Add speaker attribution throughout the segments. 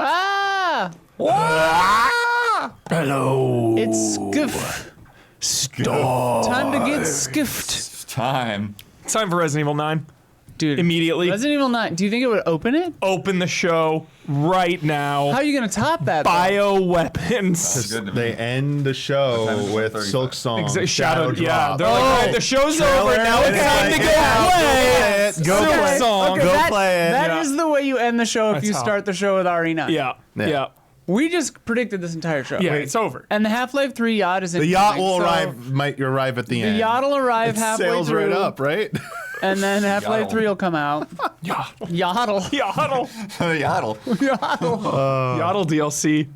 Speaker 1: Ah!
Speaker 2: Hello.
Speaker 1: It's skiff.
Speaker 2: Stop.
Speaker 1: Time to get skiffed.
Speaker 3: It's time.
Speaker 2: It's time for Resident Evil 9.
Speaker 1: Dude.
Speaker 2: Immediately.
Speaker 1: Resident Evil 9. Do you think it would open it?
Speaker 2: Open the show right now.
Speaker 1: How are you going to top that?
Speaker 2: Bioweapons.
Speaker 4: They end the show with Silk Song.
Speaker 2: Shadowed, yeah.
Speaker 4: Drop.
Speaker 2: They're like, all right, the show's over. Now it's time to go play it.
Speaker 4: Go
Speaker 2: Silk
Speaker 4: play it.
Speaker 2: Song.
Speaker 4: Go play it.
Speaker 1: That is the way you end the show if
Speaker 2: That's
Speaker 1: you
Speaker 2: how.
Speaker 1: start the show with RE9.
Speaker 2: Yeah.
Speaker 1: We just predicted this entire show.
Speaker 2: Yeah, it's over.
Speaker 1: And the Half-Life 3 yacht is in.
Speaker 4: The yacht will might arrive at the end.
Speaker 1: The yacht will arrive halfway
Speaker 4: sails
Speaker 1: through.
Speaker 4: right up, right?
Speaker 1: And then Half-Life 3 will come out.
Speaker 2: Yaddle.
Speaker 1: Yaddle.
Speaker 2: Yaddle.
Speaker 3: Yaddle.
Speaker 2: Yaddle DLC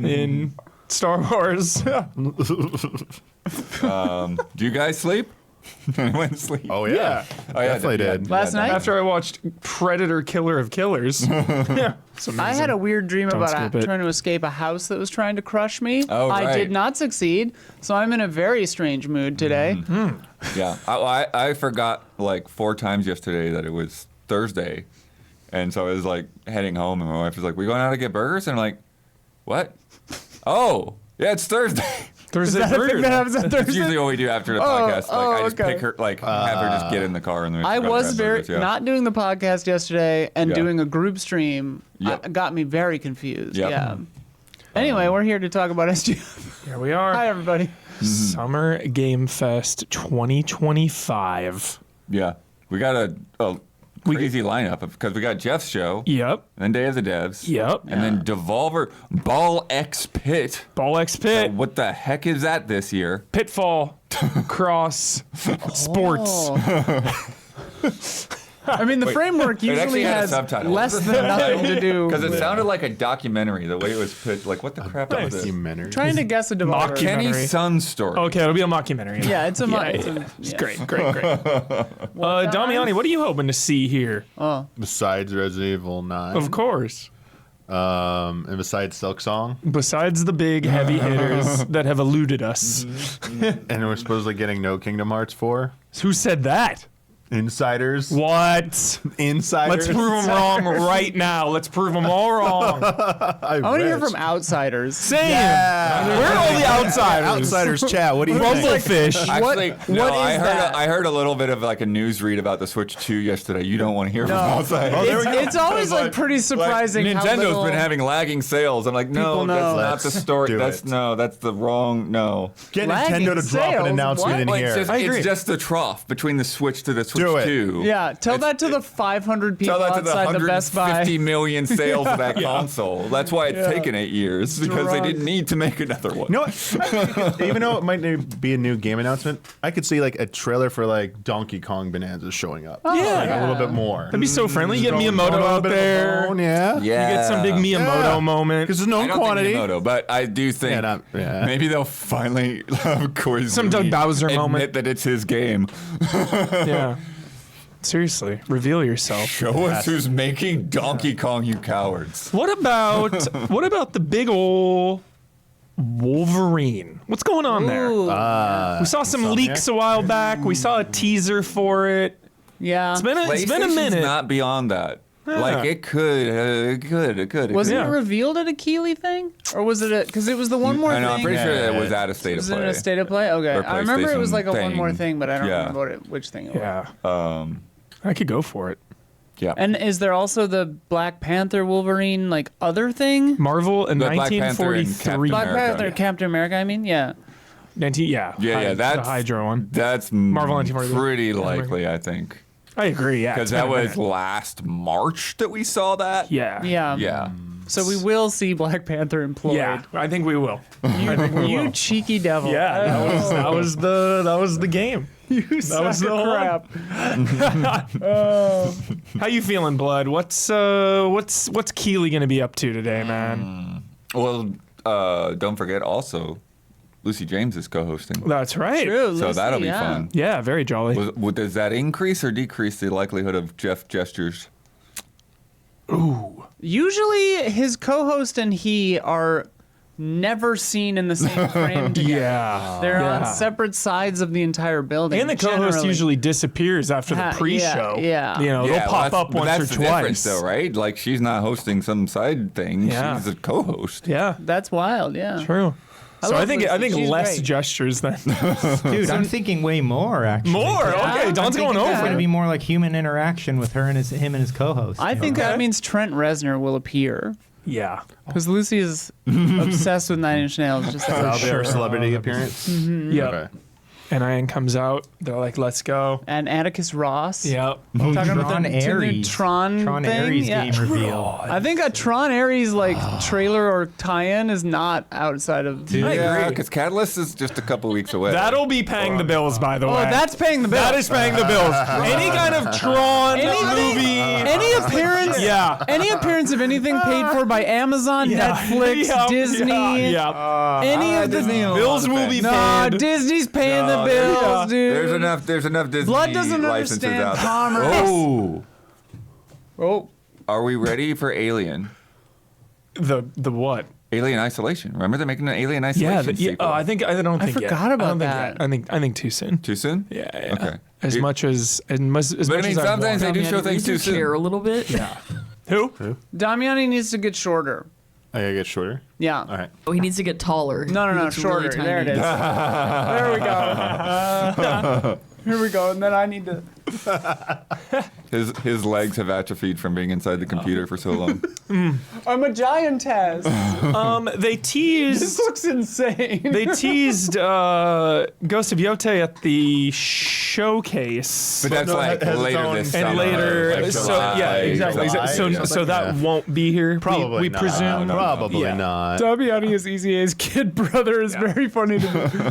Speaker 2: in Star Wars.
Speaker 3: Do you guys sleep? Anyone sleep?
Speaker 4: Oh yeah.
Speaker 3: Oh, yeah,
Speaker 4: Definitely did.
Speaker 1: Last night?
Speaker 2: After I watched Predator Killer of Killers. Yeah. It's amazing.
Speaker 1: I had a weird dream
Speaker 2: Don't
Speaker 1: about
Speaker 2: skip it.
Speaker 1: trying to escape a house that was trying to crush me.
Speaker 3: Oh,
Speaker 1: I
Speaker 3: right.
Speaker 1: did not succeed, so I'm in a very strange mood today.
Speaker 3: Yeah. I forgot like 4 times yesterday that it was Thursday. And so I was like heading home and my wife was like, we going out to get burgers? And I'm like, what? Oh, yeah, it's Thursday.
Speaker 2: Thursday
Speaker 1: Is that a
Speaker 2: Burger.
Speaker 1: thing that happens on
Speaker 3: That's
Speaker 1: Thursday?
Speaker 3: usually what we do after the podcast. Like I just
Speaker 1: okay.
Speaker 3: pick her, like have her just get in the car and then we
Speaker 1: I
Speaker 3: go
Speaker 1: was
Speaker 3: grab
Speaker 1: very
Speaker 3: burgers, yeah.
Speaker 1: not doing the podcast yesterday and
Speaker 3: Yeah.
Speaker 1: doing a group stream.
Speaker 3: Yep.
Speaker 1: Got me very confused.
Speaker 3: Yep.
Speaker 1: Yeah. Anyway, we're here to talk about SGF.
Speaker 2: Here we are.
Speaker 1: Hi, everybody.
Speaker 2: Summer Game Fest 2025.
Speaker 3: Yeah. We got a crazy lineup because we got Jeff's show,
Speaker 2: Yep.
Speaker 3: then Day of the Devs,
Speaker 2: Yep.
Speaker 3: and then Devolver Ball X Pit.
Speaker 2: Ball X Pit.
Speaker 3: What the heck is that this year?
Speaker 2: Pitfall. Cross. Sports.
Speaker 1: Oh. I mean, the framework
Speaker 3: actually
Speaker 1: usually
Speaker 3: had a
Speaker 1: has
Speaker 3: subtitle.
Speaker 1: less than nothing to do.
Speaker 3: Because it sounded like a documentary, the way it was pitched. Like, what the crap is this?
Speaker 4: Documentary.
Speaker 1: Trying to guess a developer.
Speaker 3: Kenny's
Speaker 2: Documentary.
Speaker 3: son story.
Speaker 2: Okay, it'll be a mockumentary.
Speaker 1: Yeah, it's a
Speaker 2: Yeah,
Speaker 1: it's
Speaker 2: yeah.
Speaker 1: a-
Speaker 2: It's
Speaker 1: yeah.
Speaker 2: great. Damiani, what are you hoping to see here?
Speaker 1: Oh,
Speaker 4: Besides Resident Evil 9.
Speaker 2: Of course.
Speaker 4: And besides Silk Song.
Speaker 2: Besides the big heavy hitters that have eluded us.
Speaker 4: And we're supposedly getting no Kingdom Hearts 4.
Speaker 2: Who said that?
Speaker 4: Insiders.
Speaker 2: What?
Speaker 4: Insiders.
Speaker 2: Let's prove them wrong right now. Let's prove them all wrong.
Speaker 4: I
Speaker 1: I want to hear
Speaker 4: wish.
Speaker 1: from outsiders.
Speaker 2: Same.
Speaker 4: Yeah.
Speaker 2: We're all the outsiders.
Speaker 4: Outsiders chat. What do you think?
Speaker 2: Rumblefish.
Speaker 3: Actually, no,
Speaker 1: what
Speaker 3: I
Speaker 1: is
Speaker 3: heard
Speaker 1: that?
Speaker 3: I heard a little bit of like a news read about the Switch 2 yesterday. You don't want to hear from
Speaker 1: No.
Speaker 3: outside.
Speaker 4: Oh, there we go.
Speaker 1: It's always like pretty surprising. how
Speaker 3: Nintendo's
Speaker 1: little-
Speaker 3: been having lagging sales. I'm like, no,
Speaker 1: People know.
Speaker 3: that's not the
Speaker 4: Let's
Speaker 3: story.
Speaker 4: do
Speaker 3: That's
Speaker 4: it.
Speaker 3: no, that's the wrong. No.
Speaker 4: Get
Speaker 1: Lagging
Speaker 4: Nintendo to drop
Speaker 1: sales?
Speaker 4: an announcement
Speaker 1: What?
Speaker 4: in
Speaker 3: Well,
Speaker 4: here.
Speaker 3: it's just the trough between the Switch to the Switch
Speaker 4: Do it.
Speaker 3: 2.
Speaker 1: Yeah, tell that to the 500 people
Speaker 3: Tell that to the
Speaker 1: outside the Best Buy.
Speaker 3: 150 million sales of that console. That's why it's taken 8 years because they
Speaker 1: Drunk.
Speaker 3: didn't need to make another one.
Speaker 4: You know what? Even though it might be a new game announcement, I could see like a trailer for like Donkey Kong Bonanza showing up.
Speaker 1: Oh,
Speaker 2: Yeah.
Speaker 4: Like a little bit more.
Speaker 2: That'd be so friendly. You get
Speaker 4: Throwing
Speaker 2: Miyamoto
Speaker 4: a little
Speaker 2: out
Speaker 4: bit of a
Speaker 2: there.
Speaker 4: bone, yeah.
Speaker 2: You get some big Miyamoto moment.
Speaker 4: Because there's no
Speaker 3: I don't
Speaker 4: quantity.
Speaker 3: think Miyamoto, but I do think
Speaker 4: Yeah.
Speaker 3: maybe they'll finally have Koizumi
Speaker 2: Some Doug Bowser
Speaker 3: admit
Speaker 2: moment.
Speaker 3: that it's his game.
Speaker 2: Yeah. Seriously, reveal yourself.
Speaker 3: Show us who's making Donkey Kong, you cowards.
Speaker 2: What about the big ol' Wolverine? What's going on there?
Speaker 1: Ooh,
Speaker 2: We saw some leaks a while back. We saw a teaser for it.
Speaker 1: yeah.
Speaker 2: It's been a
Speaker 3: PlayStation's
Speaker 2: minute.
Speaker 3: not beyond that.
Speaker 2: Yeah.
Speaker 3: Like it could.
Speaker 1: Was
Speaker 2: Yeah.
Speaker 1: it revealed at a Keighley thing, or was it? Because it was the one more
Speaker 3: I know,
Speaker 1: thing.
Speaker 3: I'm pretty sure
Speaker 4: Yeah.
Speaker 3: that it was at a state
Speaker 1: was
Speaker 3: of
Speaker 1: it
Speaker 3: play.
Speaker 1: in a state of play? Okay,
Speaker 3: Or
Speaker 1: I remember it was
Speaker 3: PlayStation
Speaker 1: like a one more
Speaker 3: thing.
Speaker 1: thing, but I don't
Speaker 3: Yeah.
Speaker 1: remember which thing it was.
Speaker 2: Yeah. I could go for it.
Speaker 3: Yeah.
Speaker 1: And is there also the Black Panther Wolverine like other thing?
Speaker 2: Marvel in
Speaker 3: The Black Panther and
Speaker 2: 1943.
Speaker 1: Black
Speaker 3: America.
Speaker 1: Panther, Captain America. I mean, yeah.
Speaker 3: Yeah,
Speaker 2: the
Speaker 3: that's
Speaker 2: Hydra one.
Speaker 3: That's
Speaker 2: Marvel 1943.
Speaker 3: pretty likely, I think,
Speaker 2: I agree. Yeah,
Speaker 3: because
Speaker 2: it's been
Speaker 3: that
Speaker 2: a
Speaker 3: was
Speaker 2: minute.
Speaker 3: last March that we saw that.
Speaker 2: Yeah.
Speaker 1: Yeah.
Speaker 3: Yeah.
Speaker 1: So we will see Black Panther employed.
Speaker 2: Yeah, I think we will.
Speaker 1: You cheeky devil.
Speaker 2: Yeah, that was the game.
Speaker 1: You
Speaker 2: That was
Speaker 1: sack
Speaker 2: the
Speaker 1: of
Speaker 2: whole-
Speaker 1: crap.
Speaker 2: How you feeling, Blood? What's Keighley gonna be up to today, man?
Speaker 3: Well, don't forget also, Lucy James is co-hosting.
Speaker 2: That's right.
Speaker 1: True.
Speaker 3: So
Speaker 1: Lucy,
Speaker 3: that'll be
Speaker 1: yeah.
Speaker 3: fun.
Speaker 2: Yeah, very jolly.
Speaker 3: Does that increase or decrease the likelihood of Jeff gestures?
Speaker 1: Usually his co-host and he are never seen in the same frame together.
Speaker 2: Yeah.
Speaker 1: They're on
Speaker 2: Yeah.
Speaker 1: separate sides of the entire building.
Speaker 2: And the co-host
Speaker 1: generally.
Speaker 2: usually disappears after the pre-show.
Speaker 1: yeah.
Speaker 2: You know,
Speaker 3: Yeah,
Speaker 2: they'll pop up
Speaker 3: but
Speaker 2: once
Speaker 3: that's
Speaker 2: or
Speaker 3: the difference,
Speaker 2: twice.
Speaker 3: though, right? Like she's not hosting some side thing.
Speaker 2: Yeah.
Speaker 3: She's a co-host.
Speaker 2: Yeah,
Speaker 1: That's wild, yeah.
Speaker 2: true. So I
Speaker 1: love
Speaker 2: think
Speaker 1: Lucy.
Speaker 2: think
Speaker 1: She's
Speaker 2: less
Speaker 1: great.
Speaker 2: gestures then.
Speaker 5: Dude, I'm thinking way more actually.
Speaker 2: More?
Speaker 1: Yeah,
Speaker 2: Okay,
Speaker 1: I'm
Speaker 2: Don's going
Speaker 1: thinking
Speaker 5: It's
Speaker 2: over.
Speaker 5: going to be more like human interaction with him and his co-host.
Speaker 1: I think that means Trent Reznor will appear.
Speaker 2: Yeah.
Speaker 1: Because Lucy is obsessed with Nine Inch Nails. Just
Speaker 4: So
Speaker 1: like,
Speaker 4: that'll be our celebrity appearance.
Speaker 2: Yep.
Speaker 4: Okay.
Speaker 2: And Ian comes out. They're like, let's go.
Speaker 1: and Atticus Ross.
Speaker 2: Yep.
Speaker 1: Talking about
Speaker 5: Tron
Speaker 1: the new
Speaker 5: Ares.
Speaker 1: Tron thing.
Speaker 5: Ares
Speaker 1: yeah.
Speaker 5: game reveal.
Speaker 1: I think a Tron Ares like trailer or tie-in is not outside of.
Speaker 3: Yeah, because Catalyst is just a couple weeks away.
Speaker 2: That'll be paying the bills, by the
Speaker 1: Oh,
Speaker 2: way.
Speaker 1: that's paying the bill.
Speaker 2: That is paying the bills. Any kind of Tron movie.
Speaker 1: Any appearance?
Speaker 2: Yeah.
Speaker 1: Any appearance of anything paid for by Amazon,
Speaker 2: Yeah.
Speaker 1: Netflix,
Speaker 2: Yep,
Speaker 1: Disney,
Speaker 2: Yeah.
Speaker 1: any of the
Speaker 3: Disney will
Speaker 2: bills
Speaker 3: want
Speaker 2: will
Speaker 3: to
Speaker 2: be
Speaker 3: pay.
Speaker 1: No,
Speaker 2: paid.
Speaker 1: Disney's paying the
Speaker 3: No,
Speaker 1: bills, dude.
Speaker 3: There's enough Disney
Speaker 1: Blood doesn't
Speaker 3: licenses
Speaker 1: understand
Speaker 3: out there.
Speaker 1: commerce.
Speaker 3: Oh,
Speaker 1: Oh,
Speaker 3: are we ready for Alien?
Speaker 2: The what?
Speaker 3: Alien Isolation. Remember they're making an Alien
Speaker 2: Yeah.
Speaker 3: Isolation
Speaker 2: Yeah.
Speaker 3: sequel.
Speaker 2: Oh, I don't think. yet.
Speaker 1: forgot about
Speaker 2: I don't think
Speaker 1: that.
Speaker 2: yet. I think too soon.
Speaker 3: Too soon?
Speaker 2: Yeah. Yeah.
Speaker 3: Okay.
Speaker 2: As much as
Speaker 3: But I
Speaker 2: much
Speaker 3: mean,
Speaker 2: as I
Speaker 3: sometimes they
Speaker 2: want.
Speaker 3: do show things too
Speaker 6: care
Speaker 3: soon.
Speaker 6: a little bit.
Speaker 2: Yeah. Who?
Speaker 1: Damiani needs to get shorter.
Speaker 4: I gotta get shorter.
Speaker 1: Yeah.
Speaker 4: All right.
Speaker 6: Oh, he needs to get taller.
Speaker 1: No,
Speaker 6: He looks
Speaker 1: shorter.
Speaker 6: really
Speaker 1: There it is.
Speaker 6: tiny.
Speaker 1: There we go. Here we go. And then I need to.
Speaker 3: His legs have atrophied from being inside the computer for so long.
Speaker 1: I'm a giantess.
Speaker 2: They
Speaker 1: This
Speaker 2: teased.
Speaker 1: looks insane.
Speaker 2: They teased Ghost of Yote at the showcase.
Speaker 3: But that's
Speaker 4: no,
Speaker 3: like
Speaker 4: it has its
Speaker 3: later
Speaker 4: own-
Speaker 3: this
Speaker 2: And
Speaker 3: summer.
Speaker 2: later,
Speaker 3: like
Speaker 2: so
Speaker 3: July,
Speaker 2: yeah, exactly.
Speaker 4: July,
Speaker 2: So,
Speaker 4: yeah.
Speaker 2: so that
Speaker 4: Yeah.
Speaker 2: won't be here.
Speaker 4: Probably
Speaker 2: we
Speaker 4: not.
Speaker 2: presume.
Speaker 3: No.
Speaker 4: Probably
Speaker 2: Yeah.
Speaker 4: not.
Speaker 1: Damiani is EZA's kid brother is very funny to me.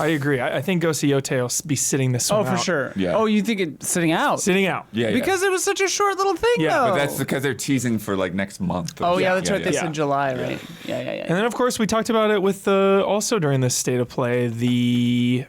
Speaker 2: I agree. I think Ghost of Yote will be sitting this one
Speaker 1: Oh, for
Speaker 2: out.
Speaker 1: sure.
Speaker 3: Yeah.
Speaker 1: Oh, you think it's sitting out?
Speaker 2: Sitting out.
Speaker 3: Yeah, yeah.
Speaker 1: Because it was such a short little thing,
Speaker 2: Yeah,
Speaker 1: though.
Speaker 3: But that's because they're teasing for like next month.
Speaker 1: Oh, yeah, that's right. They
Speaker 2: yeah.
Speaker 1: said July, right? Yeah.
Speaker 2: And then, of course, we talked about it with also during this state of play, the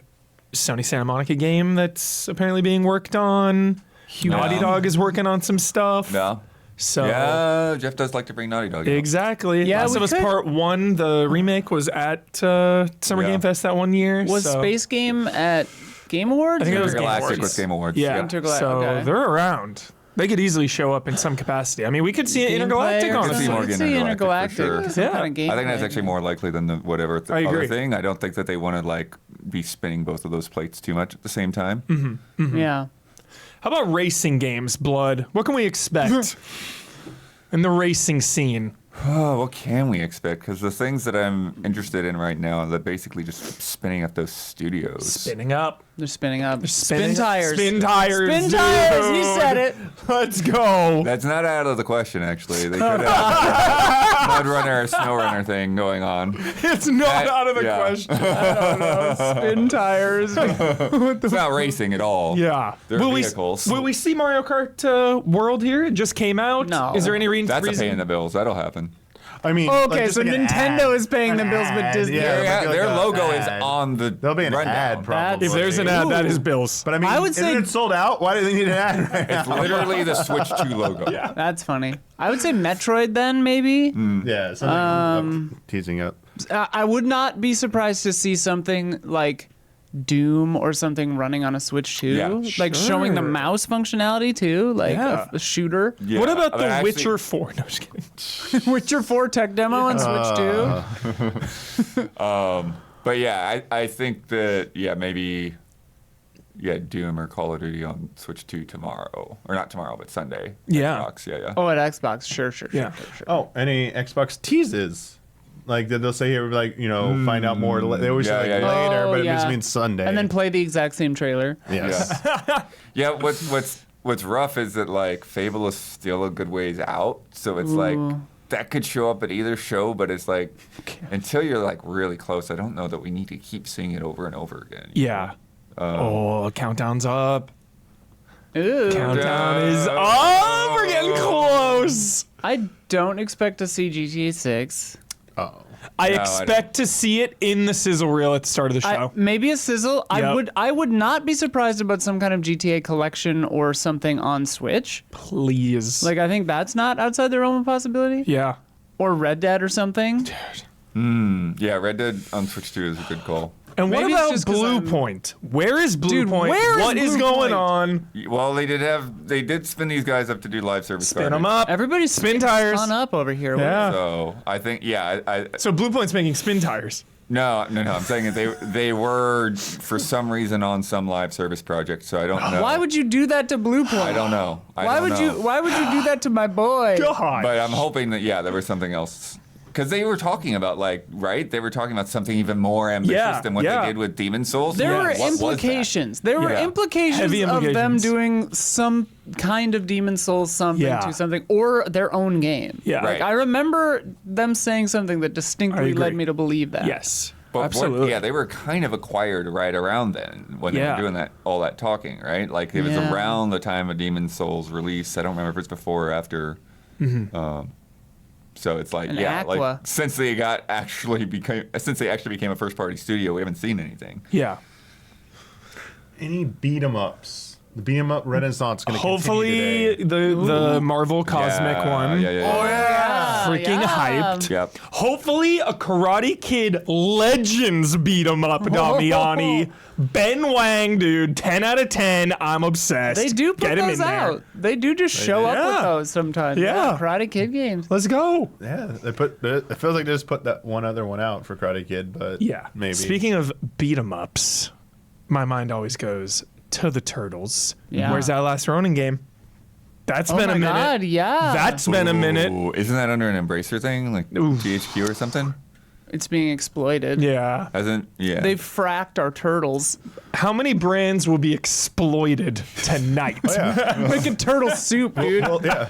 Speaker 2: Sony Santa Monica game that's apparently being worked on. Naughty Dog is working on some stuff.
Speaker 3: No.
Speaker 2: So
Speaker 3: Yeah, Jeff does like to bring Naughty Dog. in.
Speaker 2: exactly.
Speaker 1: Yeah,
Speaker 2: Last
Speaker 1: we
Speaker 2: of Us
Speaker 1: could-
Speaker 2: Part 1, the remake, was at Summer
Speaker 3: Yeah.
Speaker 2: Game Fest that one year.
Speaker 1: Was
Speaker 2: so
Speaker 1: Space Game at Game Awards?
Speaker 2: I think it was Game
Speaker 3: Intergalactic
Speaker 2: Awards.
Speaker 3: with Game Awards.
Speaker 2: Yeah.
Speaker 1: Intergalactic,
Speaker 2: So
Speaker 1: okay.
Speaker 2: they're around. They could easily show up in some capacity. I mean, we could see
Speaker 1: Gameplay
Speaker 2: Intergalactic
Speaker 1: or
Speaker 2: on
Speaker 3: I could
Speaker 2: the
Speaker 3: see
Speaker 1: something?
Speaker 3: more
Speaker 1: I could
Speaker 3: getting
Speaker 1: see
Speaker 3: Intergalactic for
Speaker 1: Intergalactic.
Speaker 3: sure.
Speaker 1: Some
Speaker 2: Yeah.
Speaker 1: kind of
Speaker 3: I think that's
Speaker 1: gameplay.
Speaker 3: actually more likely than the whatever
Speaker 2: I agree.
Speaker 3: other thing. I don't think that they want to like be spinning both of those plates too much at the same time.
Speaker 2: Mm-hmm.
Speaker 1: Yeah.
Speaker 2: How about racing games, Blood? What can we expect in the racing scene?
Speaker 3: Oh, what can we expect? Because the things that I'm interested in right now are that basically just spinning up those studios.
Speaker 2: Spinning up.
Speaker 1: They're spinning up.
Speaker 2: Spinning-
Speaker 1: Spin tires.
Speaker 2: Spin tires.
Speaker 1: Spin tires. He
Speaker 2: dude.
Speaker 1: said it.
Speaker 2: Let's go.
Speaker 3: That's not out of the question, actually. They could have mud runner or snow runner thing going on.
Speaker 2: It's not out of the
Speaker 3: yeah.
Speaker 2: question.
Speaker 1: Spin tires.
Speaker 3: It's not racing at all.
Speaker 2: Yeah.
Speaker 3: They're vehicles.
Speaker 2: Will we see Mario Kart World here? It just came out.
Speaker 1: No.
Speaker 2: Is there any
Speaker 3: That's a
Speaker 2: reason?
Speaker 3: pay in the bills. That'll happen.
Speaker 4: I mean,
Speaker 1: Okay,
Speaker 4: just
Speaker 1: so
Speaker 4: like an
Speaker 1: Nintendo
Speaker 4: ad.
Speaker 1: is paying the
Speaker 4: An
Speaker 1: bills, but
Speaker 4: ad,
Speaker 1: Disney.
Speaker 4: yeah,
Speaker 3: Yeah,
Speaker 4: maybe like
Speaker 3: their
Speaker 4: a
Speaker 3: logo is
Speaker 4: ad.
Speaker 3: on the
Speaker 4: There'll be an
Speaker 3: rundown.
Speaker 4: ad, probably.
Speaker 2: If there's an ad, that is bills.
Speaker 4: But I mean,
Speaker 1: I would say-
Speaker 4: isn't it sold out? Why do they need an ad right
Speaker 3: It's
Speaker 4: now?
Speaker 3: literally the Switch 2 logo. Yeah.
Speaker 1: That's funny. I would say Metroid then, maybe.
Speaker 4: Yeah, something teasing up.
Speaker 1: I would not be surprised to see something like Doom or something running on a Switch too.
Speaker 3: Yeah,
Speaker 1: like showing the
Speaker 2: sure.
Speaker 1: mouse functionality too, like
Speaker 2: Yeah.
Speaker 1: a shooter.
Speaker 2: What about
Speaker 3: but
Speaker 2: The
Speaker 3: actually-
Speaker 2: Witcher 4? No, just kidding.
Speaker 1: Witcher 4 tech demo on Switch too.
Speaker 3: But yeah, I think that, maybe, Doom or Call of Duty on Switch 2 tomorrow. Or not tomorrow, but Sunday.
Speaker 2: Yeah.
Speaker 3: Xbox, yeah.
Speaker 1: Oh, at Xbox, sure.
Speaker 2: Yeah.
Speaker 4: Oh, any Xbox teases? Like they'll say here, like find out more. They always say like
Speaker 3: Yeah, yeah.
Speaker 4: later,
Speaker 1: Oh,
Speaker 4: but it
Speaker 1: yeah.
Speaker 4: just means Sunday.
Speaker 1: And then play the exact same trailer.
Speaker 4: yes.
Speaker 3: Yeah, what's rough is that like Fable is still a good ways out, so it's like that could show up at either show, but it's like until you're like really close, I don't know that we need to keep seeing it over and over again.
Speaker 2: Yeah. Countdown's up.
Speaker 1: Ooh.
Speaker 2: Countdown is up. We're getting close.
Speaker 1: I don't expect to see GTA 6.
Speaker 4: Oh.
Speaker 2: I
Speaker 3: No, I
Speaker 2: expect to see it in the sizzle reel at the start of the show.
Speaker 1: Maybe a sizzle.
Speaker 2: Yep.
Speaker 1: I would not be surprised about some kind of GTA collection or something on Switch.
Speaker 2: Please.
Speaker 1: Like I think that's not outside the realm of possibility.
Speaker 2: yeah.
Speaker 1: or Red Dead or something.
Speaker 3: Yeah, Red Dead on Switch 2 is a good call.
Speaker 2: And what
Speaker 1: Maybe it's
Speaker 2: about
Speaker 1: just 'cause
Speaker 2: Blue
Speaker 1: I'm-
Speaker 2: Point? Where is Blue
Speaker 1: Dude,
Speaker 2: Point?
Speaker 1: where is
Speaker 2: What is
Speaker 1: Blue
Speaker 2: going
Speaker 1: Point?
Speaker 2: on?
Speaker 3: Well, they did spin these guys up to do live service.
Speaker 2: Spin them
Speaker 3: projects.
Speaker 2: up.
Speaker 1: Everybody's
Speaker 2: Spin tires.
Speaker 1: Spun up over here.
Speaker 2: Yeah.
Speaker 3: So I think, I
Speaker 2: So Blue Point's making spin tires.
Speaker 3: no. I'm saying that they were for some reason on some live service project. So I don't know.
Speaker 1: Why would you do that to Blue Point?
Speaker 3: I don't know.
Speaker 1: Why would you do that to my boy?
Speaker 2: God.
Speaker 3: But I'm hoping that there was something else. Because they were talking about right? They were talking about something even more ambitious
Speaker 2: Yeah,
Speaker 3: than what
Speaker 2: yeah.
Speaker 3: they did with Demon Souls.
Speaker 1: There were
Speaker 3: What was that?
Speaker 1: implications. There were
Speaker 3: Yeah.
Speaker 1: implications
Speaker 2: Heavy
Speaker 1: of them
Speaker 2: implications.
Speaker 1: doing some kind of Demon Souls something
Speaker 2: Yeah.
Speaker 1: to something or their own game.
Speaker 2: Yeah.
Speaker 1: Like,
Speaker 3: Right.
Speaker 1: I remember them saying something that distinctly
Speaker 2: agree.
Speaker 1: led me to believe that.
Speaker 2: Yes.
Speaker 3: But
Speaker 2: Absolutely.
Speaker 3: they were kind of acquired right around then when they
Speaker 2: Yeah.
Speaker 3: were doing all that talking, right? Like it was
Speaker 1: Yeah.
Speaker 3: around the time of Demon Souls release. I don't remember if it's before or after. So it's like
Speaker 1: And
Speaker 3: like
Speaker 1: Aqua.
Speaker 3: since they actually became a first party studio, we haven't seen anything.
Speaker 2: Yeah.
Speaker 4: Any beat 'em ups? The beat 'em up renaissance is going to
Speaker 2: Hopefully
Speaker 4: continue today.
Speaker 2: the Marvel Cosmic
Speaker 3: Yeah,
Speaker 2: one.
Speaker 3: Yeah.
Speaker 2: Freaking hyped.
Speaker 3: Yep.
Speaker 2: Hopefully a Karate Kid Legends beat 'em up, Damiani. Ben Wang, dude, 10 out of 10. I'm obsessed.
Speaker 1: They do put
Speaker 2: Get him
Speaker 1: those
Speaker 2: in there.
Speaker 1: out. They do just show up
Speaker 2: Yeah.
Speaker 1: with those sometimes.
Speaker 2: Yeah.
Speaker 1: Karate Kid games.
Speaker 2: Let's go.
Speaker 4: Yeah, it feels like they just put that one other one out for Karate Kid, but
Speaker 2: Yeah.
Speaker 4: maybe.
Speaker 2: Speaking of beat 'em ups, my mind always goes to the Turtles.
Speaker 1: Yeah.
Speaker 2: Where's that last Ronin game? That's
Speaker 1: Oh
Speaker 2: been
Speaker 1: my
Speaker 2: a minute.
Speaker 1: God, yeah.
Speaker 2: That's been a minute.
Speaker 3: Ooh, isn't that under an Embracer thing, like
Speaker 2: Oof.
Speaker 3: GHQ or something?
Speaker 1: It's being exploited.
Speaker 2: Yeah.
Speaker 3: Hasn't? Yeah.
Speaker 1: They've fracked our turtles.
Speaker 2: How many brands will be exploited tonight?
Speaker 4: Oh, yeah.
Speaker 1: Make a turtle soup, dude.
Speaker 4: Well, yeah.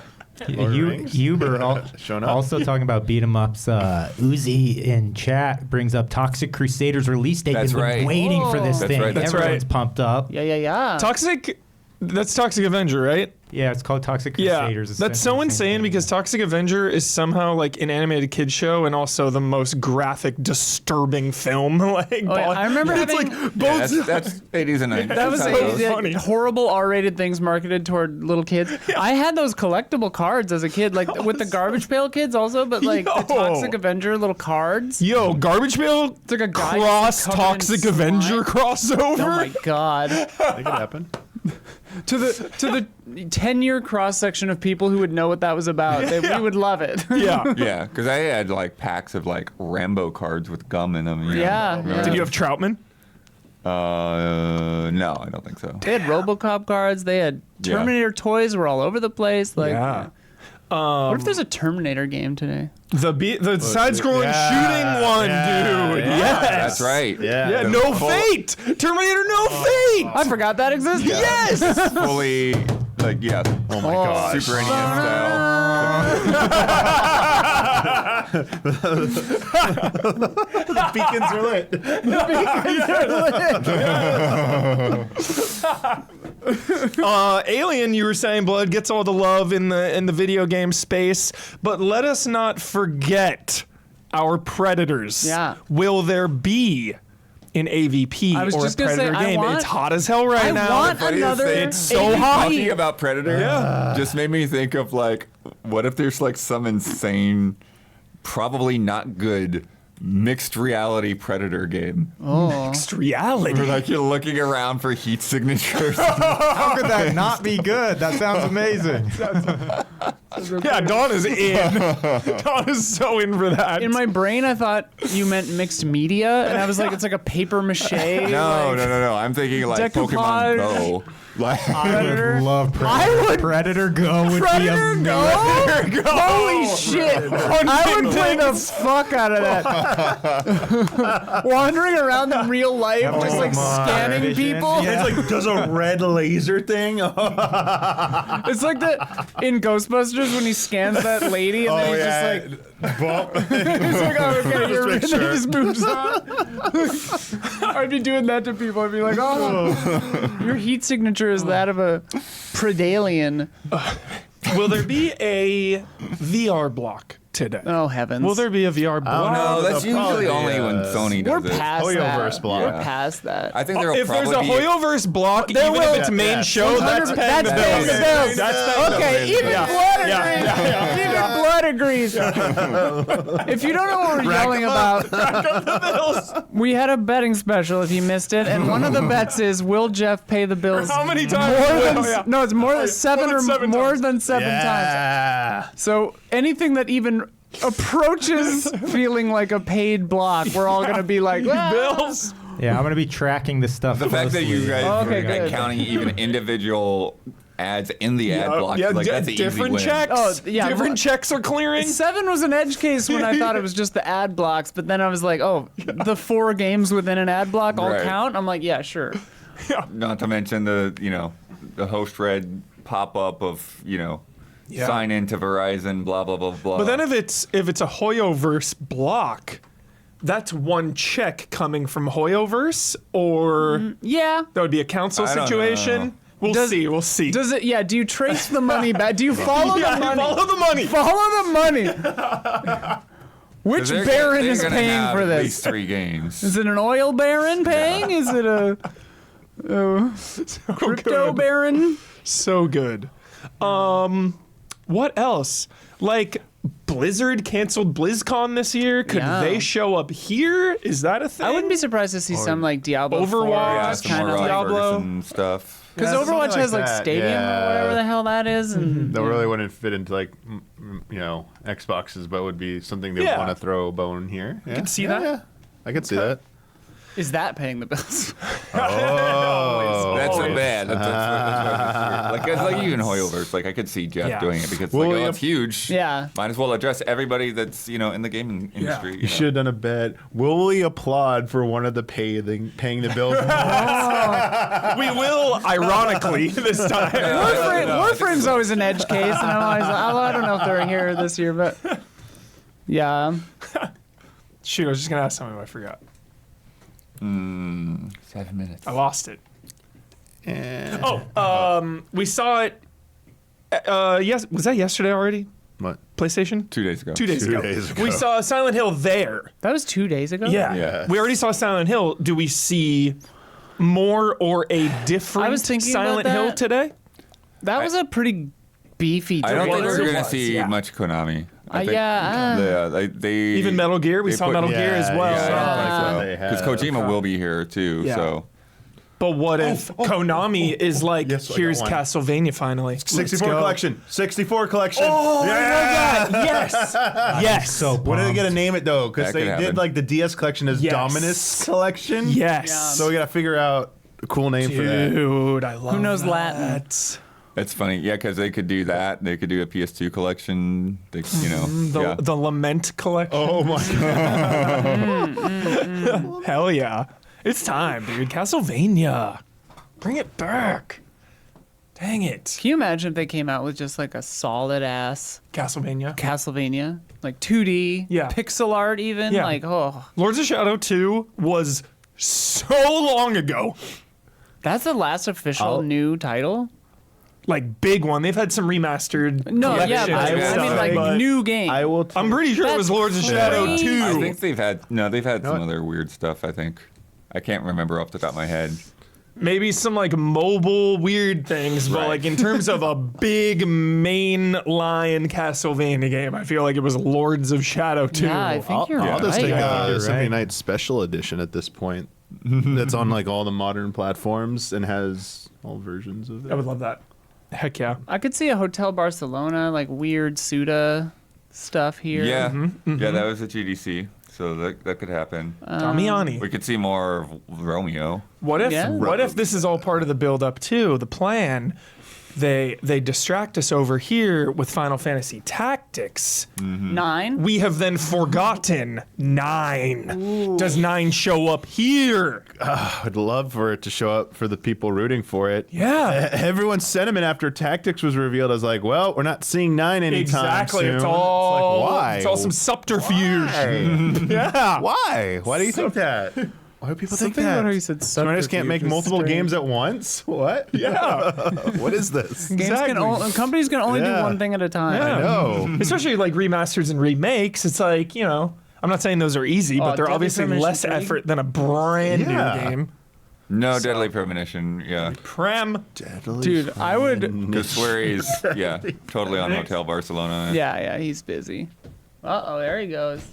Speaker 4: Lord of the Rings.
Speaker 5: Huber
Speaker 4: Showing up.
Speaker 5: also talking about beat 'em ups. Uzi in chat brings up Toxic Crusaders release date.
Speaker 3: That's
Speaker 5: We've been
Speaker 3: right.
Speaker 5: waiting for this
Speaker 3: That's
Speaker 5: thing.
Speaker 3: right, that's
Speaker 5: Everyone's
Speaker 2: right.
Speaker 5: pumped up.
Speaker 1: Yeah.
Speaker 2: Toxic. That's Toxic Avenger, right?
Speaker 5: Yeah, it's called Toxic
Speaker 2: Yeah.
Speaker 5: Crusaders. It's
Speaker 2: That's so
Speaker 5: essentially the same
Speaker 2: insane
Speaker 5: thing.
Speaker 2: because Toxic Avenger is somehow like an animated kid show and also the most graphic, disturbing film. Like,
Speaker 1: Oh, yeah. I remember
Speaker 2: it's
Speaker 1: having-
Speaker 2: like
Speaker 3: Yeah,
Speaker 2: both.
Speaker 3: that's 80s and 90s.
Speaker 1: That was
Speaker 3: That's how it
Speaker 2: so
Speaker 3: goes.
Speaker 2: funny.
Speaker 1: horrible R-rated things marketed toward little kids. I had those collectible cards as a kid, like with the Garbage Pail Kids also, but like the
Speaker 2: Yo.
Speaker 1: Toxic Avenger little cards.
Speaker 2: Yo, Garbage Pail
Speaker 1: It's like a guy
Speaker 2: cross
Speaker 1: covered in
Speaker 2: Toxic
Speaker 1: slime.
Speaker 2: Avenger crossover.
Speaker 1: Oh my god!
Speaker 4: I think it happened.
Speaker 1: to the 10-year cross section of people who would know what that was about. We would love it.
Speaker 2: Yeah.
Speaker 3: Yeah, because I had like packs of like Rambo cards with gum in them. You know?
Speaker 1: Yeah, yeah.
Speaker 2: Did you have Troutman?
Speaker 3: No, I don't think so.
Speaker 1: They had RoboCop cards. They had
Speaker 3: Yeah.
Speaker 1: Terminator toys. Were all over the place. Like,
Speaker 2: Yeah.
Speaker 1: what if there's a Terminator game today?
Speaker 2: The side-scrulling
Speaker 4: yeah,
Speaker 2: shooting one,
Speaker 4: yeah,
Speaker 2: dude.
Speaker 4: yeah.
Speaker 2: Yes.
Speaker 3: That's right.
Speaker 4: Yeah.
Speaker 2: Yeah,
Speaker 3: The
Speaker 2: no
Speaker 3: full-
Speaker 2: fate. Terminator, no fate.
Speaker 1: I forgot that existed.
Speaker 2: Yes.
Speaker 3: Fully, like, yeah.
Speaker 4: Oh my gosh.
Speaker 3: Super NES style.
Speaker 4: The beacons are lit.
Speaker 2: Alien, you were saying blood gets all the love in the video game space, but let us not forget our Predators.
Speaker 1: Yeah.
Speaker 2: Will there be an AVP
Speaker 1: I was
Speaker 2: or
Speaker 1: just
Speaker 2: a
Speaker 1: gonna say,
Speaker 2: Predator
Speaker 1: I
Speaker 2: game?
Speaker 1: want-
Speaker 2: It's hot as hell right
Speaker 1: I
Speaker 2: now.
Speaker 1: want
Speaker 3: Funniest
Speaker 1: another.
Speaker 3: thing,
Speaker 2: It's so hot.
Speaker 3: Talking about Predator
Speaker 2: Yeah.
Speaker 3: just made me think of like, what if there's like some insane, probably not good, mixed reality Predator game?
Speaker 2: Mixed reality.
Speaker 3: Where like you're looking around for heat signatures.
Speaker 5: How could that not be good? That sounds amazing.
Speaker 2: Yeah, Dawn is in. Dawn is so in for that.
Speaker 1: In my brain, I thought you meant mixed media, and I was like, it's like a paper mache.
Speaker 3: No. I'm thinking like
Speaker 1: Decoupage.
Speaker 3: Pokemon Go. Like,
Speaker 1: Predator.
Speaker 5: Love Predator.
Speaker 1: I would-
Speaker 5: Predator Go would
Speaker 1: Predator
Speaker 5: be
Speaker 1: Go?
Speaker 5: amazing.
Speaker 1: Holy shit! I would play the fuck out of that. Wandering around in real life, just like scanning
Speaker 5: Vision.
Speaker 1: people.
Speaker 5: Yeah.
Speaker 4: It's like, does a red laser thing?
Speaker 1: It's like in Ghostbusters when he scans that lady and then he just like
Speaker 4: Bump.
Speaker 1: he's like, oh, okay, you're and
Speaker 4: Just
Speaker 1: then
Speaker 4: make
Speaker 1: he just moves on. I'd be doing that to people. I'd be like, oh, your heat signature is that of a Predalien.
Speaker 2: Will there be a VR block today?
Speaker 1: Oh heavens!
Speaker 2: Will there be a VR block?
Speaker 3: no, that's
Speaker 4: They'll probably
Speaker 3: usually only when Sony
Speaker 1: We're
Speaker 3: does it.
Speaker 1: past
Speaker 4: Hoyoverse
Speaker 1: that.
Speaker 4: block.
Speaker 1: We're past that.
Speaker 3: I think there will
Speaker 2: If there's
Speaker 3: probably
Speaker 2: a
Speaker 3: be
Speaker 2: Hoyoverse block,
Speaker 1: There
Speaker 2: even
Speaker 1: will-
Speaker 2: if it's main show, that's paying
Speaker 1: That's
Speaker 2: the
Speaker 1: paying
Speaker 2: bills.
Speaker 1: the bills.
Speaker 2: That's paying the
Speaker 1: Okay,
Speaker 2: bills.
Speaker 1: even
Speaker 2: Yeah.
Speaker 1: blood
Speaker 2: Yeah,
Speaker 1: agrees.
Speaker 2: yeah, yeah.
Speaker 1: Even blood pedigrees. If you don't know what we're yelling about, we had a betting special if you missed it, and one of the bets is will Geoff pay the bills?
Speaker 2: How many times?
Speaker 1: No, it's more than seven
Speaker 2: more than
Speaker 1: or
Speaker 2: seven
Speaker 1: more
Speaker 2: times.
Speaker 1: than seven times.
Speaker 4: Yeah.
Speaker 1: So anything that even approaches feeling like a paid block, we're all gonna be like, "Ah."
Speaker 2: Bills.
Speaker 5: Yeah, I'm gonna be tracking this stuff.
Speaker 3: The fact that you guys
Speaker 1: Okay,
Speaker 3: are
Speaker 1: good.
Speaker 3: counting even individual ads in the ad block, like that's an easy
Speaker 2: different
Speaker 3: win.
Speaker 2: checks.
Speaker 1: Oh, yeah.
Speaker 2: Different checks are clearing.
Speaker 1: 7 was an edge case when I thought it was just the ad blocks, but then I was like, oh, the 4 games within an ad block all
Speaker 3: Right.
Speaker 1: count? I'm like, yeah, sure.
Speaker 3: Not to mention the host red pop up of
Speaker 2: Yeah.
Speaker 3: sign in to Verizon, blah blah blah blah.
Speaker 2: But then if it's a Hoyoverse block, that's one check coming from Hoyoverse, or
Speaker 1: Yeah.
Speaker 2: that would be a council
Speaker 3: I don't
Speaker 2: situation.
Speaker 3: know.
Speaker 2: We'll see.
Speaker 1: Does it, yeah, do you trace the money back? Do you follow
Speaker 2: Yeah,
Speaker 1: the money?
Speaker 2: follow the money.
Speaker 1: Follow the money. Which
Speaker 3: They're
Speaker 1: baron
Speaker 3: they're
Speaker 1: is
Speaker 3: gonna
Speaker 1: paying
Speaker 3: have
Speaker 1: for
Speaker 3: at
Speaker 1: this?
Speaker 3: least 3 games.
Speaker 1: Is it an oil baron paying? Is it a crypto
Speaker 2: good.
Speaker 1: baron?
Speaker 2: So good. What else? Like Blizzard canceled BlizzCon this year. Could
Speaker 1: Yeah.
Speaker 2: they show up here? Is that a thing?
Speaker 1: I wouldn't be surprised to see some like Diablo
Speaker 2: Overwatch,
Speaker 3: Yeah,
Speaker 1: kind
Speaker 3: some more
Speaker 1: of
Speaker 3: Rod
Speaker 2: Diablo.
Speaker 3: Ferguson stuff.
Speaker 1: because
Speaker 4: Yeah, something
Speaker 1: Overwatch
Speaker 4: like
Speaker 1: has like
Speaker 4: that,
Speaker 1: Stadium
Speaker 4: yeah.
Speaker 1: or whatever the hell that is, and
Speaker 4: That really wouldn't fit into like Xboxes, but would be something they
Speaker 2: Yeah.
Speaker 4: want to throw a bone here. Yeah.
Speaker 2: can see that.
Speaker 4: Yeah. I could see that.
Speaker 1: is that paying the bills?
Speaker 4: Oh,
Speaker 3: That's
Speaker 2: Always.
Speaker 3: bad. Like it's like even Hoyoverse. Like I could see Jeff
Speaker 2: Yeah.
Speaker 3: doing it because
Speaker 4: Well,
Speaker 3: like
Speaker 4: yeah.
Speaker 3: it's huge.
Speaker 1: Yeah.
Speaker 3: Might as well address everybody that's in the gaming industry.
Speaker 4: You should have done a bet. Will we applaud for one of the paying the bills?
Speaker 2: We will, ironically, this time.
Speaker 1: Warframe's always an edge case, and I'm always like, oh, I don't know if they're here this year, but yeah.
Speaker 2: Shoot, I was just gonna ask something, but I forgot.
Speaker 3: 7 minutes.
Speaker 2: I lost it.
Speaker 4: And
Speaker 2: We saw it. Yes, was that yesterday already?
Speaker 4: what?
Speaker 2: PlayStation?
Speaker 3: 2 days ago.
Speaker 2: 2 days
Speaker 4: 2
Speaker 2: ago.
Speaker 4: days ago.
Speaker 2: We saw Silent Hill there.
Speaker 1: That was 2 days ago.
Speaker 2: Yeah.
Speaker 4: Yes.
Speaker 2: We already saw Silent Hill. Do we see more or a different
Speaker 1: I was thinking about
Speaker 2: Silent Hill
Speaker 1: that.
Speaker 2: today?
Speaker 1: That was a pretty beefy
Speaker 3: I don't think
Speaker 1: trailer.
Speaker 3: we're gonna
Speaker 2: was,
Speaker 3: see
Speaker 2: yeah.
Speaker 3: much Konami. I think
Speaker 1: yeah.
Speaker 3: they
Speaker 2: Even Metal Gear? We
Speaker 3: they
Speaker 2: saw
Speaker 3: put-
Speaker 2: Metal Gear as well.
Speaker 4: Yeah,
Speaker 3: because Kojima will be here too.
Speaker 2: Yeah.
Speaker 3: So
Speaker 2: But what if Konami is like,
Speaker 4: Yes, I got
Speaker 2: here's
Speaker 4: one.
Speaker 2: Castlevania finally.
Speaker 4: 64
Speaker 2: Let's go.
Speaker 4: collection. 64 collection.
Speaker 2: Oh,
Speaker 4: yeah.
Speaker 2: my God. Yes. Yes.
Speaker 5: So
Speaker 4: What are they gonna name it though? Because
Speaker 3: That
Speaker 4: they
Speaker 3: could
Speaker 4: did
Speaker 3: happen.
Speaker 4: like the DS collection as
Speaker 2: Yes.
Speaker 4: Dominus collection.
Speaker 2: Yes.
Speaker 4: So we gotta figure out a cool name for that.
Speaker 2: Dude, I love
Speaker 1: Who knows
Speaker 2: that.
Speaker 1: Latin?
Speaker 3: it's funny, yeah, because they could do that. They could do a PS2 collection. They,
Speaker 2: The Lament collection.
Speaker 4: Oh my god.
Speaker 2: Hell yeah. It's time, dude. Castlevania. Bring it back. Dang it.
Speaker 1: Can you imagine if they came out with just like a solid ass
Speaker 2: Castlevania.
Speaker 1: Castlevania, like 2D,
Speaker 2: Yeah.
Speaker 1: pixel art, even
Speaker 2: Yeah.
Speaker 1: like
Speaker 2: Lords of Shadow 2 was so long ago.
Speaker 1: that's the last official new title.
Speaker 2: Like, big one. They've had some remastered.
Speaker 1: No, yeah,
Speaker 2: collections
Speaker 1: but
Speaker 2: and
Speaker 1: I
Speaker 2: stuff,
Speaker 1: mean like
Speaker 2: but
Speaker 1: new game.
Speaker 4: I will.
Speaker 2: I'm pretty sure it was
Speaker 1: That's
Speaker 2: Lords of Shadow
Speaker 1: crazy.
Speaker 2: 2.
Speaker 3: I think they've had some other weird stuff. I think I can't remember off the top of my head.
Speaker 2: Maybe some like mobile weird things, but
Speaker 3: Right.
Speaker 2: like in terms of a big main line Castlevania game, I feel like it was Lords of Shadow 2.
Speaker 1: Yeah, I think you're
Speaker 4: I'll just
Speaker 1: right.
Speaker 4: take
Speaker 5: Yeah,
Speaker 4: a
Speaker 5: you're
Speaker 4: Symphony
Speaker 5: right.
Speaker 4: Night Special Edition at this point. That's on like all the modern platforms and has all versions of it.
Speaker 2: I would love that. Heck yeah.
Speaker 1: I could see a Hotel Barcelona, like weird Suda stuff here.
Speaker 3: Yeah,
Speaker 2: Mm-hmm,
Speaker 3: yeah, that was a GDC, so that could happen.
Speaker 2: Damiani.
Speaker 3: We could see more of Romeo.
Speaker 2: What if
Speaker 1: Yeah.
Speaker 2: what if this is all part of the build up too? The plan, they distract us over here with Final Fantasy Tactics.
Speaker 1: 9.
Speaker 2: We have then forgotten 9. Does 9 show up here?
Speaker 4: I'd love for it to show up for the people rooting for it.
Speaker 2: Yeah.
Speaker 4: Everyone's sentiment after Tactics was revealed was like, well, we're not seeing 9 anytime
Speaker 2: Exactly.
Speaker 4: soon.
Speaker 2: It's all
Speaker 4: like, why?
Speaker 2: It's all some subterfuge.
Speaker 4: Why?
Speaker 2: Yeah.
Speaker 4: Why? Why do you think that? Why do people think
Speaker 1: Something
Speaker 4: that?
Speaker 1: about how you said
Speaker 4: So I just can't make
Speaker 1: subterfuge was
Speaker 4: multiple
Speaker 1: strange.
Speaker 4: games at once? What?
Speaker 2: Yeah.
Speaker 4: What is this?
Speaker 1: Games
Speaker 2: Exactly.
Speaker 1: companies can only do
Speaker 4: Yeah.
Speaker 1: one thing at a time.
Speaker 2: Yeah.
Speaker 4: No.
Speaker 2: Especially like remasters and remakes. It's like, I'm not saying those are easy, but they're
Speaker 1: Deadly
Speaker 2: obviously
Speaker 1: Premonition
Speaker 2: less
Speaker 1: 3?
Speaker 2: effort than a brand
Speaker 4: Yeah.
Speaker 2: new game.
Speaker 3: No, Deadly Premonition. Yeah.
Speaker 2: Prem.
Speaker 1: Dude, I would.
Speaker 3: Because Swery's, yeah, totally on Hotel Barcelona.
Speaker 1: Yeah, he's busy. Uh-oh, there he goes.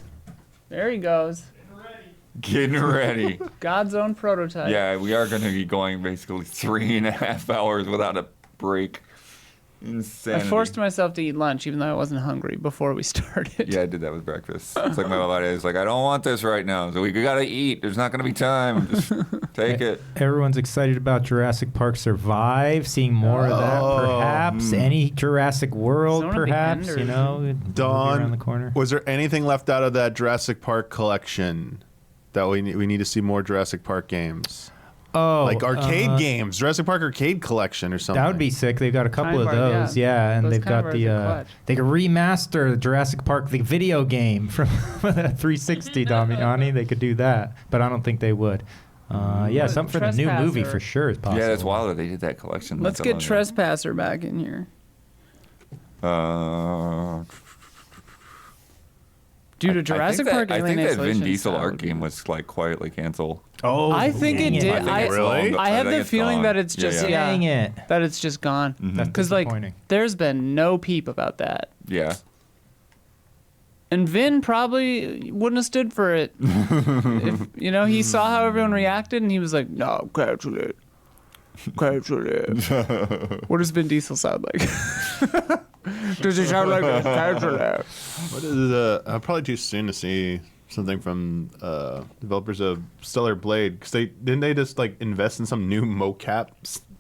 Speaker 1: There he goes.
Speaker 3: Getting ready.
Speaker 1: God's own prototype.
Speaker 3: Yeah, we are going to be going basically 3.5 hours without a break. Insanity.
Speaker 1: I forced myself to eat lunch even though I wasn't hungry before we started.
Speaker 3: Yeah, I did that with breakfast. It's like my body is like, I don't want this right now. So we gotta eat. There's not gonna be time. Just take it.
Speaker 5: Everyone's excited about Jurassic Park Survive, seeing more of that, perhaps. Any Jurassic World,
Speaker 1: Zone of the
Speaker 5: perhaps.
Speaker 1: Enders.
Speaker 5: You know,
Speaker 4: Dawn,
Speaker 5: around the corner.
Speaker 4: was there anything left out of that Jurassic Park collection that we need to see more Jurassic Park games?
Speaker 5: Oh,
Speaker 4: Like arcade games, Jurassic Park arcade collection or something.
Speaker 5: That would be sick. They've got a couple
Speaker 1: Kind
Speaker 5: of
Speaker 1: of,
Speaker 5: those, yeah, and
Speaker 1: Those
Speaker 5: they've
Speaker 1: kind of
Speaker 5: got
Speaker 1: are
Speaker 5: the.
Speaker 1: clutch.
Speaker 5: They could remaster the Jurassic Park, the video game from 360, Damiani. They could do that, but I don't think they would. Yeah, something for the new movie
Speaker 1: Trespasser.
Speaker 5: for sure is possible.
Speaker 3: Yeah, that's wild that they did that collection.
Speaker 1: Let's
Speaker 3: not
Speaker 1: get
Speaker 3: that long
Speaker 1: Trespasser back in here.
Speaker 3: ago.
Speaker 1: Dude, a Jurassic Park
Speaker 3: I
Speaker 1: Alien
Speaker 3: think that Vin
Speaker 1: Isolation
Speaker 3: Diesel
Speaker 1: style
Speaker 3: art
Speaker 1: would be-
Speaker 3: game was like quietly canceled.
Speaker 5: Oh,
Speaker 1: I think it
Speaker 5: dang
Speaker 1: did.
Speaker 3: I think it's
Speaker 4: Really?
Speaker 3: gone.
Speaker 1: I have
Speaker 3: think
Speaker 1: the
Speaker 3: it's
Speaker 1: feeling
Speaker 3: gone.
Speaker 1: that it's just
Speaker 3: yeah.
Speaker 5: Dang it.
Speaker 1: that it's just gone.
Speaker 5: That's
Speaker 1: Because like,
Speaker 5: disappointing.
Speaker 1: there's been no peep about that,
Speaker 3: Yeah.
Speaker 1: and Vin probably wouldn't have stood for it. If, he saw how everyone reacted, and he was like, "No, cancel it, cancel it." What does Vin Diesel sound like? Does he sound like a cancel it?
Speaker 4: What is probably too soon to see something from developers of Stellar Blade, because they just like invest in some new mocap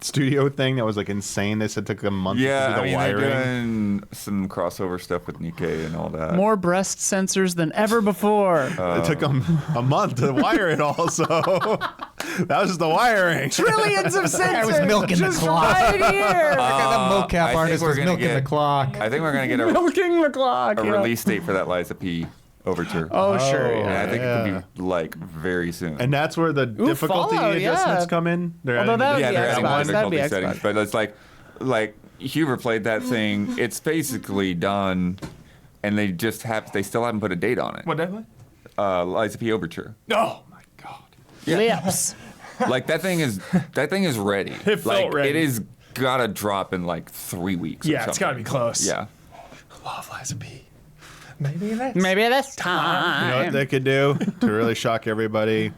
Speaker 4: studio thing that was like insane. They said it took a month
Speaker 3: Yeah,
Speaker 4: to do
Speaker 3: I
Speaker 4: the
Speaker 3: mean,
Speaker 4: wiring.
Speaker 3: they're doing some crossover stuff with Nikkei and all that.
Speaker 1: More breast sensors than ever before.
Speaker 4: It took them a month to wire it all, so that was just the wiring.
Speaker 1: Trillions of sensors.
Speaker 5: I was milking the
Speaker 1: just
Speaker 5: clock.
Speaker 1: right here.
Speaker 5: the
Speaker 3: I
Speaker 5: mocap
Speaker 3: think
Speaker 5: artist
Speaker 3: we're
Speaker 5: was
Speaker 3: gonna
Speaker 5: milking
Speaker 3: get-
Speaker 5: the clock.
Speaker 3: I think we're going to get
Speaker 1: Milking the clock.
Speaker 3: a
Speaker 1: yeah.
Speaker 3: release date for that Liza P. Overture.
Speaker 1: Oh, sure.
Speaker 3: And
Speaker 1: Yeah.
Speaker 3: I think it could be like very soon.
Speaker 4: And that's where the difficulty
Speaker 1: Fallout, yeah.
Speaker 4: adjustments come in. They're
Speaker 1: Although
Speaker 4: adding
Speaker 1: that
Speaker 4: the-
Speaker 1: would
Speaker 3: yeah,
Speaker 1: be
Speaker 3: they're adding
Speaker 1: Xbox. That'd be
Speaker 3: difficulty settings,
Speaker 1: Xbox.
Speaker 3: but it's like Huber played that thing. It's basically done, and they still haven't put a date on it.
Speaker 2: What did I play?
Speaker 3: Liza P. Overture.
Speaker 2: Oh my god.
Speaker 1: Lips.
Speaker 3: Like that thing is ready.
Speaker 2: It felt
Speaker 3: like
Speaker 2: ready.
Speaker 3: it is gotta drop in like 3 weeks. or
Speaker 2: Yeah, it's gotta be
Speaker 3: something.
Speaker 2: close.
Speaker 3: Yeah.
Speaker 2: Love Liza P. Maybe that's
Speaker 1: Maybe this
Speaker 4: You know what
Speaker 1: time.
Speaker 4: they could do to really shock everybody?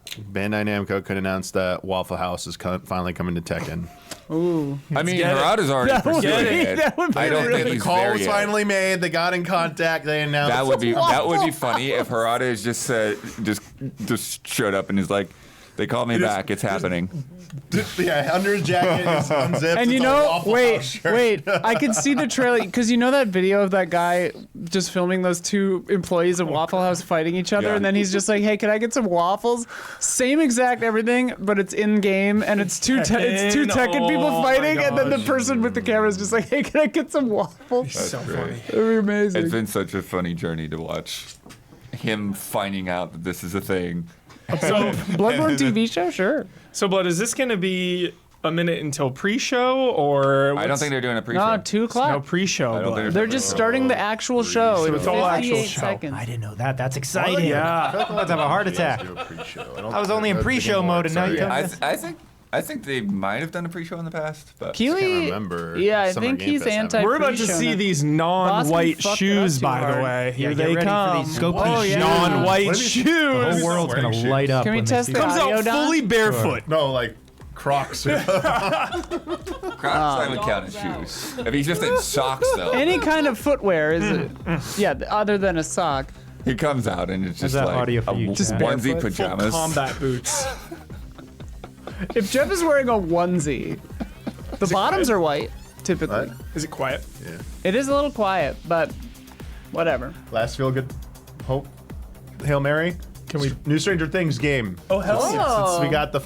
Speaker 4: Bandai Namco could announce that Waffle House is finally coming to Tekken.
Speaker 1: Ooh.
Speaker 3: I mean,
Speaker 2: get it.
Speaker 3: Harada's already
Speaker 1: That would
Speaker 3: pursuing
Speaker 1: be-
Speaker 3: it.
Speaker 1: that would be
Speaker 3: I don't
Speaker 1: really
Speaker 3: think
Speaker 4: The
Speaker 3: he's
Speaker 4: call
Speaker 3: there
Speaker 4: was
Speaker 3: yet.
Speaker 4: finally made. They got in contact. They announced
Speaker 3: That would be funny if Harada is just just showed up and is like, they called me back. It's happening.
Speaker 4: yeah, under his jacket, it's unzipped.
Speaker 1: And
Speaker 4: it's a Waffle House shirt.
Speaker 1: wait, I can see the trailer because you know that video of that guy just filming those two employees of Waffle House fighting each other,
Speaker 3: Yeah.
Speaker 1: and then he's just like, "Hey, can I get some waffles?" Same exact everything, but it's in game, and it's two Tekken people
Speaker 2: Oh
Speaker 1: fighting,
Speaker 2: my
Speaker 1: and then the
Speaker 2: gosh.
Speaker 1: person with the camera is just like, "Hey, can I get some waffles?"
Speaker 2: so
Speaker 3: great.
Speaker 2: funny.
Speaker 1: That'd be amazing.
Speaker 3: It's been such a funny journey to watch him finding out that this is a thing.
Speaker 2: So,
Speaker 1: Bloodborne TV show, sure.
Speaker 2: so Blood, is this going to be a minute until pre-show or?
Speaker 3: I don't think they're doing a pre-show.
Speaker 1: No, 2 o'clock.
Speaker 2: no pre-show.
Speaker 3: I don't
Speaker 2: Blood.
Speaker 3: think
Speaker 1: They're just starting the actual show in
Speaker 2: it's all actual
Speaker 1: 58
Speaker 2: show.
Speaker 1: seconds.
Speaker 5: I didn't know that. That's exciting.
Speaker 2: Yeah.
Speaker 5: I feel like I'm about to have a heart attack. I was only in pre-show mode, and now you tell me.
Speaker 3: I think they might have done a pre-show in the past, but
Speaker 1: Keighley,
Speaker 4: remember.
Speaker 1: yeah, I
Speaker 4: Summer
Speaker 1: think
Speaker 4: Game
Speaker 1: he's
Speaker 4: Fest
Speaker 1: anti.
Speaker 4: happened.
Speaker 2: We're about to see these non-white
Speaker 1: Boston fucked it up
Speaker 2: shoes,
Speaker 1: too
Speaker 2: by
Speaker 1: hard.
Speaker 2: the way. Here
Speaker 5: Yeah,
Speaker 2: they
Speaker 5: get ready for
Speaker 2: come.
Speaker 5: these scopy
Speaker 1: Oh, yeah.
Speaker 2: Non-white
Speaker 4: What if you-
Speaker 5: The
Speaker 2: shoes.
Speaker 5: whole world's
Speaker 4: Wearing
Speaker 5: gonna
Speaker 4: shoes.
Speaker 5: light up.
Speaker 1: Can we
Speaker 5: when
Speaker 1: test
Speaker 5: they
Speaker 1: the
Speaker 5: see
Speaker 2: Comes
Speaker 1: audio
Speaker 2: out
Speaker 1: done?
Speaker 2: fully barefoot.
Speaker 4: No, like Crocs.
Speaker 3: Crocs I would count as shoes. If he's just in socks though,
Speaker 1: Any kind of footwear is it? Yeah, other than a sock.
Speaker 3: he comes out and it's just
Speaker 5: that
Speaker 3: like
Speaker 5: audio for
Speaker 3: a
Speaker 5: you,
Speaker 3: just
Speaker 5: Chad?
Speaker 3: onesie
Speaker 1: Barefoot.
Speaker 2: Full
Speaker 3: pajamas.
Speaker 2: combat boots.
Speaker 1: If Jeff is wearing a onesie, the bottoms are white, typically.
Speaker 4: What?
Speaker 2: Is it quiet?
Speaker 1: It is a little quiet, but whatever.
Speaker 4: Last feel good. Hope. Hail Mary.
Speaker 2: Can we?
Speaker 4: New Stranger Things game.
Speaker 2: Oh hell yeah!
Speaker 4: Since we got the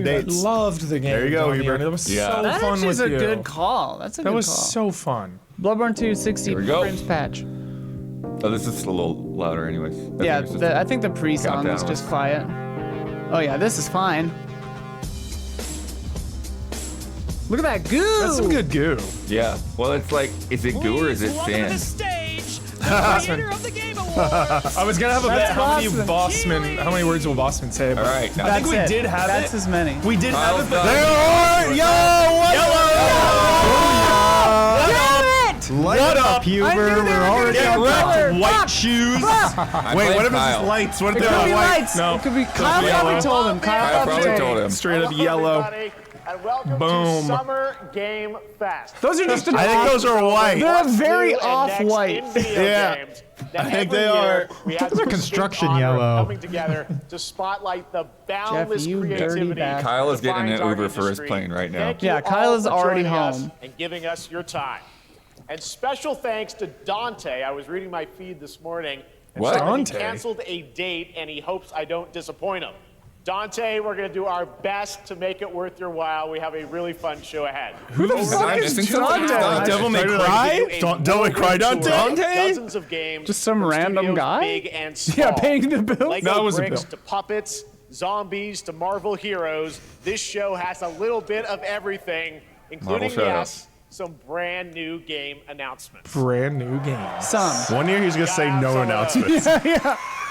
Speaker 4: dates.
Speaker 2: I loved the game.
Speaker 4: There you go,
Speaker 2: Donnie.
Speaker 4: Hubert.
Speaker 2: That was
Speaker 3: Yeah.
Speaker 2: so
Speaker 1: That
Speaker 2: fun
Speaker 1: actually
Speaker 2: with
Speaker 1: is a
Speaker 2: you.
Speaker 1: good call. That's a
Speaker 2: That
Speaker 1: good
Speaker 2: was
Speaker 1: call.
Speaker 2: so fun.
Speaker 1: Bloodborne 2 60
Speaker 3: Here we go.
Speaker 1: frames patch.
Speaker 3: Oh, this is a little louder, anyways.
Speaker 1: Yeah, I think the pre-song was
Speaker 3: Countdown.
Speaker 1: just quiet. Oh yeah, this is fine. Look at that goo!
Speaker 2: That's some good goo.
Speaker 3: Yeah. Well, it's like, is it goo or is it
Speaker 7: Welcome to the
Speaker 3: thin?
Speaker 7: stage, the creator of the Game Awards.
Speaker 2: I was gonna have a bet.
Speaker 1: That's
Speaker 2: How many
Speaker 1: Bossman.
Speaker 2: How many words will Bossman say?
Speaker 3: All
Speaker 2: But
Speaker 3: right.
Speaker 2: I think we
Speaker 1: That's it.
Speaker 2: did have
Speaker 1: That's
Speaker 2: it.
Speaker 1: as many.
Speaker 2: We did have it, but
Speaker 5: What up, Huber? We're already
Speaker 2: get
Speaker 5: on
Speaker 2: wrecked,
Speaker 5: color.
Speaker 2: white shoes.
Speaker 4: Wait, what if it's
Speaker 3: Kyle.
Speaker 4: just lights? What if
Speaker 1: It
Speaker 4: they're
Speaker 1: could be
Speaker 4: white?
Speaker 1: lights.
Speaker 2: No.
Speaker 1: It could be. Kyle
Speaker 2: be
Speaker 1: probably
Speaker 2: yellow.
Speaker 1: told him.
Speaker 3: Kyle probably told him.
Speaker 2: Straight up
Speaker 7: Hello,
Speaker 2: yellow.
Speaker 7: everybody, and welcome
Speaker 2: Boom.
Speaker 7: to Summer Game Fest.
Speaker 1: Those are just.
Speaker 4: I think those are white.
Speaker 1: They're a very
Speaker 7: New and
Speaker 1: off-white.
Speaker 7: next in video
Speaker 4: Yeah.
Speaker 7: games that
Speaker 4: I think
Speaker 7: every
Speaker 4: they
Speaker 7: year
Speaker 4: are.
Speaker 7: we have
Speaker 5: Those are
Speaker 7: the
Speaker 5: construction
Speaker 7: distinct honor of
Speaker 5: yellow.
Speaker 7: Coming together to spotlight the boundless
Speaker 1: you dirty
Speaker 7: creativity.
Speaker 1: bastard.
Speaker 3: Kyle is getting
Speaker 7: defines
Speaker 3: an
Speaker 7: our
Speaker 3: Uber for his
Speaker 7: industry.
Speaker 3: plane right now.
Speaker 7: Thank you
Speaker 1: Yeah, Kyle
Speaker 7: all
Speaker 1: is
Speaker 7: for
Speaker 1: already
Speaker 7: joining us
Speaker 1: home.
Speaker 7: and giving us your time. And special thanks to Dante. I was reading my feed this morning. And
Speaker 3: What?
Speaker 7: said that
Speaker 2: Dante?
Speaker 7: He canceled a date and he hopes I don't disappoint him. Dante, we're going to do our best to make it worth your while. We have a really fun show ahead.
Speaker 2: Who the
Speaker 3: Am I
Speaker 2: fuck is
Speaker 3: missing something?
Speaker 1: Dante?
Speaker 2: Devil May Cry?
Speaker 4: Devil May Cry, Dante?
Speaker 7: Dozens of games.
Speaker 1: Just some
Speaker 7: from
Speaker 1: random
Speaker 7: studios
Speaker 1: guy?
Speaker 7: Big and small.
Speaker 1: Yeah, paying the bills.
Speaker 7: Lego
Speaker 2: That was a
Speaker 7: bricks
Speaker 2: bill.
Speaker 7: to puppets, zombies to Marvel heroes. This show has a little bit of everything, including,
Speaker 3: Marvel, shut up.
Speaker 7: yes, some brand new game announcements.
Speaker 2: Brand new game.
Speaker 1: Some.
Speaker 4: One year he's gonna say no
Speaker 7: Some of
Speaker 4: announcements.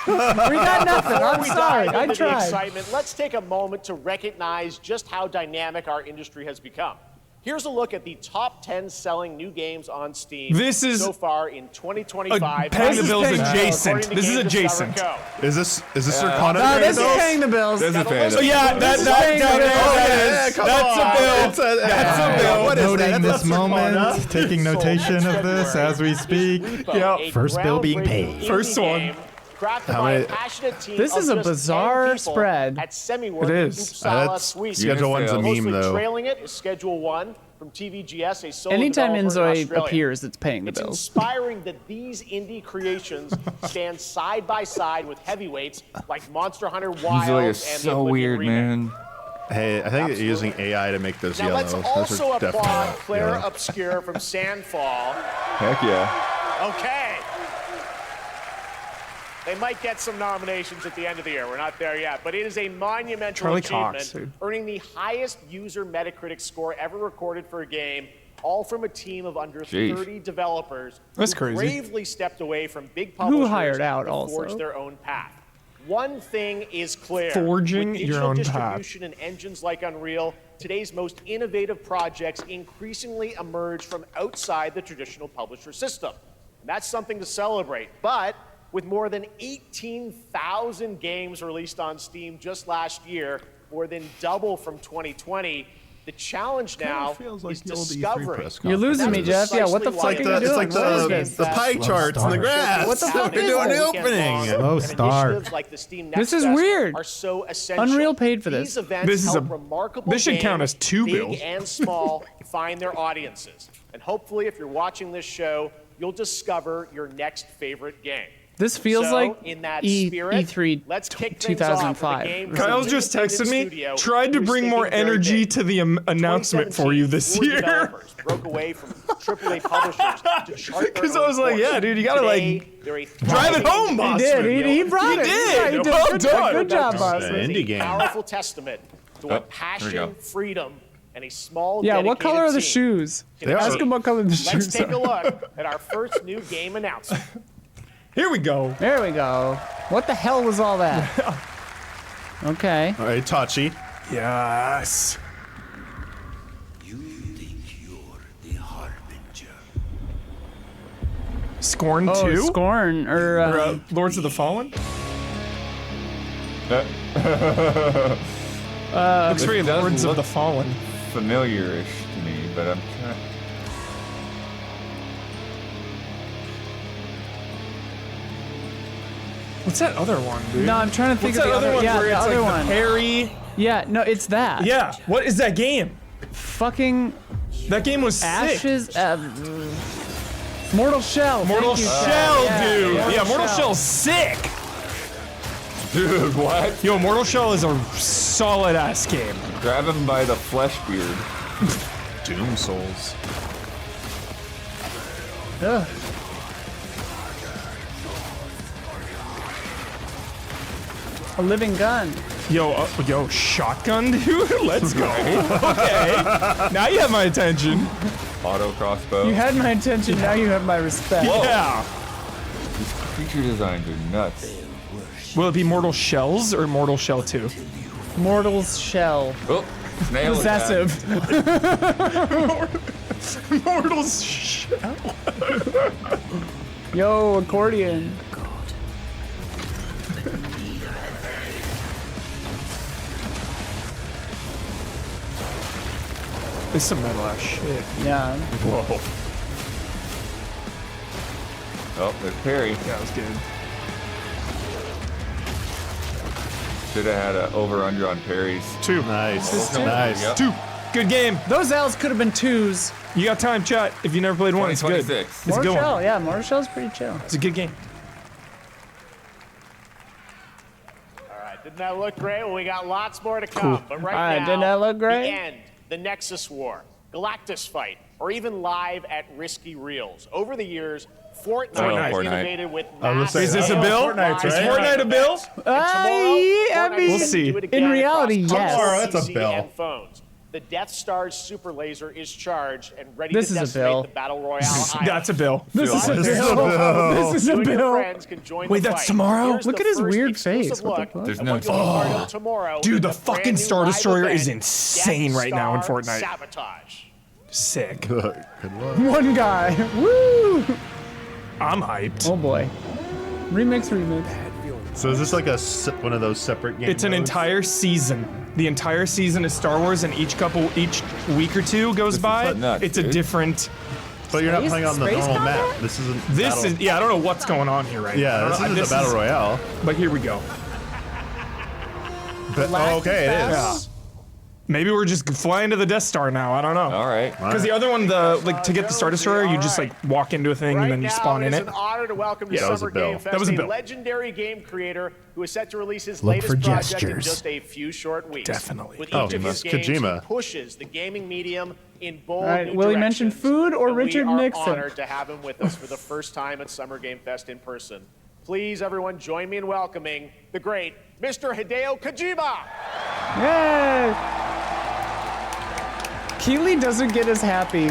Speaker 1: We got nothing.
Speaker 7: Before
Speaker 1: I'm
Speaker 7: we
Speaker 1: sorry.
Speaker 7: dive
Speaker 1: I
Speaker 7: into the
Speaker 1: tried.
Speaker 7: excitement, let's take a moment to recognize just how dynamic our industry has become. Here's a look at the top 10 selling new games on Steam
Speaker 2: This is
Speaker 7: so far in 2025.
Speaker 2: Paying the bills
Speaker 1: paying the bills.
Speaker 2: adjacent.
Speaker 7: According to
Speaker 2: This is
Speaker 7: Game
Speaker 2: adjacent.
Speaker 7: Discover Co.
Speaker 4: Is this Circana?
Speaker 1: No, this is paying the bills.
Speaker 3: This is
Speaker 7: Now, the
Speaker 3: fair.
Speaker 7: list
Speaker 2: Oh yeah,
Speaker 1: This is paying the bills.
Speaker 2: that's a bill. That's a bill.
Speaker 4: What is
Speaker 5: Noting
Speaker 4: that?
Speaker 5: this
Speaker 4: That's Circana.
Speaker 5: moment, taking notation of this as we speak.
Speaker 2: Yeah.
Speaker 7: A
Speaker 5: First bill being
Speaker 7: groundbreaking
Speaker 5: paid.
Speaker 7: indie
Speaker 2: First one.
Speaker 7: game crafted
Speaker 4: How
Speaker 7: by a
Speaker 4: many-
Speaker 7: passionate team
Speaker 1: This
Speaker 7: of
Speaker 1: is a
Speaker 7: just 10
Speaker 1: bizarre
Speaker 7: people
Speaker 1: spread.
Speaker 7: At Semi-Work
Speaker 2: It
Speaker 7: in
Speaker 2: is.
Speaker 7: Uppsala,
Speaker 4: That's
Speaker 7: Sweden.
Speaker 4: Schedule One's a
Speaker 7: Closely
Speaker 4: meme though.
Speaker 7: trailing it is Schedule One from TVGS, a solo
Speaker 1: Anytime
Speaker 7: developer in
Speaker 1: MindsEye
Speaker 7: Australia.
Speaker 1: appears, it's paying the
Speaker 7: It's
Speaker 1: bills.
Speaker 7: inspiring that these indie creations stand side by side with heavyweights like Monster Hunter Wilds
Speaker 3: Usually
Speaker 7: and
Speaker 3: it's
Speaker 7: the
Speaker 3: so
Speaker 7: Oblivion
Speaker 3: weird,
Speaker 7: remake.
Speaker 3: man.
Speaker 4: Hey, I think they're using AI to make those
Speaker 7: Now
Speaker 4: yellow.
Speaker 7: let's
Speaker 4: Those
Speaker 7: also
Speaker 4: are
Speaker 7: applaud
Speaker 4: definitely
Speaker 7: Claire
Speaker 4: yellow.
Speaker 7: Obscure from Sandfall.
Speaker 3: Heck yeah.
Speaker 7: Okay. They might get some nominations at the end of the year. We're not there yet, but it is a monumental
Speaker 2: Charlie
Speaker 7: achievement,
Speaker 2: Cox, dude.
Speaker 7: earning the highest user Metacritic score ever recorded for a game, all from a team of under
Speaker 3: Jeez.
Speaker 7: 30 developers
Speaker 2: That's
Speaker 7: who
Speaker 2: crazy.
Speaker 7: bravely stepped away from big publishers
Speaker 1: hired out
Speaker 7: to
Speaker 1: also.
Speaker 7: forge their own path. One thing is clear.
Speaker 2: Forging
Speaker 7: With
Speaker 2: your
Speaker 7: digital
Speaker 2: own path.
Speaker 7: distribution and engines like Unreal, today's most innovative projects increasingly emerge from outside the traditional publisher system. And that's something to celebrate. But with more than 18,000 games released on Steam just last year, more than double from 2020, the challenge now is discovery.
Speaker 1: You're losing me, Jeff. Yeah, what the fuck are you doing?
Speaker 4: It's like
Speaker 1: What is this?
Speaker 4: the pie charts and the graphs.
Speaker 1: What the fuck
Speaker 4: They're
Speaker 1: is
Speaker 4: doing
Speaker 1: this?
Speaker 4: the opening.
Speaker 5: Slow start.
Speaker 7: Like the Steam
Speaker 1: This
Speaker 7: Next
Speaker 1: is
Speaker 7: Fest
Speaker 1: weird.
Speaker 7: Are so essential.
Speaker 1: Unreal paid for
Speaker 7: These
Speaker 1: this.
Speaker 7: events
Speaker 2: This is
Speaker 7: help
Speaker 2: a-
Speaker 7: remarkable
Speaker 2: this should count
Speaker 7: games,
Speaker 2: as 2
Speaker 7: big
Speaker 2: bills.
Speaker 7: and small, find their audiences. And hopefully, if you're watching this show, you'll discover your next favorite game.
Speaker 1: This feels
Speaker 7: So,
Speaker 1: like
Speaker 7: in that
Speaker 1: E3
Speaker 7: spirit, let's kick things off with a
Speaker 1: 2005.
Speaker 7: game from
Speaker 2: Kyle's
Speaker 7: a
Speaker 2: just
Speaker 7: independent
Speaker 2: texted me.
Speaker 7: studio
Speaker 2: Tried to
Speaker 7: who's
Speaker 2: bring more
Speaker 7: thinking very
Speaker 2: energy
Speaker 7: big.
Speaker 2: to the announcement for you this
Speaker 7: 2017,
Speaker 2: year.
Speaker 7: developers broke away from AAA publishers to chart their
Speaker 2: 'Cause I
Speaker 7: own
Speaker 2: was like,
Speaker 7: course.
Speaker 2: yeah, dude, you gotta,
Speaker 7: Today,
Speaker 2: like,
Speaker 7: they're a
Speaker 2: drive it
Speaker 7: thriving
Speaker 2: home,
Speaker 7: independent
Speaker 2: boss.
Speaker 1: He did.
Speaker 7: studio
Speaker 1: He brought
Speaker 2: He
Speaker 1: it.
Speaker 2: did.
Speaker 1: Yeah, he did.
Speaker 2: Well
Speaker 1: Good,
Speaker 2: done.
Speaker 1: good job, boss.
Speaker 4: An
Speaker 7: It's
Speaker 4: indie
Speaker 7: a
Speaker 4: game.
Speaker 7: powerful testament to what
Speaker 3: Oh, here we go.
Speaker 7: passion, freedom, and a small
Speaker 1: Yeah, what
Speaker 7: dedicated
Speaker 1: color are the
Speaker 7: team
Speaker 1: shoes?
Speaker 7: can achieve.
Speaker 1: Ask him what color the
Speaker 7: Let's
Speaker 1: shoes
Speaker 7: take a
Speaker 1: are.
Speaker 7: look at our first new game announcement.
Speaker 2: Here we go.
Speaker 1: There we go. What the hell was all that? Okay.
Speaker 4: All right, Tachi.
Speaker 2: Yes.
Speaker 8: You think you're the harbinger?
Speaker 2: Scorn
Speaker 1: Oh,
Speaker 2: 2?
Speaker 1: Scorn or
Speaker 2: Lords of the Fallen? Looks very
Speaker 3: This does
Speaker 2: Lords of
Speaker 3: look
Speaker 2: the Fallen.
Speaker 3: familiar-ish to me, but I'm trying.
Speaker 2: What's that other one, dude?
Speaker 1: no, I'm trying to think
Speaker 2: What's
Speaker 1: of
Speaker 2: that
Speaker 1: the
Speaker 2: other
Speaker 1: other.
Speaker 2: one
Speaker 1: Yeah,
Speaker 2: where
Speaker 1: the
Speaker 2: it's
Speaker 1: other
Speaker 2: like
Speaker 1: one.
Speaker 2: the parry?
Speaker 1: Yeah, no, it's that.
Speaker 2: Yeah. What is that game?
Speaker 1: Fucking
Speaker 2: That game was sick.
Speaker 1: Ashes. Mortal Shell.
Speaker 2: Mortal
Speaker 1: Thank you,
Speaker 2: Shell,
Speaker 1: Chad.
Speaker 2: dude.
Speaker 1: Yeah,
Speaker 2: Yeah, Mortal Shell's sick.
Speaker 3: Dude, what?
Speaker 2: Yo, Mortal Shell is a solid ass game.
Speaker 3: Grab him by the flesh beard.
Speaker 4: Doom Souls.
Speaker 1: Ugh. A living gun.
Speaker 2: Yo, shotgun, dude. Let's go. Okay. Now you have my attention.
Speaker 3: Auto crossbow.
Speaker 1: You had my attention. Now you have my respect.
Speaker 2: Yeah.
Speaker 3: Creature designs are nuts.
Speaker 2: Will it be Mortal Shells or Mortal Shell 2?
Speaker 1: Mortal's Shell.
Speaker 3: Oh, snail
Speaker 1: Possessive.
Speaker 2: Mortal's Shell.
Speaker 1: Yo, accordion.
Speaker 2: This is some metal ass shit.
Speaker 1: Yeah.
Speaker 3: Whoa. Oh, there's Perry.
Speaker 2: That was good.
Speaker 3: Should have had an over-under on Perry's.
Speaker 2: 2.
Speaker 4: Nice.
Speaker 1: two?
Speaker 4: Nice.
Speaker 3: Yep.
Speaker 2: 2. Good game.
Speaker 1: Those L's could have been 2s.
Speaker 2: You got time, chat. If you never played one, it's good.
Speaker 3: 2026.
Speaker 2: It's a
Speaker 1: Mortal
Speaker 2: good
Speaker 1: Shell,
Speaker 2: one.
Speaker 1: yeah, Mortal Shell's pretty chill.
Speaker 2: It's a good game.
Speaker 7: All right, didn't that look great? Well, we got lots more to come. But right
Speaker 1: All right,
Speaker 7: now,
Speaker 1: didn't that look great?
Speaker 7: The end, the Nexus War, Galactus Fight, or even live at Risky Reels. Over the years, Fortnite has
Speaker 3: Fortnite.
Speaker 7: innovated with
Speaker 4: I was
Speaker 7: massive
Speaker 2: Is this a bill?
Speaker 4: Fortnite,
Speaker 2: Is
Speaker 4: right?
Speaker 2: Fortnite a bill?
Speaker 1: I mean,
Speaker 2: We'll see.
Speaker 1: in reality, yes.
Speaker 4: Tomorrow, that's a
Speaker 7: PC
Speaker 4: bill.
Speaker 7: and phones. The Death Star's super laser is charged and ready
Speaker 1: This
Speaker 7: to
Speaker 1: is a
Speaker 7: decimate
Speaker 1: bill.
Speaker 7: the Battle Royale island.
Speaker 2: That's a bill.
Speaker 1: This is a
Speaker 4: This is a
Speaker 1: bill.
Speaker 4: bill.
Speaker 1: This is a
Speaker 7: You and your
Speaker 1: bill.
Speaker 7: friends can join
Speaker 2: Wait,
Speaker 7: the
Speaker 2: that's
Speaker 7: fight.
Speaker 2: tomorrow?
Speaker 7: Here's
Speaker 1: Look
Speaker 7: the
Speaker 1: at his
Speaker 7: first
Speaker 1: weird
Speaker 7: exclusive
Speaker 1: face. What the
Speaker 7: look
Speaker 1: fuck?
Speaker 3: There's
Speaker 7: at
Speaker 3: no
Speaker 7: what you'll be part of tomorrow
Speaker 2: Dude,
Speaker 7: in
Speaker 2: the
Speaker 7: the
Speaker 2: fucking
Speaker 7: brand new
Speaker 2: Star
Speaker 7: live
Speaker 2: Destroyer is
Speaker 7: event,
Speaker 2: insane
Speaker 7: Death
Speaker 2: right now in
Speaker 7: Star
Speaker 2: Fortnite.
Speaker 7: Sabotage.
Speaker 2: Sick.
Speaker 4: Good luck.
Speaker 1: One guy. Woo!
Speaker 2: I'm hyped.
Speaker 1: Oh boy. Remix.
Speaker 4: So is this like one of those separate games?
Speaker 2: It's an entire season. The entire season is Star Wars, and each week or two goes by,
Speaker 3: nuts,
Speaker 2: it's a
Speaker 3: dude.
Speaker 2: different.
Speaker 4: But you're not
Speaker 1: Space-
Speaker 4: playing on the
Speaker 1: space
Speaker 4: normal
Speaker 1: combat?
Speaker 4: map. This isn't.
Speaker 2: This
Speaker 4: battle.
Speaker 2: is I don't know what's going on here right now.
Speaker 4: Yeah, this isn't the battle royale.
Speaker 2: But here we go.
Speaker 4: But, oh, okay, it is.
Speaker 2: Maybe we're just flying to the Death Star now. I don't know.
Speaker 3: All right.
Speaker 2: Because the other one, to get the Star Destroyer, you just like walk into a thing
Speaker 7: Right
Speaker 2: and then you
Speaker 7: now,
Speaker 2: spawn in
Speaker 7: it
Speaker 2: it.
Speaker 7: is an honor to welcome to
Speaker 4: Yeah, that was a
Speaker 7: Summer
Speaker 4: bill.
Speaker 7: Game Fest
Speaker 2: That was a bill.
Speaker 7: legendary game creator who is set to release his
Speaker 5: Look
Speaker 7: latest
Speaker 5: for
Speaker 7: project in
Speaker 5: gestures.
Speaker 7: just a few short weeks.
Speaker 2: Definitely.
Speaker 7: With
Speaker 4: Oh,
Speaker 7: each of his games,
Speaker 4: Kojima.
Speaker 7: he pushes the gaming medium in bold
Speaker 1: All right,
Speaker 7: new
Speaker 1: will he mention
Speaker 7: directions.
Speaker 1: food or
Speaker 7: And
Speaker 1: Richard
Speaker 7: we are
Speaker 1: Nixon?
Speaker 7: honored to have him with us for the first time at Summer Game Fest in person. Please, everyone, join me in welcoming the great Mr. Hideo Kojima.
Speaker 1: Yay! Keighley doesn't get as happy,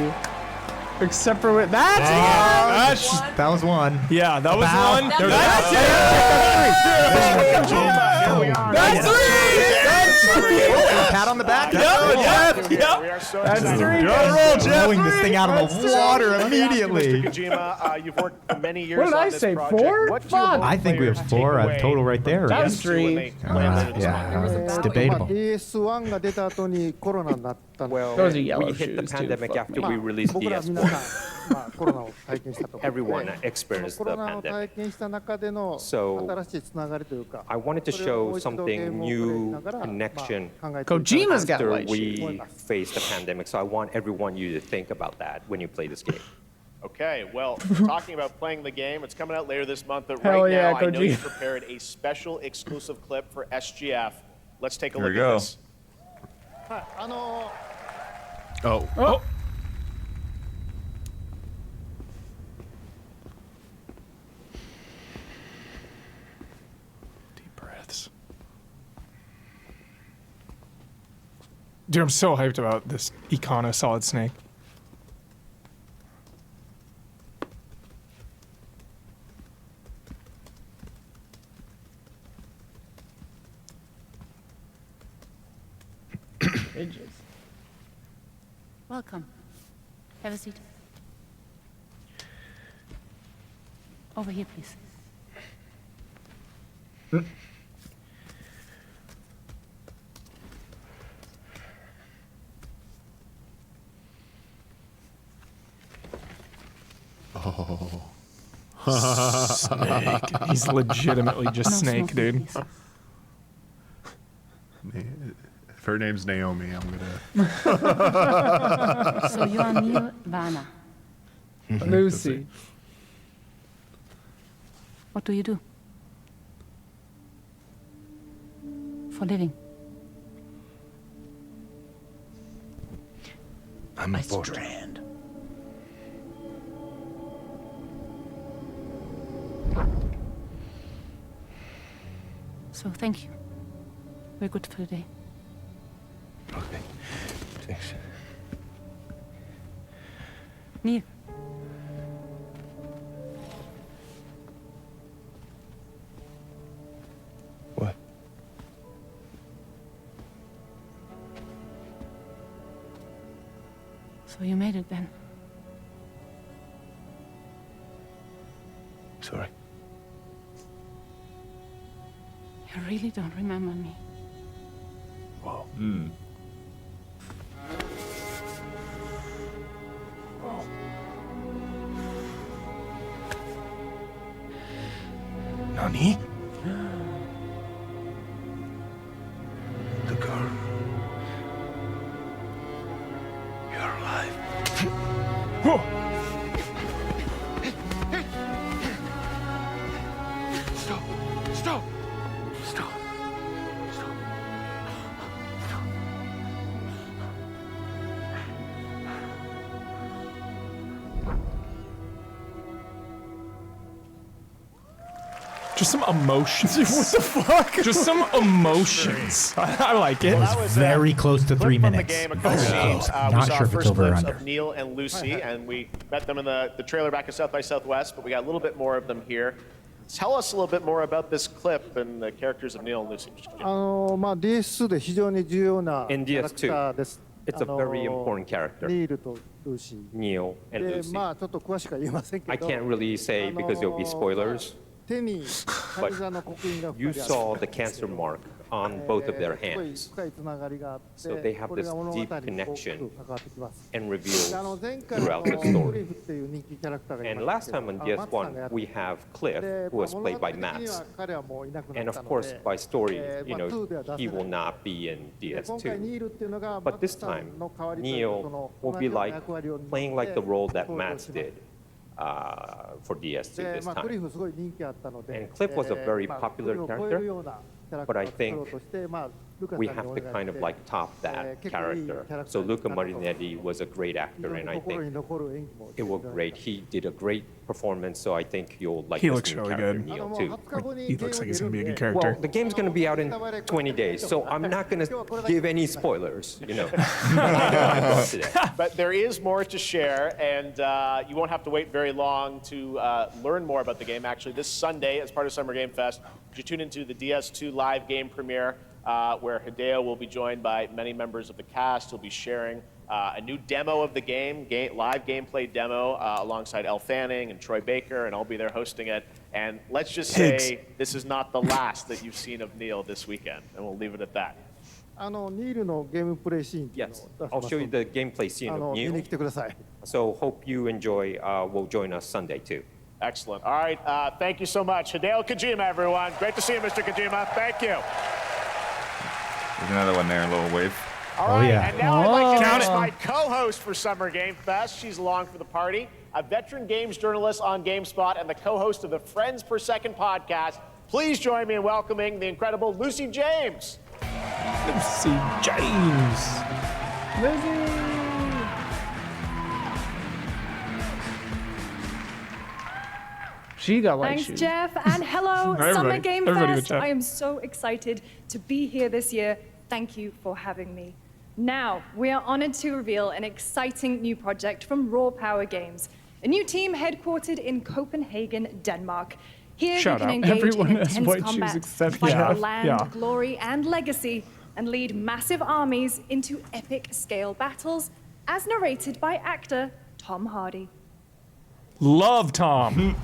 Speaker 1: except for with that's one.
Speaker 5: That was one.
Speaker 2: Yeah, that was one.
Speaker 7: Here we are.
Speaker 1: That's three.
Speaker 5: Pat on the back.
Speaker 7: We are so
Speaker 1: That's
Speaker 7: excited.
Speaker 1: three.
Speaker 5: Blowing this thing out of the water
Speaker 7: Let me ask you,
Speaker 5: immediately.
Speaker 7: Mr. Kojima, you've worked for many years
Speaker 1: What did
Speaker 7: on
Speaker 1: I
Speaker 7: this
Speaker 1: say,
Speaker 7: project.
Speaker 1: 4?
Speaker 7: What do you
Speaker 1: Fuck.
Speaker 7: hope
Speaker 5: I think we have
Speaker 7: players
Speaker 5: 4
Speaker 7: take
Speaker 5: a total
Speaker 7: away
Speaker 5: right there.
Speaker 7: from
Speaker 1: That
Speaker 5: Right?
Speaker 1: was
Speaker 7: PS2 when they
Speaker 1: 3.
Speaker 7: play later this month?
Speaker 5: It's debatable.
Speaker 9: PS1 が出た後にコロナになったので
Speaker 1: Those are yellow
Speaker 10: we hit the
Speaker 1: shoes, too.
Speaker 10: pandemic
Speaker 1: Fuck
Speaker 10: after
Speaker 1: me.
Speaker 10: we released
Speaker 9: 僕ら皆
Speaker 10: PS4.
Speaker 9: さん、コロナを体験したと思って
Speaker 10: Everyone
Speaker 9: そ
Speaker 10: experienced
Speaker 9: の
Speaker 10: the
Speaker 9: コロナを
Speaker 10: pandemic.
Speaker 9: 体験した中での
Speaker 10: So,
Speaker 9: 新しいつながりというか
Speaker 10: I wanted to
Speaker 9: それをも
Speaker 10: show
Speaker 9: う一度ゲー
Speaker 10: something
Speaker 9: ムをプレイし
Speaker 10: new
Speaker 9: ながら、
Speaker 10: connection
Speaker 9: 考えていただき
Speaker 1: Kojima's got
Speaker 10: after
Speaker 1: white shoes.
Speaker 10: we faced the pandemic. So I want everyone you to think about that when you play this game.
Speaker 7: Okay, well, talking about playing the game, it's coming out later this month, but
Speaker 1: Hell
Speaker 7: right
Speaker 1: yeah,
Speaker 7: now I know
Speaker 1: Kojima.
Speaker 7: you've prepared a special exclusive clip for SGF. Let's take a
Speaker 3: Here
Speaker 7: look
Speaker 3: we
Speaker 7: at
Speaker 3: go.
Speaker 7: this.
Speaker 9: はい
Speaker 4: Oh.
Speaker 1: Oh.
Speaker 2: Deep breaths. Dude, I'm so hyped about this Econo Solid Snake.
Speaker 11: Welcome. Have a seat. Over here, please.
Speaker 2: Snake. He's legitimately just
Speaker 11: No
Speaker 2: Snake,
Speaker 11: smoking,
Speaker 2: dude.
Speaker 11: please.
Speaker 4: If her name's Naomi, I'm gonna.
Speaker 11: So you are Nirvana.
Speaker 1: Lucy.
Speaker 11: What do you do? For living?
Speaker 8: I'm a
Speaker 1: Strand.
Speaker 11: So thank you. We're good for today.
Speaker 8: Okay. Thanks.
Speaker 11: Neil. So you made it then.
Speaker 8: Sorry.
Speaker 11: You really don't remember me.
Speaker 8: Whoa. Nani? The girl. You're alive. Whoa! Stop! Stop! Stop! Stop!
Speaker 2: Just some emotions. What the fuck? Just some emotions. I like it.
Speaker 5: That was very close to 3 minutes.
Speaker 7: Very
Speaker 5: close.
Speaker 7: we
Speaker 5: Not
Speaker 7: saw
Speaker 5: sure if
Speaker 7: first
Speaker 5: it's over or
Speaker 7: glimpse
Speaker 5: under.
Speaker 7: of Neil and Lucy, and we met them in the trailer back at South by Southwest, but we got a little bit more of them here. Tell us a little bit more about this clip and the characters of Neil and Lucy.
Speaker 9: DS2 で非常に重要な
Speaker 10: In
Speaker 9: キャラクターです。
Speaker 10: It's a very important character.
Speaker 9: ニールとルーシー。
Speaker 10: Neil and
Speaker 9: で、
Speaker 10: Lucy.
Speaker 9: まあちょっと詳しくは言えませんけど。
Speaker 10: I can't really say because there'll be spoilers.
Speaker 9: 手にカルザの刻印が
Speaker 10: You
Speaker 9: 2人ある
Speaker 10: saw the cancer mark on both of their hands.
Speaker 9: 深いつながりがあって
Speaker 10: So they have
Speaker 9: これ
Speaker 10: this
Speaker 9: が物語に
Speaker 10: deep
Speaker 9: 大きく
Speaker 10: connection
Speaker 9: 関わってきます。
Speaker 10: and reveals
Speaker 9: で前回の
Speaker 10: throughout the
Speaker 9: ク
Speaker 10: story.
Speaker 9: リフっていう人気キャラクターがい
Speaker 10: And
Speaker 9: ま
Speaker 10: last
Speaker 9: すけど
Speaker 10: time on
Speaker 9: マッツさんがや
Speaker 10: DS1,
Speaker 9: って
Speaker 10: we have Cliff,
Speaker 9: で
Speaker 10: who was
Speaker 9: 物
Speaker 10: played
Speaker 9: 語
Speaker 10: by
Speaker 9: 的には
Speaker 10: Max.
Speaker 9: 彼はもういなくな
Speaker 10: And
Speaker 9: った
Speaker 10: of
Speaker 9: の
Speaker 10: course,
Speaker 9: で
Speaker 10: by story,
Speaker 9: まあ2では出せ
Speaker 10: he
Speaker 9: な
Speaker 10: will
Speaker 9: い。
Speaker 10: not be in
Speaker 9: で今回
Speaker 10: DS2.
Speaker 9: ニールっていうのが
Speaker 10: But
Speaker 9: マッ
Speaker 10: this
Speaker 9: ツさ
Speaker 10: time,
Speaker 9: んの代わりというそ
Speaker 10: Neil
Speaker 9: の
Speaker 10: will
Speaker 9: 同
Speaker 10: be
Speaker 9: じような
Speaker 10: like
Speaker 9: 役割を担って
Speaker 10: playing like the role that
Speaker 9: 登場
Speaker 10: Max
Speaker 9: します
Speaker 10: did for DS2
Speaker 9: で
Speaker 10: this
Speaker 9: まあクリ
Speaker 10: time.
Speaker 9: フすごい人気あったので
Speaker 10: And Cliff was a very
Speaker 9: まあ
Speaker 10: popular
Speaker 9: クリフを超えるようなキャラク
Speaker 10: But
Speaker 9: タ
Speaker 10: I
Speaker 9: ーを作ろ
Speaker 10: think
Speaker 9: うとしてまあルカさん
Speaker 10: we
Speaker 9: にお
Speaker 10: have
Speaker 9: 願い
Speaker 10: to kind of
Speaker 9: して
Speaker 10: like top that
Speaker 9: 結構いいキャ
Speaker 10: character.
Speaker 9: ラクター
Speaker 10: So
Speaker 9: になった
Speaker 10: Luca
Speaker 9: と
Speaker 10: Marinetti was a great
Speaker 9: 非
Speaker 10: actor,
Speaker 9: 常に
Speaker 10: and I
Speaker 9: 心
Speaker 10: think
Speaker 9: に残る演技も
Speaker 10: it was great. He did a great performance, so I think you'll like
Speaker 2: He
Speaker 10: this
Speaker 2: looks
Speaker 10: new
Speaker 2: really
Speaker 10: character,
Speaker 2: good.
Speaker 10: Neil,
Speaker 9: もう
Speaker 10: too.
Speaker 9: 20日後に
Speaker 2: He looks like he's gonna be a good
Speaker 9: ゲームに出るんで
Speaker 2: character.
Speaker 10: Well, the game's going to be out in 20 days, so I'm not going to give any spoilers, you know. I know I brought today.
Speaker 7: But there is more to share, and you won't have to wait very long to learn more about the game. Actually, this Sunday, as part of Summer Game Fest, you tune into the DS2 live game premiere, where Hideo will be joined by many members of the cast. He'll be sharing a new demo of the game, live gameplay demo, alongside Elle Fanning and Troy Baker, and I'll be there hosting it. And let's just say this is not the last that you've seen of Neil this weekend, and we'll leave it at that.
Speaker 9: ニールのゲームプレイシーンっていうの
Speaker 10: Yes,
Speaker 9: を出し
Speaker 10: I'll
Speaker 9: ます
Speaker 10: show you
Speaker 9: ので
Speaker 10: the gameplay scene of
Speaker 9: 見に
Speaker 10: Neil.
Speaker 9: 来てください。
Speaker 10: So hope you enjoy, will join us Sunday, too.
Speaker 7: Excellent. All right, thank you so much. Hideo Kojima, everyone. Great to see you, Mr. Kojima. Thank you.
Speaker 3: There's another one there, a little wave.
Speaker 7: All right,
Speaker 5: yeah.
Speaker 7: and now I'd like to
Speaker 2: Count
Speaker 7: introduce
Speaker 2: it.
Speaker 7: my co-host for Summer Game Fest. She's along for the party, a veteran games journalist on GameSpot and the co-host of the Friends Per Second podcast. Please join me in welcoming the incredible Lucy James.
Speaker 2: Lucy James.
Speaker 1: She got white
Speaker 12: Thanks,
Speaker 1: shoes.
Speaker 12: Jeff, and hello, Summer
Speaker 2: Everybody-
Speaker 12: Game
Speaker 2: everybody with
Speaker 12: Fest.
Speaker 2: Jeff.
Speaker 12: I am so excited to be here this year. Thank you for having me. Now, we are honored to reveal an exciting new project from Raw Power Games, a new team headquartered in Copenhagen, Denmark. Here
Speaker 2: Shout
Speaker 12: we can
Speaker 2: out.
Speaker 12: engage
Speaker 1: Everyone
Speaker 12: in
Speaker 1: has
Speaker 12: intense
Speaker 1: white shoes
Speaker 12: combat,
Speaker 1: except
Speaker 12: fight
Speaker 2: Jeff.
Speaker 12: for land,
Speaker 2: Yeah.
Speaker 12: glory, and legacy, and lead massive armies into epic scale battles, as narrated by actor Tom Hardy.
Speaker 2: Love Tom.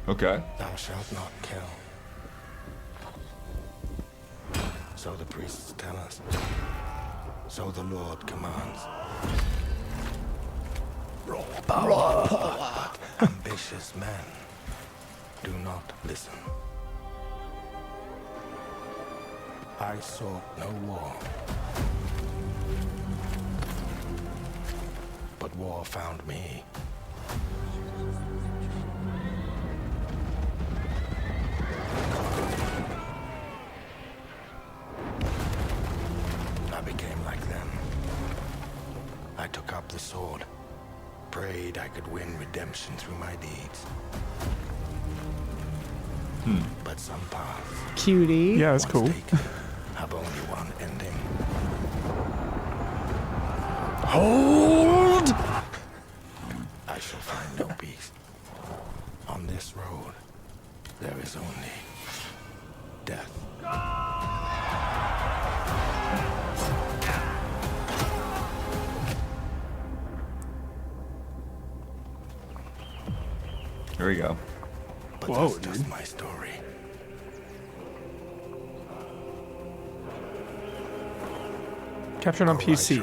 Speaker 3: Okay.
Speaker 8: Thou shalt not kill. So the priests tell us. So the Lord commands. But ambitious men do not listen. I sought no war. But war found me. I became like them. I took up the sword, prayed I could win redemption through my deeds. But some paths,
Speaker 1: Cutie.
Speaker 2: Yeah, that's
Speaker 8: once
Speaker 2: cool.
Speaker 8: taken, have only one ending.
Speaker 2: Hold.
Speaker 8: I shall find no peace. On this road, there is only death.
Speaker 3: Here we go.
Speaker 8: But
Speaker 2: Whoa,
Speaker 8: that's just my story.
Speaker 2: Captured on PC.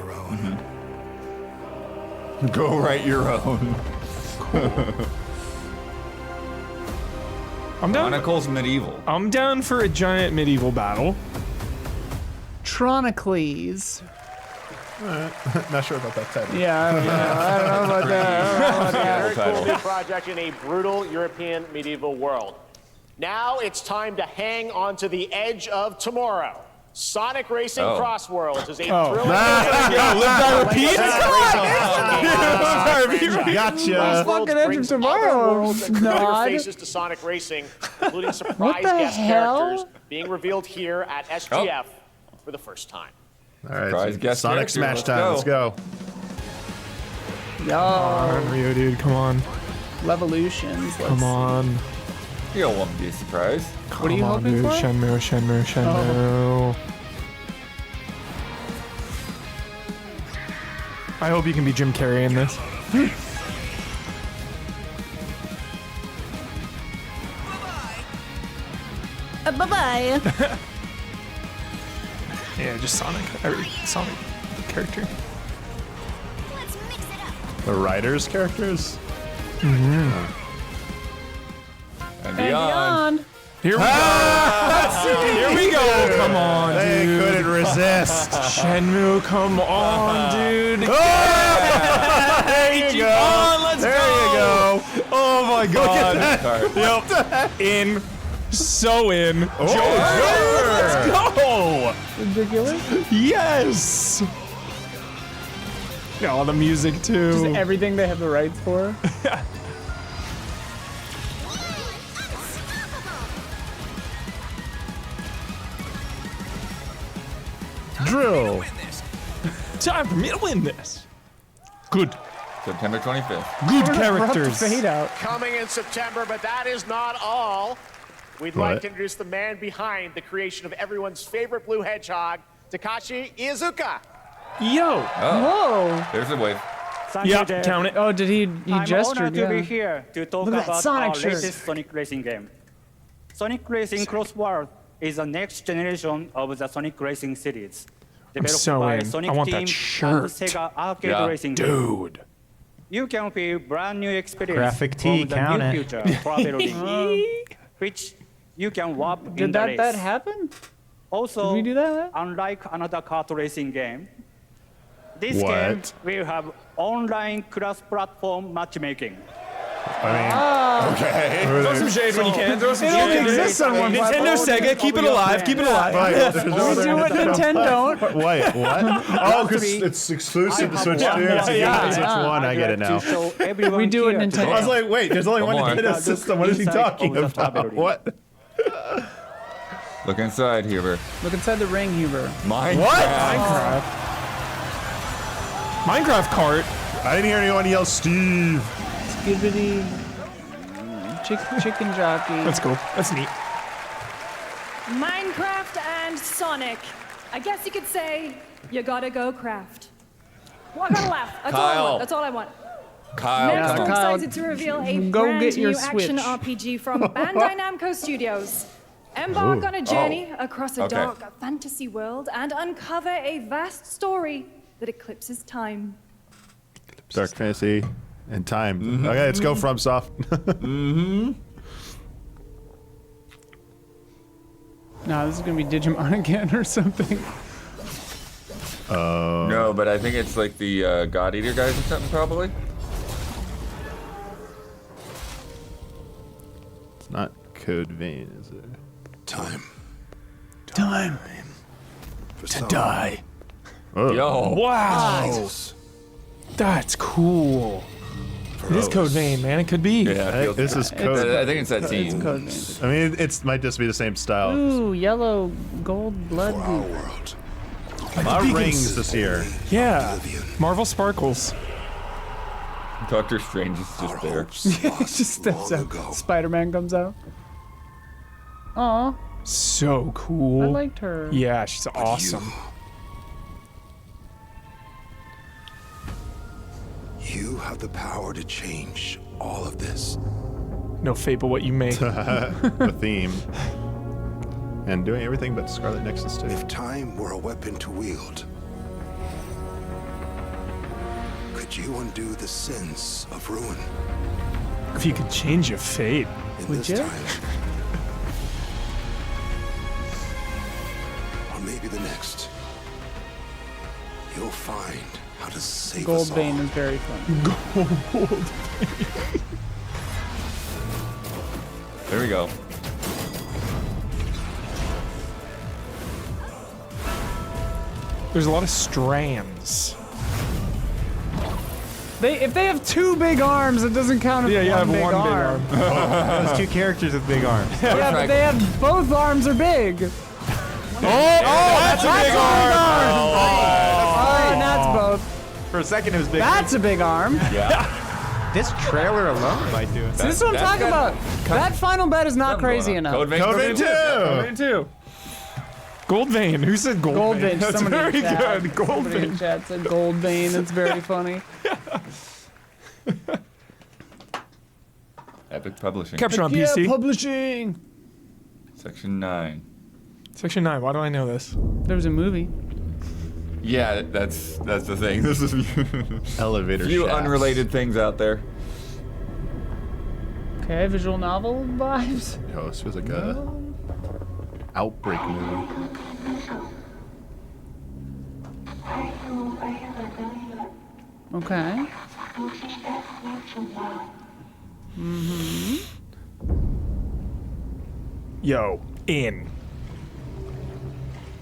Speaker 3: Go write your own.
Speaker 2: I'm down.
Speaker 3: Chronicles medieval.
Speaker 2: I'm down for a giant medieval battle.
Speaker 1: Chronicles.
Speaker 4: Not sure about that title.
Speaker 1: Yeah, I don't know about that.
Speaker 7: Very cool new project in a brutal European medieval world. Now it's time to hang on to the edge of tomorrow. Sonic Racing CrossWorlds is a thrilling
Speaker 4: Gotcha.
Speaker 1: Fucking edge of tomorrow.
Speaker 7: faces to Sonic Racing, including surprise
Speaker 1: the
Speaker 7: guest
Speaker 1: hell?
Speaker 7: characters being revealed here at SGF for the first time.
Speaker 4: All right.
Speaker 3: Surprise guest
Speaker 4: Sonic
Speaker 3: character.
Speaker 4: Smash
Speaker 3: Let's
Speaker 4: time.
Speaker 3: go.
Speaker 4: Let's go.
Speaker 2: Come on, Rio, dude. Come on.
Speaker 1: Levolutions.
Speaker 2: Come on.
Speaker 3: You don't want to be a surprise.
Speaker 1: What are you hoping
Speaker 2: dude.
Speaker 1: for?
Speaker 2: Shenmue. I hope you can be Jim Carrey in this.
Speaker 11: Bye-bye.
Speaker 2: Yeah, just Sonic. Every Sonic character.
Speaker 4: The writers' characters?
Speaker 3: And beyond.
Speaker 2: Here we go. Here we go. Come on,
Speaker 4: They
Speaker 2: dude.
Speaker 4: couldn't resist.
Speaker 2: Shenmue, come on, dude.
Speaker 4: There you go.
Speaker 2: Let's
Speaker 4: There
Speaker 2: go.
Speaker 4: you go.
Speaker 2: Oh my god.
Speaker 3: Card.
Speaker 2: Yep. In. So in.
Speaker 4: Oh,
Speaker 2: Let's go.
Speaker 1: Ridiculous.
Speaker 2: Yes. Yeah, all the music too.
Speaker 1: Just everything they have the rights for.
Speaker 4: Drill.
Speaker 2: Time for me to win this. Good.
Speaker 3: September 25th.
Speaker 2: Good
Speaker 1: We're up to
Speaker 2: characters.
Speaker 1: fade out.
Speaker 7: Coming in September, but that is not all. We'd like to introduce the man behind the creation of everyone's favorite blue hedgehog, Takashi Iizuka.
Speaker 2: Yo.
Speaker 1: Whoa.
Speaker 3: There's a wave.
Speaker 2: Yeah, count it.
Speaker 1: Oh, did he
Speaker 13: I'm
Speaker 1: gestured?
Speaker 13: honored to
Speaker 1: Yeah.
Speaker 13: be here to talk
Speaker 1: Look at that
Speaker 13: about
Speaker 1: Sonic
Speaker 13: our
Speaker 1: shirt.
Speaker 13: latest Sonic Racing game. Sonic Racing CrossWorlds is the next generation of the Sonic Racing series, developed
Speaker 2: so
Speaker 13: by
Speaker 2: in.
Speaker 13: Sonic
Speaker 2: I want
Speaker 13: Team
Speaker 2: that shirt.
Speaker 13: and Sega Arcade
Speaker 3: Yeah.
Speaker 13: Racing game.
Speaker 2: Dude.
Speaker 13: You can feel brand new experience
Speaker 5: Graphic tee,
Speaker 13: from the
Speaker 5: count
Speaker 13: new
Speaker 5: it.
Speaker 13: future traveling, which you can warp in
Speaker 1: Did
Speaker 13: the
Speaker 1: that
Speaker 13: race.
Speaker 1: happen?
Speaker 13: Also,
Speaker 1: Did we do that?
Speaker 13: unlike another kart racing game, this
Speaker 4: What?
Speaker 13: game will have online cross-platform matchmaking.
Speaker 2: Throw some shade when you can. Throw some
Speaker 1: It
Speaker 2: shade.
Speaker 1: only exists on one
Speaker 2: Nintendo,
Speaker 1: platform.
Speaker 2: Sega, keep it alive. Keep it alive.
Speaker 1: We do what Nintendo don't.
Speaker 4: Wait, what? Oh, because it's exclusive to Switch 2.
Speaker 1: Yeah.
Speaker 4: Switch 1, I get it now.
Speaker 1: We do what
Speaker 4: I
Speaker 1: Nintendo.
Speaker 4: was like, wait, there's only one
Speaker 3: Come on.
Speaker 4: Nintendo system. What is he talking about? What?
Speaker 3: Look inside, Huber.
Speaker 1: Look inside the ring, Huber.
Speaker 3: Minecraft.
Speaker 2: Minecraft cart.
Speaker 4: I didn't hear anyone yell Steve.
Speaker 1: Skibbity. Chicken jockey.
Speaker 2: That's cool. That's neat.
Speaker 12: Minecraft and Sonic. I guess you could say you gotta go craft. Well, I gotta laugh. That's all I
Speaker 3: Kyle.
Speaker 12: want. That's all I want.
Speaker 3: Kyle,
Speaker 12: Next,
Speaker 3: come
Speaker 12: we're
Speaker 3: on.
Speaker 1: Kyle,
Speaker 12: excited to reveal a
Speaker 1: go
Speaker 12: brand
Speaker 1: get your
Speaker 12: new action
Speaker 1: Switch.
Speaker 12: RPG from Bandai Namco Studios. Embark on a journey across a
Speaker 3: Okay.
Speaker 12: dark fantasy world and uncover a vast story that eclipses time.
Speaker 4: Dark Fantasy and Time. Okay, let's go from soft.
Speaker 1: No, this is gonna be Digimon again or something.
Speaker 3: No, but I think it's like the God Eater guys or something, probably.
Speaker 4: It's not Code Vein, is it?
Speaker 8: Time.
Speaker 1: Time
Speaker 8: To
Speaker 1: die.
Speaker 4: Oh.
Speaker 3: Yo.
Speaker 2: Wow. That's cool. It is Code Vein, man. It could be.
Speaker 3: Yeah, it feels
Speaker 4: This is Code.
Speaker 3: I think it's that
Speaker 1: It's
Speaker 3: team.
Speaker 1: Code Vein.
Speaker 4: I mean, it might just be the same style.
Speaker 1: Ooh, yellow, gold, blood.
Speaker 8: For our world.
Speaker 4: A lot of rings this year.
Speaker 2: Yeah. Marvel Sparkles.
Speaker 3: Doctor Strange is just
Speaker 8: Our
Speaker 3: there.
Speaker 8: hopes
Speaker 1: Just
Speaker 8: lost
Speaker 1: steps
Speaker 8: long
Speaker 1: out.
Speaker 8: ago.
Speaker 1: Spider-Man comes out. Aw,
Speaker 2: So cool.
Speaker 1: I liked her.
Speaker 2: Yeah, she's awesome.
Speaker 8: You have the power to change all of this.
Speaker 2: No fate but what you make.
Speaker 4: The theme. And doing everything but Scarlet Nexus too.
Speaker 8: If time were a weapon to wield, could you undo the sins of ruin?
Speaker 2: If you could change your fate,
Speaker 8: would you? Or maybe the next, you'll find how to save us all.
Speaker 1: Goldbane is very fun.
Speaker 3: There we go.
Speaker 2: There's a lot of strands.
Speaker 1: If they have 2 big arms, it doesn't count as
Speaker 2: Yeah,
Speaker 1: one
Speaker 2: you have
Speaker 1: big
Speaker 2: one big
Speaker 1: arm.
Speaker 2: arm.
Speaker 5: Those 2 characters with big arms.
Speaker 1: Yeah, but they have both arms are big.
Speaker 2: Oh, that's a big arm.
Speaker 1: Oh, and that's both.
Speaker 5: For a second, it was big.
Speaker 1: That's a big arm.
Speaker 3: Yeah.
Speaker 5: This trailer alone might do it.
Speaker 1: See, this is what I'm talking about. That final bet is not crazy enough.
Speaker 3: Code 2.
Speaker 2: Code 2. Goldbane. Who said Goldbane?
Speaker 1: Goldbane.
Speaker 2: That's
Speaker 1: Somebody
Speaker 2: very
Speaker 1: in chat.
Speaker 2: good.
Speaker 1: Somebody in
Speaker 2: Goldbane.
Speaker 1: chat said Goldbane. It's very funny.
Speaker 3: Epic Publishing.
Speaker 2: Capture on PC.
Speaker 1: Publishing.
Speaker 3: Section 9.
Speaker 2: Section 9. Why do I know this?
Speaker 1: There was a movie.
Speaker 3: Yeah, that's the thing. This is
Speaker 4: Elevator
Speaker 3: few
Speaker 4: shafts.
Speaker 3: unrelated things out there.
Speaker 1: Okay, visual novel vibes.
Speaker 4: Yo, this feels like a Outbreak movie.
Speaker 1: Okay.
Speaker 2: Yo, in.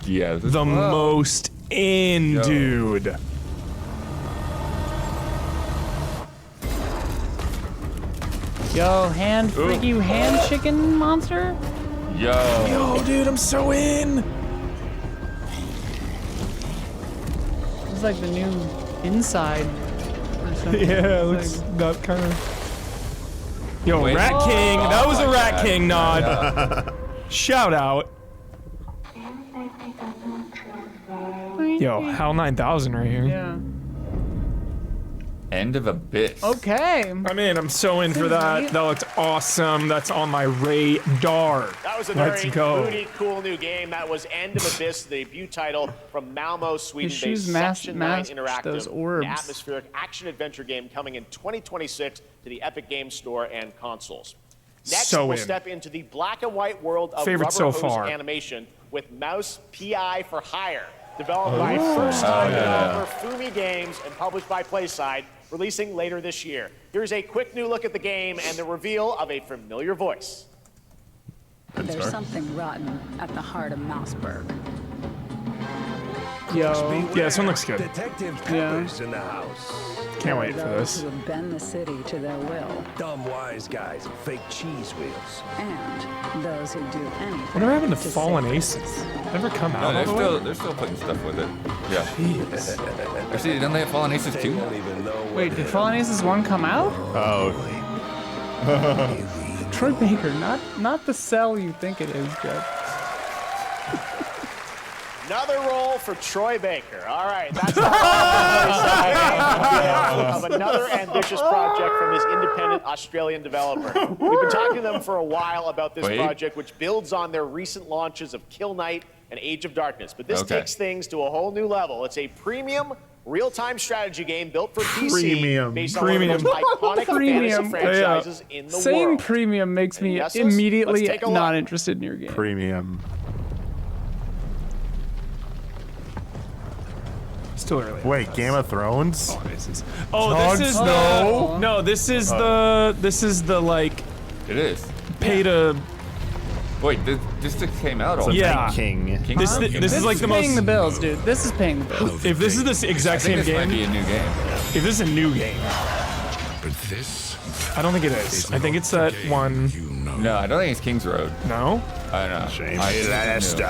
Speaker 3: Yeah. This is
Speaker 2: The most in,
Speaker 3: Yo.
Speaker 2: dude.
Speaker 1: Yo, freaky hand chicken monster?
Speaker 2: Yo, dude, I'm so in.
Speaker 1: This is like the new Inside or something.
Speaker 2: Yeah, it
Speaker 1: It's
Speaker 2: looks
Speaker 1: like-
Speaker 2: that kind of. Yo,
Speaker 3: Wait.
Speaker 2: Rat King.
Speaker 3: Oh,
Speaker 2: That was a
Speaker 3: my
Speaker 2: Rat
Speaker 3: God.
Speaker 2: King nod. Shout out. Yo, HAL 9000 right here.
Speaker 1: Yeah.
Speaker 3: End of Abyss.
Speaker 1: Okay.
Speaker 2: I'm in. I'm so in for that. That looked awesome. That's on my radar.
Speaker 7: That was a
Speaker 2: Let's
Speaker 7: very
Speaker 2: go.
Speaker 7: moody, cool new game. That was End of Abyss, the debut title from Malmo,
Speaker 1: shoes
Speaker 7: Sweden-based
Speaker 1: match
Speaker 7: Section 9 Interactive.
Speaker 1: those orbs.
Speaker 7: An atmospheric action-adventure game coming in 2026 to the Epic Games Store and consoles. Next,
Speaker 2: So
Speaker 7: we'll
Speaker 2: in.
Speaker 7: step into the black and white world of
Speaker 2: Favorite
Speaker 7: rubber
Speaker 2: so
Speaker 7: hose
Speaker 2: far.
Speaker 7: animation with Mouse PI for Hire, developed by first-time developer Fumi Games and published by PlaySide, releasing later this year. Here's a quick new look at the game and the reveal of a familiar voice.
Speaker 11: There's something rotten at the heart of Mouseburg.
Speaker 1: Yo.
Speaker 2: Yeah, this one looks good.
Speaker 8: Detective
Speaker 1: Yeah.
Speaker 8: Pepper's in the house.
Speaker 2: Can't wait for
Speaker 11: Those
Speaker 2: this.
Speaker 11: who would bend the city to their will,
Speaker 8: Dumb wise guys and fake cheese wheels.
Speaker 11: and those who do anything.
Speaker 2: Whatever happened to
Speaker 11: to
Speaker 2: Fallen
Speaker 11: save
Speaker 2: Aces?
Speaker 11: peace.
Speaker 2: Never come
Speaker 3: No,
Speaker 2: out. all the way?
Speaker 3: they're still putting stuff with it. Yeah. Actually, don't they have Fallen Aces
Speaker 8: They
Speaker 3: 2?
Speaker 8: won't even know what
Speaker 1: Wait, did Fallen Aces 1 come out?
Speaker 4: Oh,
Speaker 1: Troy Baker, not the cell you think it is, Jeff.
Speaker 7: Another role for Troy Baker. All right, that's of another ambitious project from his independent Australian developer. We've been talking to them for a while about this
Speaker 3: Wait.
Speaker 7: project, which builds on their recent launches of Kill Knight and Age of Darkness. But this
Speaker 3: Okay.
Speaker 7: takes things to a whole new level. It's a premium real-time strategy game built for PC
Speaker 4: Premium.
Speaker 7: based on one of the most iconic fantasy
Speaker 1: Premium.
Speaker 7: franchises in the
Speaker 1: Saying
Speaker 7: world.
Speaker 1: premium makes me
Speaker 7: And yeses,
Speaker 1: immediately
Speaker 7: let's take a
Speaker 1: not
Speaker 7: look.
Speaker 1: interested in your game.
Speaker 4: premium.
Speaker 2: Still early.
Speaker 4: Wait, Game of Thrones?
Speaker 2: Oh,
Speaker 4: Jon
Speaker 2: this is
Speaker 4: Snow?
Speaker 2: no. This is the like
Speaker 3: It is.
Speaker 2: pay to.
Speaker 3: Wait, this just came out already.
Speaker 2: Yeah.
Speaker 4: Night King.
Speaker 3: King
Speaker 2: This
Speaker 3: Kong?
Speaker 2: this is like the
Speaker 1: paying
Speaker 2: most.
Speaker 1: the bills, dude. This is paying the bills.
Speaker 2: If this is the
Speaker 3: I
Speaker 2: exact
Speaker 3: think
Speaker 2: same
Speaker 3: this might be
Speaker 2: game,
Speaker 3: a new game.
Speaker 2: if this is a new game,
Speaker 8: But this,
Speaker 2: I don't think it is. I think it's that one.
Speaker 8: you know.
Speaker 3: No, I don't think it's King's Road.
Speaker 2: No.
Speaker 3: I don't know.
Speaker 4: Shame.
Speaker 3: I think it's new.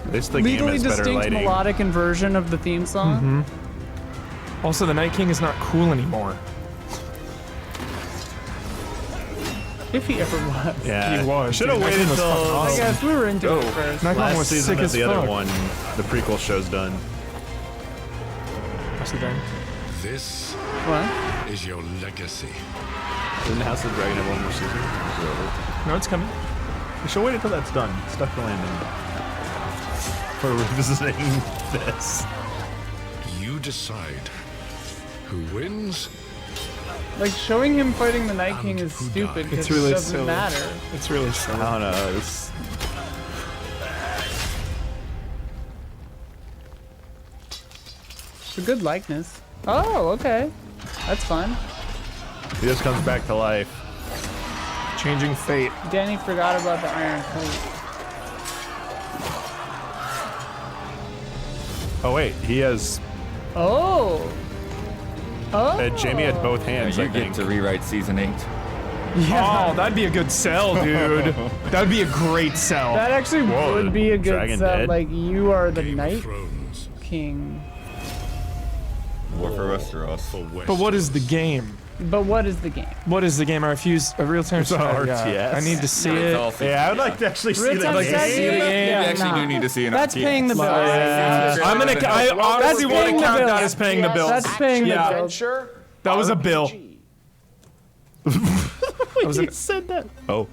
Speaker 4: This the game
Speaker 1: Legally
Speaker 4: has better
Speaker 1: distinct
Speaker 4: lighting.
Speaker 1: melodic inversion of the theme song.
Speaker 2: Also, the Night King is not cool anymore.
Speaker 1: If he ever was.
Speaker 4: Yeah,
Speaker 2: He was.
Speaker 4: Should have
Speaker 2: dude. Night
Speaker 4: waited
Speaker 2: King was
Speaker 4: till
Speaker 2: fucking
Speaker 1: I
Speaker 2: awesome.
Speaker 1: guess we were into it first.
Speaker 2: Night King
Speaker 4: last
Speaker 2: was
Speaker 4: season
Speaker 2: sick
Speaker 4: of
Speaker 2: as
Speaker 4: the
Speaker 2: fuck.
Speaker 4: other one. The prequel show's done.
Speaker 2: That's the thing.
Speaker 8: This
Speaker 1: What?
Speaker 8: is your legacy.
Speaker 4: Didn't House of the Dragon have one more season? Or is it over?
Speaker 2: No, it's coming.
Speaker 4: We should wait until that's done. Stuck the landing. For revisiting this.
Speaker 8: You decide who wins.
Speaker 1: Like, showing him fighting the Night King is stupid because
Speaker 2: It's really
Speaker 1: it doesn't
Speaker 2: silly.
Speaker 1: matter.
Speaker 2: It's really silly.
Speaker 4: I don't know. It's
Speaker 1: It's a good likeness. Oh, okay. That's fun.
Speaker 4: he just comes back to life.
Speaker 2: Changing fate.
Speaker 1: Danny forgot about the Iron Coat.
Speaker 4: Oh wait, he has.
Speaker 1: Oh. Oh.
Speaker 4: Jamie had both hands.
Speaker 3: You
Speaker 4: I
Speaker 3: get
Speaker 4: think.
Speaker 3: to rewrite season 8.
Speaker 2: Yeah. Oh, that'd be a good sell, dude. That'd be a great sell.
Speaker 1: That actually
Speaker 4: Whoa,
Speaker 1: would be a good
Speaker 4: Dragon
Speaker 1: set.
Speaker 4: dead?
Speaker 1: Like, you are the Night
Speaker 8: Thrones
Speaker 1: King.
Speaker 3: War for Westeros.
Speaker 8: for West.
Speaker 2: But what is the game?
Speaker 1: But what is the game?
Speaker 2: What is the game? I refuse a real-time
Speaker 4: It's a
Speaker 2: strategy.
Speaker 4: RTS.
Speaker 2: I need to see
Speaker 3: It's
Speaker 2: it.
Speaker 3: all season
Speaker 4: Yeah, I would like to actually see
Speaker 1: Real-time
Speaker 4: that.
Speaker 1: strategy?
Speaker 2: game.
Speaker 3: You actually
Speaker 1: nah.
Speaker 3: do need to see an
Speaker 1: That's
Speaker 3: RTS.
Speaker 1: paying the bill.
Speaker 2: Yeah. I'm gonna. I honestly want to
Speaker 1: paying the
Speaker 2: count
Speaker 1: bill.
Speaker 2: that as paying the bills.
Speaker 1: That's paying the
Speaker 2: Yeah.
Speaker 1: bill.
Speaker 7: Adventure.
Speaker 2: That was a bill.
Speaker 7: RPG.
Speaker 4: He said that. Oh.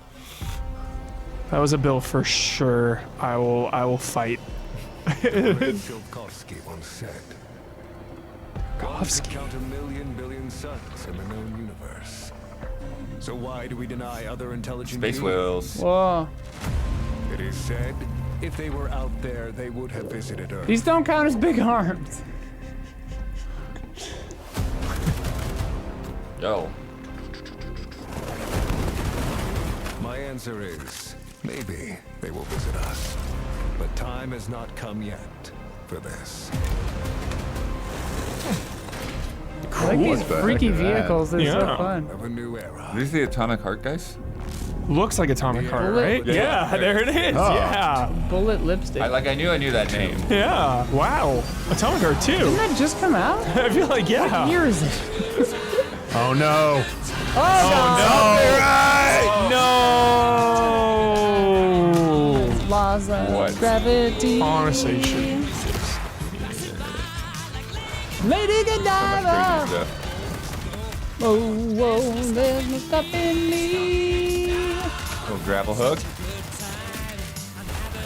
Speaker 2: That was a bill for sure. I will fight.
Speaker 8: Tsiolkovsky once said, "Gods
Speaker 2: Tsiolkovsky.
Speaker 8: count 1,000,000,000 billion suns in the known universe. So why do we deny other intelligent
Speaker 3: Space
Speaker 8: beings?
Speaker 3: Whales.
Speaker 1: Whoa.
Speaker 8: It is said, if they were out there, they would have visited Earth.
Speaker 1: These don't count as big arms.
Speaker 3: Yo.
Speaker 8: My answer is, maybe they will visit us. But time has not come yet for this.
Speaker 1: I like these
Speaker 4: Cool.
Speaker 1: freaky
Speaker 4: Look at that.
Speaker 1: vehicles. They're so
Speaker 2: Yeah.
Speaker 1: fun.
Speaker 8: Of a new era.
Speaker 3: Are these the Atomic Heart guys?
Speaker 2: Looks like Atomic Heart, right?
Speaker 3: Yeah.
Speaker 2: Yeah, there it is.
Speaker 4: Oh.
Speaker 2: Yeah.
Speaker 1: Bullet lipstick.
Speaker 3: I knew that name.
Speaker 2: Yeah. Wow. Atomic Heart 2.
Speaker 1: Didn't that just come out?
Speaker 2: I feel like, yeah.
Speaker 1: What year is it?
Speaker 4: Oh no.
Speaker 2: No.
Speaker 1: Laws of
Speaker 3: What?
Speaker 1: gravity.
Speaker 2: Honestly, should.
Speaker 1: Lady Godiva.
Speaker 3: Crazy stuff.
Speaker 1: Whoa, whoa, there's no stopping me.
Speaker 3: Little grapple hook.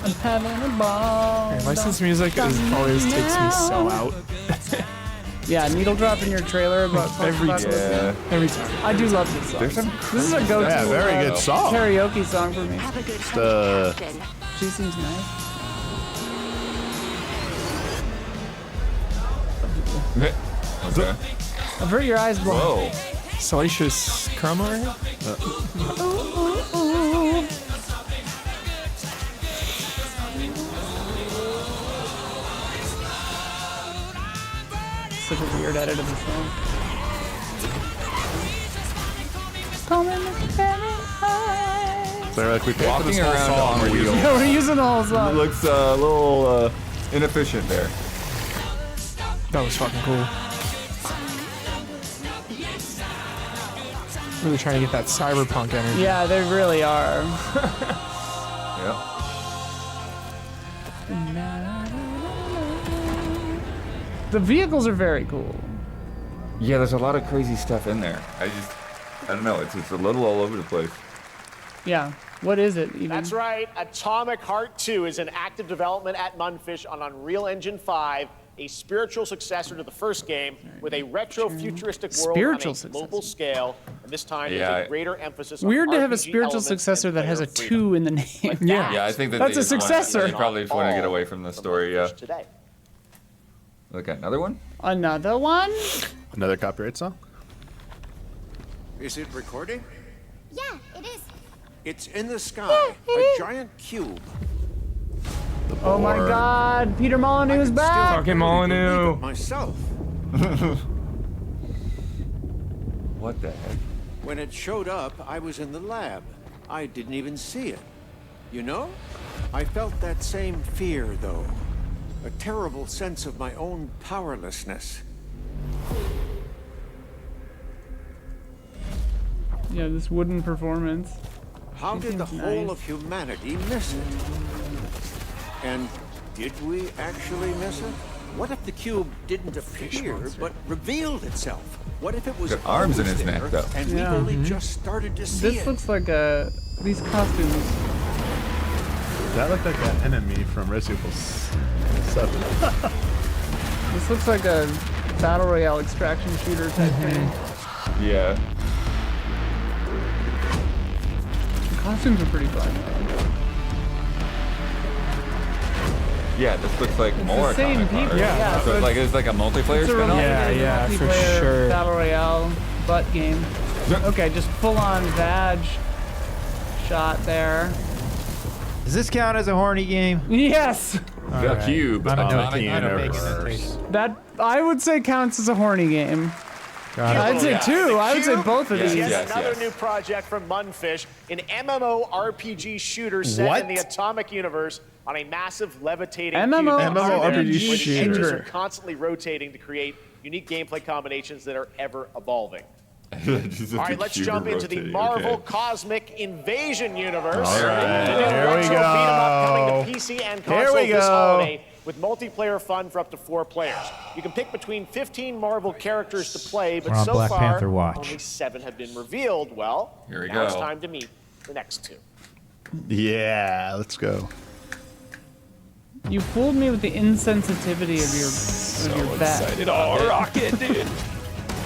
Speaker 1: I'm having a ball.
Speaker 2: Man, licensed music always takes me so out.
Speaker 1: Yeah, needle drop in your trailer about
Speaker 2: Every
Speaker 1: about
Speaker 2: time.
Speaker 3: Yeah.
Speaker 2: Every time.
Speaker 1: I do love this song.
Speaker 3: There's some
Speaker 1: This is a go-to
Speaker 4: Yeah, very good song.
Speaker 1: karaoke song for me.
Speaker 11: Have a good
Speaker 4: The
Speaker 1: She seems nice.
Speaker 3: Okay.
Speaker 1: Avert your eyes, boy.
Speaker 3: Whoa.
Speaker 2: Salacious chroma right here?
Speaker 1: Such a weird edit of the song.
Speaker 4: they're like we paid for
Speaker 3: Walking
Speaker 4: this whole
Speaker 3: around
Speaker 4: song.
Speaker 3: on
Speaker 4: We're using
Speaker 3: wheels.
Speaker 1: Yeah, we're using the whole
Speaker 3: It
Speaker 1: song.
Speaker 3: looks a little inefficient there.
Speaker 2: That was fucking cool. Really trying to get that cyberpunk energy.
Speaker 1: Yeah, they really are.
Speaker 3: Yep.
Speaker 1: The vehicles are very cool.
Speaker 3: Yeah, there's a lot of crazy stuff in there. I don't know. It's a little all over the place.
Speaker 1: Yeah. What is it even?
Speaker 7: That's right. Atomic Heart 2 is in active development at Munfish on Unreal Engine 5, a spiritual successor to the first game with a retro-futuristic world
Speaker 1: Spiritual
Speaker 7: on a global scale. And this time,
Speaker 3: Yeah,
Speaker 7: there's a greater emphasis on
Speaker 1: Weird to have a
Speaker 7: RPG
Speaker 1: spiritual
Speaker 7: elements
Speaker 1: successor
Speaker 7: and
Speaker 1: that has a
Speaker 7: player freedom.
Speaker 1: 2 in the name.
Speaker 3: Yeah, I think that
Speaker 1: That's
Speaker 3: they
Speaker 1: a
Speaker 3: just want-
Speaker 1: successor.
Speaker 3: They probably just want to get away from the story. Yeah.
Speaker 7: Today.
Speaker 3: Look at another one.
Speaker 1: Another one?
Speaker 4: Another copyright song?
Speaker 14: Is it recording?
Speaker 15: Yeah, it is.
Speaker 14: It's in the sky, a giant cube.
Speaker 1: Oh my god, Peter Molyneux's back!
Speaker 2: Fucking Molyneux.
Speaker 14: Myself.
Speaker 3: What the heck?
Speaker 14: When it showed up, I was in the lab. I didn't even see it. You know? I felt that same fear, though. A terrible sense of my own powerlessness.
Speaker 1: Yeah, this wooden performance.
Speaker 14: How
Speaker 1: He
Speaker 14: did the
Speaker 1: seems
Speaker 14: whole
Speaker 1: nice.
Speaker 14: of humanity miss it? And did we actually miss it? What if the cube didn't appear, but revealed itself? What if it was
Speaker 3: Got arms in his
Speaker 14: always
Speaker 3: neck,
Speaker 14: there,
Speaker 3: though.
Speaker 14: and
Speaker 1: Yeah.
Speaker 14: we've only just started to see
Speaker 1: This
Speaker 14: it?
Speaker 1: looks like these costumes.
Speaker 4: That looked like an enemy from Resident Evil 7.
Speaker 1: This looks like a battle royale extraction shooter type thing.
Speaker 3: Yeah.
Speaker 1: The costumes are pretty fun.
Speaker 3: Yeah, this looks like more
Speaker 1: the same
Speaker 3: Atomic Heart.
Speaker 1: people, yeah,
Speaker 3: So
Speaker 1: so
Speaker 3: it's like it's like a multiplayer
Speaker 1: It's a
Speaker 3: spin-off?
Speaker 2: Yeah, for
Speaker 1: multiplayer
Speaker 2: sure.
Speaker 1: battle royale butt game. Okay, just full on vag shot there.
Speaker 5: Does this count as a horny game?
Speaker 1: Yes.
Speaker 3: The Cube.
Speaker 4: Atomic
Speaker 3: Universe.
Speaker 1: That I would say counts as a horny game. I'd say two. I would say both of these.
Speaker 7: Yet another new project from Munfish, an MMORPG shooter set in the Atomic Universe on a massive levitating
Speaker 1: MMORPG
Speaker 7: cube where the edges
Speaker 1: shooter.
Speaker 7: are constantly rotating to create unique gameplay combinations that are ever evolving.
Speaker 3: All
Speaker 7: All right, let's jump into the Marvel Cosmic Invasion universe.
Speaker 4: All right,
Speaker 7: The new
Speaker 4: here we
Speaker 7: retro beat 'em up coming to
Speaker 4: go.
Speaker 7: PC and
Speaker 4: Here
Speaker 7: consoles
Speaker 4: we
Speaker 7: this
Speaker 4: go.
Speaker 7: holiday with multiplayer fun for up to 4 players. You can pick between 15 Marvel characters to play, but
Speaker 5: We're on
Speaker 7: so
Speaker 5: Black
Speaker 7: far
Speaker 5: Panther watch.
Speaker 7: only 7 have been revealed. Well,
Speaker 3: Here we
Speaker 7: now it's
Speaker 3: go.
Speaker 7: time to meet the next 2.
Speaker 4: Yeah, let's go.
Speaker 1: You fooled me with the insensitivity of your bet.
Speaker 2: Excited. Oh, Rocket, dude.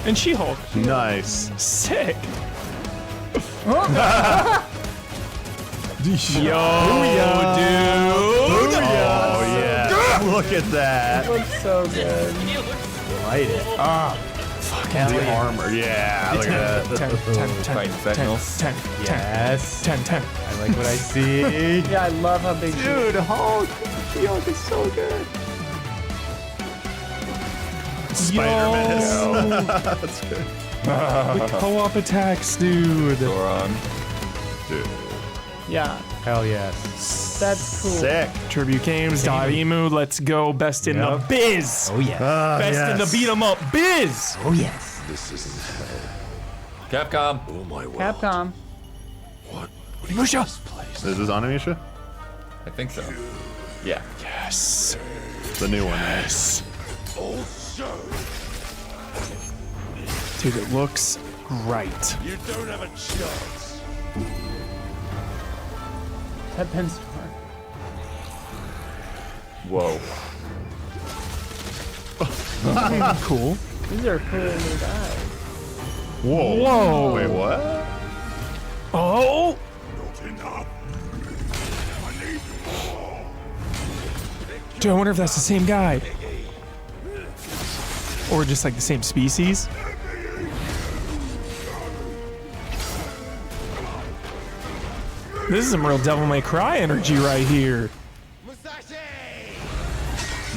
Speaker 2: And She-Hulk.
Speaker 4: Nice.
Speaker 2: Sick.
Speaker 4: Yo,
Speaker 2: dude.
Speaker 4: Oh, yeah. Look at that.
Speaker 1: That looks so good.
Speaker 4: Light it.
Speaker 2: Ah. Fucking
Speaker 4: The armor. Yeah, look at that.
Speaker 3: 10, Sentinels.
Speaker 2: 10.
Speaker 5: Yes.
Speaker 2: 10.
Speaker 5: I like what I see.
Speaker 1: Yeah, I love how big.
Speaker 5: Dude, Hulk. She-Hulk is so good.
Speaker 4: Spider-Man. That's good.
Speaker 2: The co-op attacks, dude.
Speaker 3: Goron.
Speaker 4: Dude.
Speaker 1: Yeah,
Speaker 5: Hell yes.
Speaker 1: that's cool.
Speaker 4: Sick.
Speaker 2: Tribute Games, Emu, let's go. Best in the biz.
Speaker 5: Oh, yeah.
Speaker 2: Best in the beat 'em up biz.
Speaker 5: Oh, yes.
Speaker 8: This isn't hell.
Speaker 3: Capcom.
Speaker 8: Oh my world.
Speaker 1: Capcom.
Speaker 8: What
Speaker 2: Onimusha.
Speaker 8: this place?
Speaker 4: Is this Onimusha?
Speaker 3: I think so. Yeah.
Speaker 2: Yes.
Speaker 4: The new one.
Speaker 2: Yes. Dude, it looks great.
Speaker 8: You don't have a chance.
Speaker 1: That pen store.
Speaker 3: Whoa.
Speaker 2: Cool.
Speaker 1: These are cool new guys.
Speaker 4: Whoa.
Speaker 2: Whoa.
Speaker 4: Wait, what?
Speaker 2: Oh. Dude, I wonder if that's the same guy. Or just like the same species. This is some real Devil May Cry energy right here.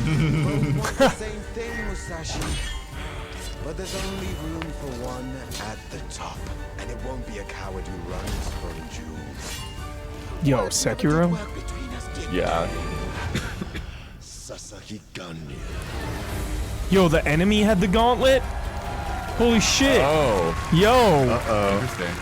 Speaker 8: Same thing, Musashi. But there's only room for one at the top. And it won't be a coward who runs from jewels.
Speaker 2: Yo, Sekiro?
Speaker 3: Yeah.
Speaker 8: Sasahiganya.
Speaker 2: Yo, the enemy had the gauntlet? Holy shit.
Speaker 3: Oh.
Speaker 2: Yo.
Speaker 4: Uh-oh.
Speaker 3: Interesting.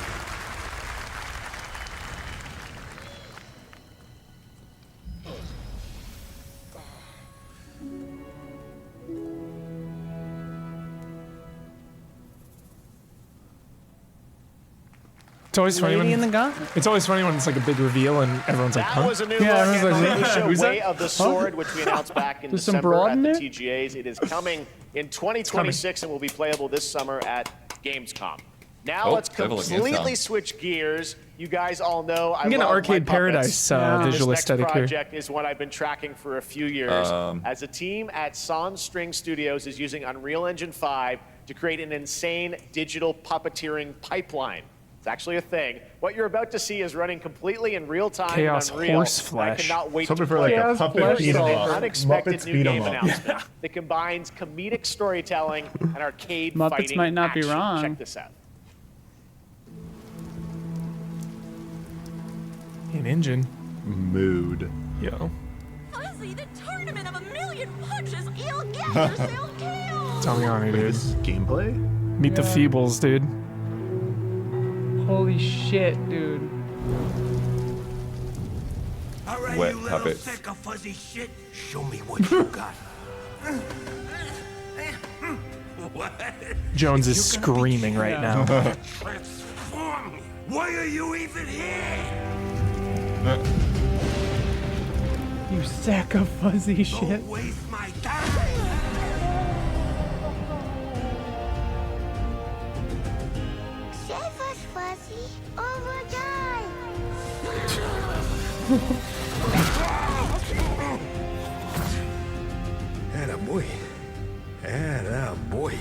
Speaker 2: It's always funny
Speaker 1: Lady in the
Speaker 2: when
Speaker 1: Gauntlet.
Speaker 2: it's always funny when it's like a big reveal and everyone's like,
Speaker 7: That
Speaker 2: huh?
Speaker 7: was a new
Speaker 1: Yeah,
Speaker 7: look
Speaker 1: everyone's
Speaker 7: at
Speaker 1: like,
Speaker 7: the
Speaker 1: who's
Speaker 7: show Way
Speaker 1: that?
Speaker 7: of the Sword, which we announced back in
Speaker 1: There's some
Speaker 7: December
Speaker 1: broad
Speaker 7: at
Speaker 1: in
Speaker 7: the
Speaker 1: there?
Speaker 7: TGAs. It is coming in 2026 and will be playable this summer at Gamescom. Now
Speaker 3: Oh,
Speaker 7: let's
Speaker 3: playable at
Speaker 7: completely
Speaker 3: Gamescom.
Speaker 7: switch gears. You guys all know I
Speaker 2: I'm getting
Speaker 7: love
Speaker 2: Arcade
Speaker 7: my puppets.
Speaker 2: Paradise
Speaker 1: Yeah.
Speaker 2: visual
Speaker 7: This next
Speaker 2: aesthetic here.
Speaker 7: project is one I've been tracking for a few years. As a team at Sans String Studios is using Unreal Engine 5 to create an insane digital puppeteering pipeline. It's actually a thing. What you're about to see is running completely in real time
Speaker 2: Chaos
Speaker 7: in Unreal.
Speaker 2: Horse
Speaker 7: and I
Speaker 2: Flesh.
Speaker 7: cannot wait
Speaker 4: Something
Speaker 7: to
Speaker 4: for like
Speaker 7: play
Speaker 4: a
Speaker 7: it.
Speaker 4: puppet
Speaker 1: Flesh
Speaker 4: beat 'em
Speaker 1: Solver.
Speaker 4: up.
Speaker 7: Unexpected
Speaker 4: Muppets
Speaker 7: new
Speaker 4: beat 'em
Speaker 7: game
Speaker 4: up.
Speaker 7: announcement that combines comedic storytelling and arcade
Speaker 1: Muppets
Speaker 7: fighting
Speaker 1: might not be
Speaker 7: action.
Speaker 1: wrong.
Speaker 7: Check this out.
Speaker 2: An engine.
Speaker 4: Mood.
Speaker 2: Yo.
Speaker 15: Fuzzy, the tournament of a million punches. You'll get yourself killed.
Speaker 2: Damiani, dude.
Speaker 4: This is gameplay?
Speaker 2: Meet the Feebles, dude.
Speaker 1: Holy shit, dude.
Speaker 8: All right,
Speaker 3: Wet
Speaker 8: you little
Speaker 3: puppets.
Speaker 8: thick of fuzzy shit. Show me what you got.
Speaker 2: Jones is screaming right now.
Speaker 8: Transform! Why are you even here?
Speaker 1: You sack of fuzzy shit.
Speaker 8: Don't waste my time!
Speaker 15: Save us, Fuzzy, or we'll die.
Speaker 8: Attaboy. Attaboy.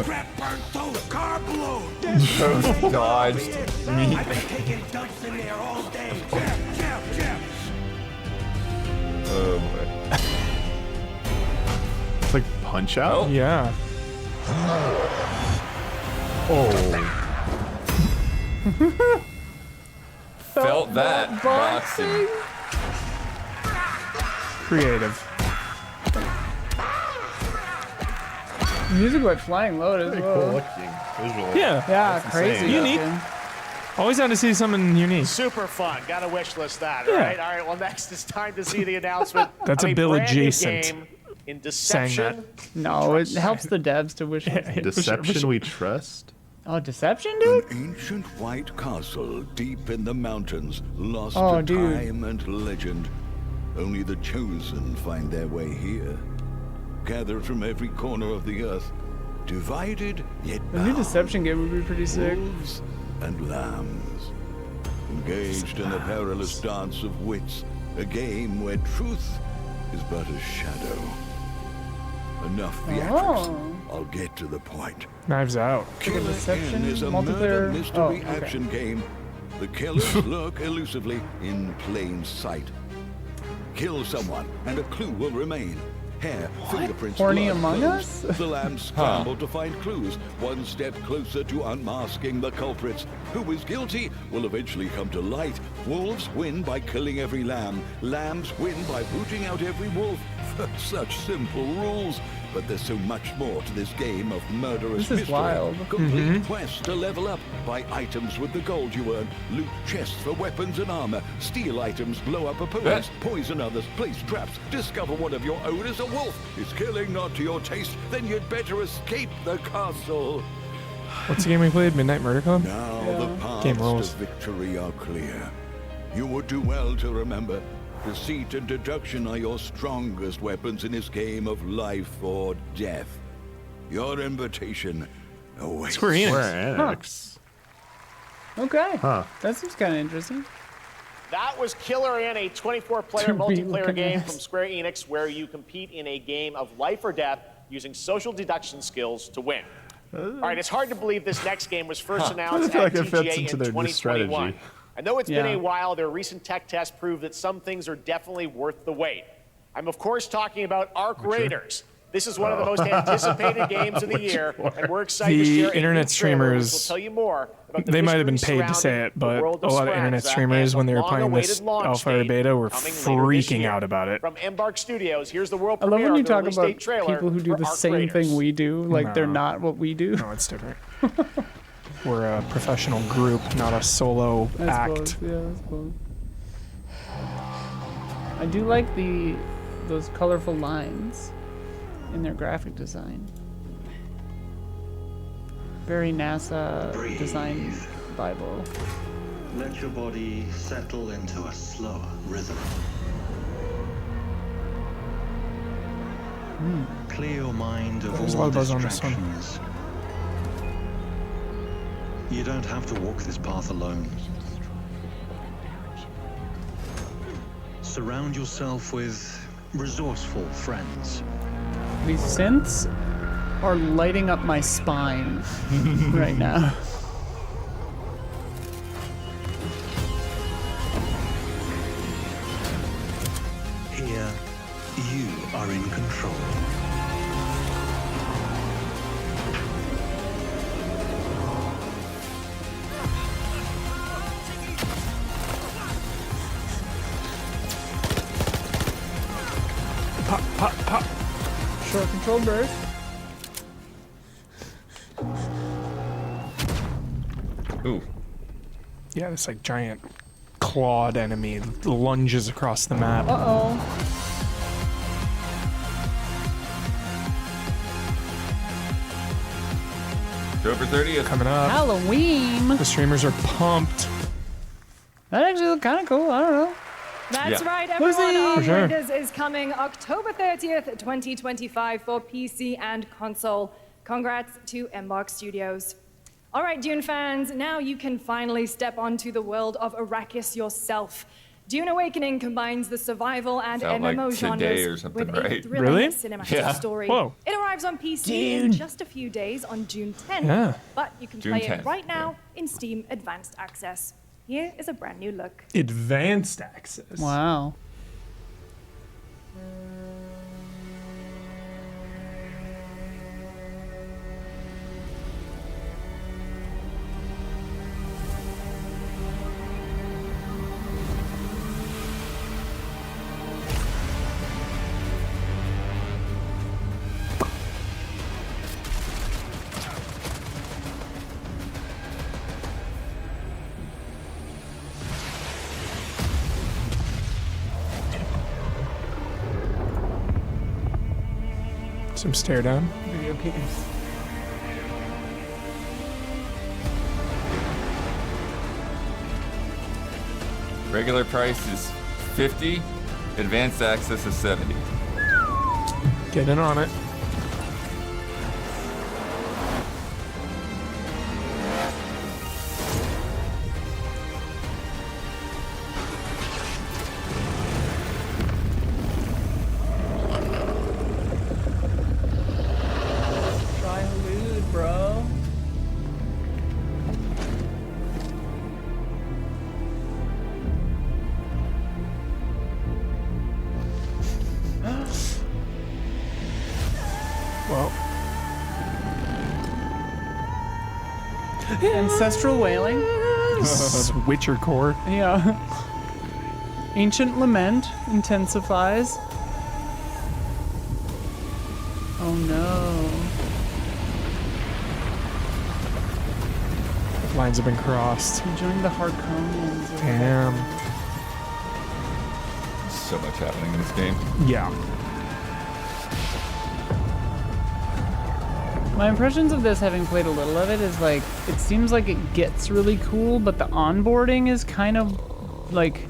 Speaker 8: Crap burnt those carb load.
Speaker 3: Dodged me.
Speaker 8: I've been taking dumps in there all day. Jeff.
Speaker 3: Oh boy.
Speaker 4: It's like Punch Out?
Speaker 2: Yeah.
Speaker 4: Oh.
Speaker 3: Felt that boxing.
Speaker 2: Creative.
Speaker 1: Music like Flying Lotus.
Speaker 4: Pretty
Speaker 1: Whoa.
Speaker 4: cool looking visual.
Speaker 2: Yeah.
Speaker 1: Yeah,
Speaker 4: That's
Speaker 1: crazy.
Speaker 4: insane.
Speaker 2: Unique.
Speaker 1: looking.
Speaker 2: Always had to see something unique.
Speaker 7: Super fun. Got to wish list that,
Speaker 2: Yeah.
Speaker 7: right? All right, well, next it's time to see the announcement.
Speaker 2: That's
Speaker 7: of
Speaker 2: a Bill
Speaker 7: brand new
Speaker 2: adjacent.
Speaker 7: game in
Speaker 2: Sang
Speaker 7: Deception.
Speaker 1: No, it helps the devs to wish list.
Speaker 4: Deception we trust?
Speaker 1: Oh, Deception, dude?
Speaker 16: An ancient white castle deep in the mountains, lost
Speaker 1: Oh,
Speaker 16: to
Speaker 1: dude.
Speaker 16: time and legend. Only the chosen find their way here. Gathered from every corner of the earth, divided yet
Speaker 1: The new Deception game would be pretty sick.
Speaker 16: wolves and lambs. Engaged in a perilous dance of wits, a game where truth is but a shadow. Enough theatrics.
Speaker 1: Oh.
Speaker 16: I'll get to the point.
Speaker 2: Knives Out.
Speaker 16: Killer
Speaker 1: Deception,
Speaker 16: N is a
Speaker 1: multiplayer-
Speaker 16: murder mystery
Speaker 1: oh, okay.
Speaker 16: action game. The killers lurk elusively in plain sight. Kill someone, and a clue will remain. Hair, fingerprints,
Speaker 1: Horny
Speaker 16: blood,
Speaker 1: Among
Speaker 16: clothes.
Speaker 1: Us?
Speaker 16: The lambs scramble to find clues, one step closer to unmasking the culprits. Who is guilty will eventually come to light. Wolves win by killing every lamb. Lambs win by booting out every wolf. Such simple rules. But there's so much more to this game of murderous
Speaker 1: This is
Speaker 16: mystery.
Speaker 1: wild.
Speaker 16: Complete quests to level up. Buy items with the gold you earn. Loot chests for weapons and armor. Steal items, blow up opponents. Poison others. Place traps. Discover one of your own is a wolf. Is killing not to your taste? Then you'd better escape the castle.
Speaker 2: What's the game we played? Midnight Murder Club?
Speaker 16: Now the paths
Speaker 2: Game
Speaker 16: to
Speaker 2: rules.
Speaker 16: victory are clear. You would do well to remember, deceit and deduction are your strongest weapons in this game of life or death. Your invitation awaits.
Speaker 2: Square Enix.
Speaker 4: Square Enix.
Speaker 1: Okay.
Speaker 4: Huh.
Speaker 1: That seems kind of interesting.
Speaker 7: That was Killer N, a 24-player
Speaker 1: To be
Speaker 7: multiplayer
Speaker 1: looking
Speaker 7: game
Speaker 1: at.
Speaker 7: from Square Enix where you compete in a game of life or death using social deduction skills to win. All right, it's hard to believe this next game was first announced
Speaker 4: I feel
Speaker 7: at
Speaker 4: like it fits
Speaker 7: TGA
Speaker 4: into
Speaker 7: in
Speaker 4: their new
Speaker 7: 2021.
Speaker 4: strategy.
Speaker 7: I know it's been
Speaker 1: Yeah.
Speaker 7: a while. Their recent tech tests prove that some things are definitely worth the wait. I'm, of course, talking about Arc Raiders. This is one of the most anticipated games of the year, and we're excited to
Speaker 2: The
Speaker 7: share a
Speaker 2: internet
Speaker 7: new trailer which
Speaker 2: streamers,
Speaker 7: will tell you more about the
Speaker 2: They might have been
Speaker 7: mystery
Speaker 2: paid to say
Speaker 7: surrounding
Speaker 2: it,
Speaker 7: the
Speaker 2: but
Speaker 7: world
Speaker 2: a lot of internet
Speaker 7: Speranza
Speaker 2: streamers,
Speaker 7: and
Speaker 2: when they were
Speaker 7: the
Speaker 2: playing this
Speaker 7: long-awaited launch
Speaker 2: alpha or
Speaker 7: date
Speaker 2: beta, were
Speaker 7: coming later this
Speaker 2: freaking
Speaker 7: year.
Speaker 2: out about it.
Speaker 7: From Embark Studios, here's the world
Speaker 1: I love
Speaker 7: premiere
Speaker 1: when you
Speaker 7: of the
Speaker 1: talk
Speaker 7: release
Speaker 1: about
Speaker 7: date trailer
Speaker 1: people who do
Speaker 7: for
Speaker 1: the
Speaker 7: Arc
Speaker 1: same
Speaker 7: Raiders.
Speaker 1: thing we do, like they're
Speaker 2: No.
Speaker 1: not what we do.
Speaker 2: No, it's different. We're a professional group, not a solo
Speaker 1: I
Speaker 2: act.
Speaker 1: suppose, yeah, I suppose. I do like those colorful lines in their graphic design. Very NASA design Bible.
Speaker 17: Let your body settle into a slower rhythm. Clear your mind of
Speaker 2: There's a
Speaker 17: all
Speaker 2: lot of buzz on this one.
Speaker 17: distractions. You don't have to walk this path alone. Surround yourself with resourceful friends.
Speaker 1: These synths are lighting up my spine right now.
Speaker 17: Here, you are in control.
Speaker 2: Pop, pop, pop.
Speaker 1: Short control burst.
Speaker 3: Ooh.
Speaker 2: Yeah, this like giant clawed enemy lunges across the map.
Speaker 1: Uh-oh.
Speaker 3: October 30th.
Speaker 2: Coming up.
Speaker 1: Halloween.
Speaker 2: The streamers are pumped.
Speaker 1: That actually looked kind of cool. I don't know.
Speaker 12: That's
Speaker 2: Yeah.
Speaker 12: right, everyone.
Speaker 1: Whoozee!
Speaker 12: Our
Speaker 2: For sure.
Speaker 12: Raiders is coming October 30th, 2025 for PC and console. Congrats to Embark Studios. All right, Dune fans, now you can finally step onto the world of Arrakis yourself. Dune Awakening combines the survival and
Speaker 3: Felt like
Speaker 12: MMO
Speaker 3: today
Speaker 12: genres
Speaker 3: or something,
Speaker 12: with a
Speaker 3: right?
Speaker 12: thrilling
Speaker 2: Really?
Speaker 12: cinematic
Speaker 3: Yeah.
Speaker 12: story.
Speaker 2: Whoa.
Speaker 12: It arrives on PC in just a few days on June 10th,
Speaker 2: Yeah.
Speaker 12: but you can
Speaker 3: June
Speaker 12: play
Speaker 3: 10th,
Speaker 12: it right now in Steam Advanced Access. Here is a brand new look.
Speaker 2: Advanced access.
Speaker 1: Wow.
Speaker 2: Some stare down.
Speaker 1: Video games.
Speaker 3: Regular price is $50. Advanced access is $70.
Speaker 2: Get in on it.
Speaker 1: Try Halud, bro.
Speaker 2: Well,
Speaker 1: Ancestral wailing.
Speaker 2: Witcher core.
Speaker 1: Yeah. Ancient lament intensifies. Oh no.
Speaker 2: Lines have been crossed.
Speaker 1: He joined the Harkonians.
Speaker 2: Damn.
Speaker 3: So much happening in this game.
Speaker 2: Yeah.
Speaker 1: My impressions of this, having played a little of it, is like, it seems like it gets really cool, but the onboarding is kind of like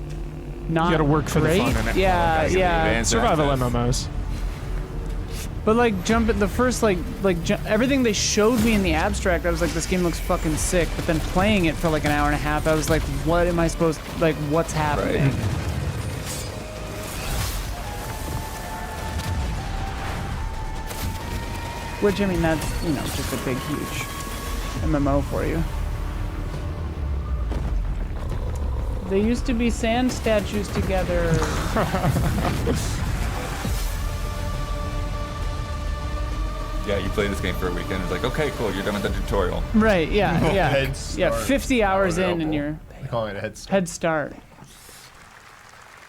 Speaker 1: not
Speaker 2: You gotta work for
Speaker 1: great.
Speaker 2: the fun in it.
Speaker 1: Yeah, yeah.
Speaker 2: Survival MMOs.
Speaker 1: But like jump at the first everything they showed me in the abstract, I was like, this game looks fucking sick. But then playing it for like an hour and a half, I was like, what am I supposed to, like, what's happening?
Speaker 3: Right.
Speaker 1: Which, I mean, that's, you know, just a big, huge MMO for you. They used to be sand statues together.
Speaker 3: Yeah, you play this game for a weekend. It's like, okay, cool, you're done with the tutorial.
Speaker 1: Right, yeah,
Speaker 4: Oh,
Speaker 1: yeah.
Speaker 4: head
Speaker 1: Yeah,
Speaker 4: start.
Speaker 1: 50 hours in
Speaker 4: Available.
Speaker 1: and you're
Speaker 4: They call it a head start.
Speaker 1: head start.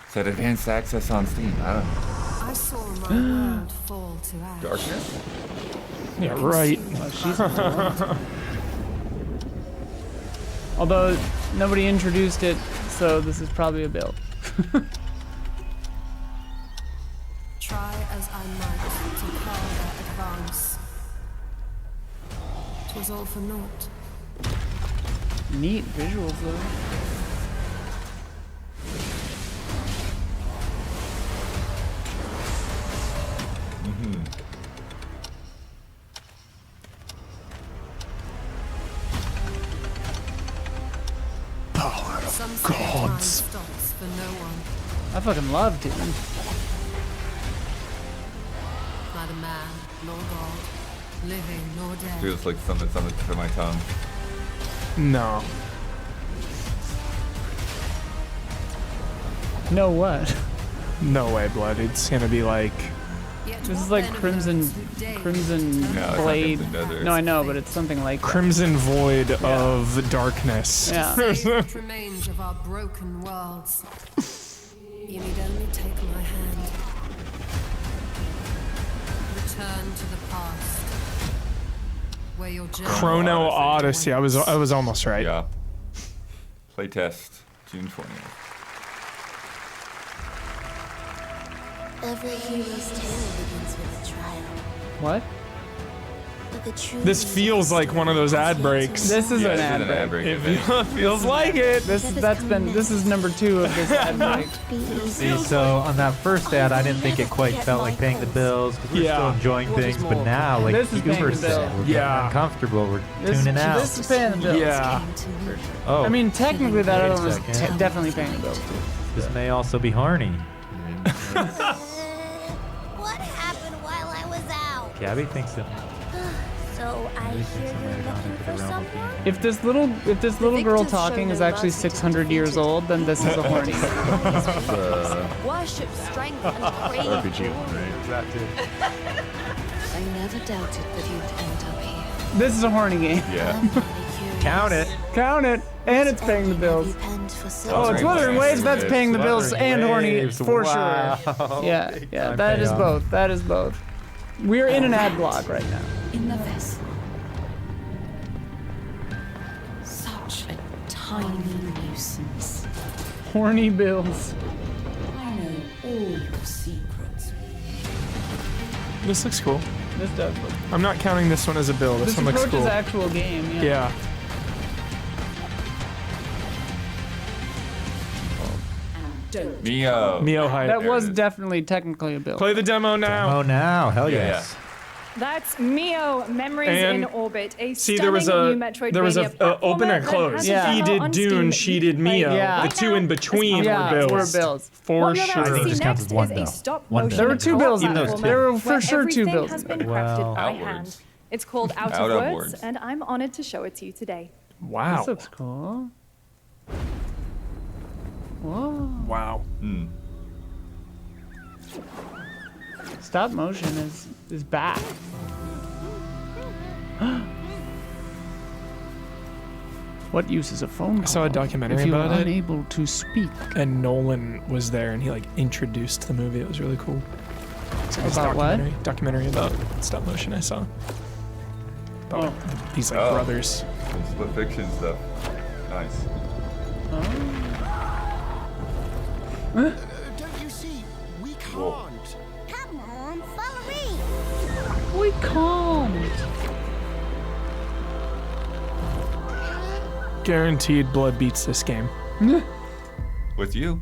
Speaker 3: Said advanced access on Steam. I don't know.
Speaker 15: I saw my world fall to ash.
Speaker 3: Darkness?
Speaker 2: Yeah, right.
Speaker 1: Although nobody introduced it, so this is probably a build.
Speaker 15: Try as I might to further advance. 'Twas all for naught.
Speaker 1: Neat visuals though.
Speaker 15: Some say time stops for no one.
Speaker 1: I fucking love Dune.
Speaker 15: Neither man nor God, living nor dead.
Speaker 3: Feels like something's on the tip of my tongue.
Speaker 2: No.
Speaker 1: No what?
Speaker 2: No way, Blood. It's gonna be like.
Speaker 1: This is like Crimson
Speaker 3: No, it's not
Speaker 1: Blade.
Speaker 3: Crimson Desert.
Speaker 1: No, I know, but it's something like that.
Speaker 2: Crimson Void of Darkness.
Speaker 1: Yeah.
Speaker 15: Saved remains of our broken worlds. You need only take my hand. Return to the past, where your journey.
Speaker 2: Chrono Odyssey. I was almost right.
Speaker 3: Yeah. Playtest June 20th.
Speaker 18: Every hero's tale begins with a trial.
Speaker 1: What?
Speaker 18: The
Speaker 2: This feels like one of those ad breaks.
Speaker 1: This is an ad break.
Speaker 2: It feels like it.
Speaker 1: This is number 2 of this ad break.
Speaker 5: See, so on that first ad, I didn't think it quite felt like paying the bills because we're still enjoying things. But now, like
Speaker 1: This is paying
Speaker 5: Uber
Speaker 1: the
Speaker 5: said,
Speaker 1: bill.
Speaker 5: we're getting uncomfortable. We're tuning out.
Speaker 1: This is paying the bills.
Speaker 2: Yeah.
Speaker 5: Oh,
Speaker 1: I mean, technically that
Speaker 5: wait a
Speaker 1: other was
Speaker 5: second.
Speaker 1: definitely paying the bills too.
Speaker 5: This may also be horny.
Speaker 18: What happened while I was out?
Speaker 5: Gabby thinks that.
Speaker 18: So I hear you're looking for someone?
Speaker 1: If this little girl talking is actually 600 years old, then this is a horny.
Speaker 18: Worship strength and praise.
Speaker 4: RPG, right?
Speaker 5: That too.
Speaker 18: I never doubted that you'd end up here.
Speaker 1: This is a horny game.
Speaker 3: Yeah.
Speaker 5: Count it.
Speaker 1: Count it, and it's paying the bills. Oh, it's Wuthering Waves. That's paying the bills and horny for
Speaker 5: Wow.
Speaker 1: sure. Yeah, yeah,
Speaker 5: time
Speaker 1: that is
Speaker 5: payoff.
Speaker 1: both. That is both. We're in an ad block right now.
Speaker 15: In the vessel. Such a tiny nuisance.
Speaker 1: Horny bills.
Speaker 15: I know all your secrets.
Speaker 2: This looks cool.
Speaker 1: This does look.
Speaker 2: I'm not counting this one as a bill. This
Speaker 1: This
Speaker 2: one looks
Speaker 1: approaches
Speaker 2: cool.
Speaker 1: actual game. Yeah.
Speaker 2: Yeah. Mio hype.
Speaker 1: That was definitely technically a bill.
Speaker 2: Play the demo now.
Speaker 5: Oh, now. Hell yes.
Speaker 12: That's Mio, Memories
Speaker 2: And
Speaker 12: in Orbit, a
Speaker 2: See, there was
Speaker 12: stunning
Speaker 2: a
Speaker 12: new Metroidvania
Speaker 2: there was a open and
Speaker 12: platformer that
Speaker 2: close.
Speaker 12: has a
Speaker 1: Yeah.
Speaker 2: He
Speaker 12: demo
Speaker 2: did
Speaker 12: on
Speaker 2: Dune,
Speaker 12: Steam
Speaker 2: she
Speaker 12: that you
Speaker 2: did
Speaker 12: can play
Speaker 2: Mio.
Speaker 1: Yeah.
Speaker 2: The two in between were bills.
Speaker 1: Were bills.
Speaker 2: For
Speaker 12: What you're about
Speaker 2: sure.
Speaker 12: to see
Speaker 5: Just counts as
Speaker 12: next
Speaker 5: one
Speaker 12: is a
Speaker 5: bill.
Speaker 12: stop
Speaker 5: One
Speaker 12: motion
Speaker 5: bill.
Speaker 1: There were 2 bills in
Speaker 5: Even
Speaker 1: there.
Speaker 5: those
Speaker 1: There were
Speaker 12: where
Speaker 1: for sure 2
Speaker 12: everything
Speaker 1: bills.
Speaker 12: has
Speaker 1: in
Speaker 12: been
Speaker 1: there.
Speaker 12: crafted by
Speaker 3: Outwards.
Speaker 12: hand. It's called Out
Speaker 3: Out
Speaker 12: of
Speaker 3: of
Speaker 12: Words,
Speaker 3: Words.
Speaker 12: and I'm honored to show it to you today.
Speaker 2: Wow.
Speaker 1: This looks cool. Whoa.
Speaker 2: Wow.
Speaker 3: Hmm.
Speaker 1: Stop motion is back. What use is a phone call?
Speaker 2: I saw a documentary
Speaker 1: if you
Speaker 2: about
Speaker 1: are
Speaker 2: it.
Speaker 1: unable to speak?
Speaker 2: And Nolan was there, and he like introduced the movie. It was really cool. It's like this
Speaker 1: About what?
Speaker 2: documentary about stop motion. I saw. About these like
Speaker 3: Oh.
Speaker 2: brothers.
Speaker 3: Some split fiction stuff. Nice.
Speaker 8: Don't you see? We can't.
Speaker 18: Come on, follow me.
Speaker 1: We can't.
Speaker 2: Guaranteed blood beats this game.
Speaker 3: With you.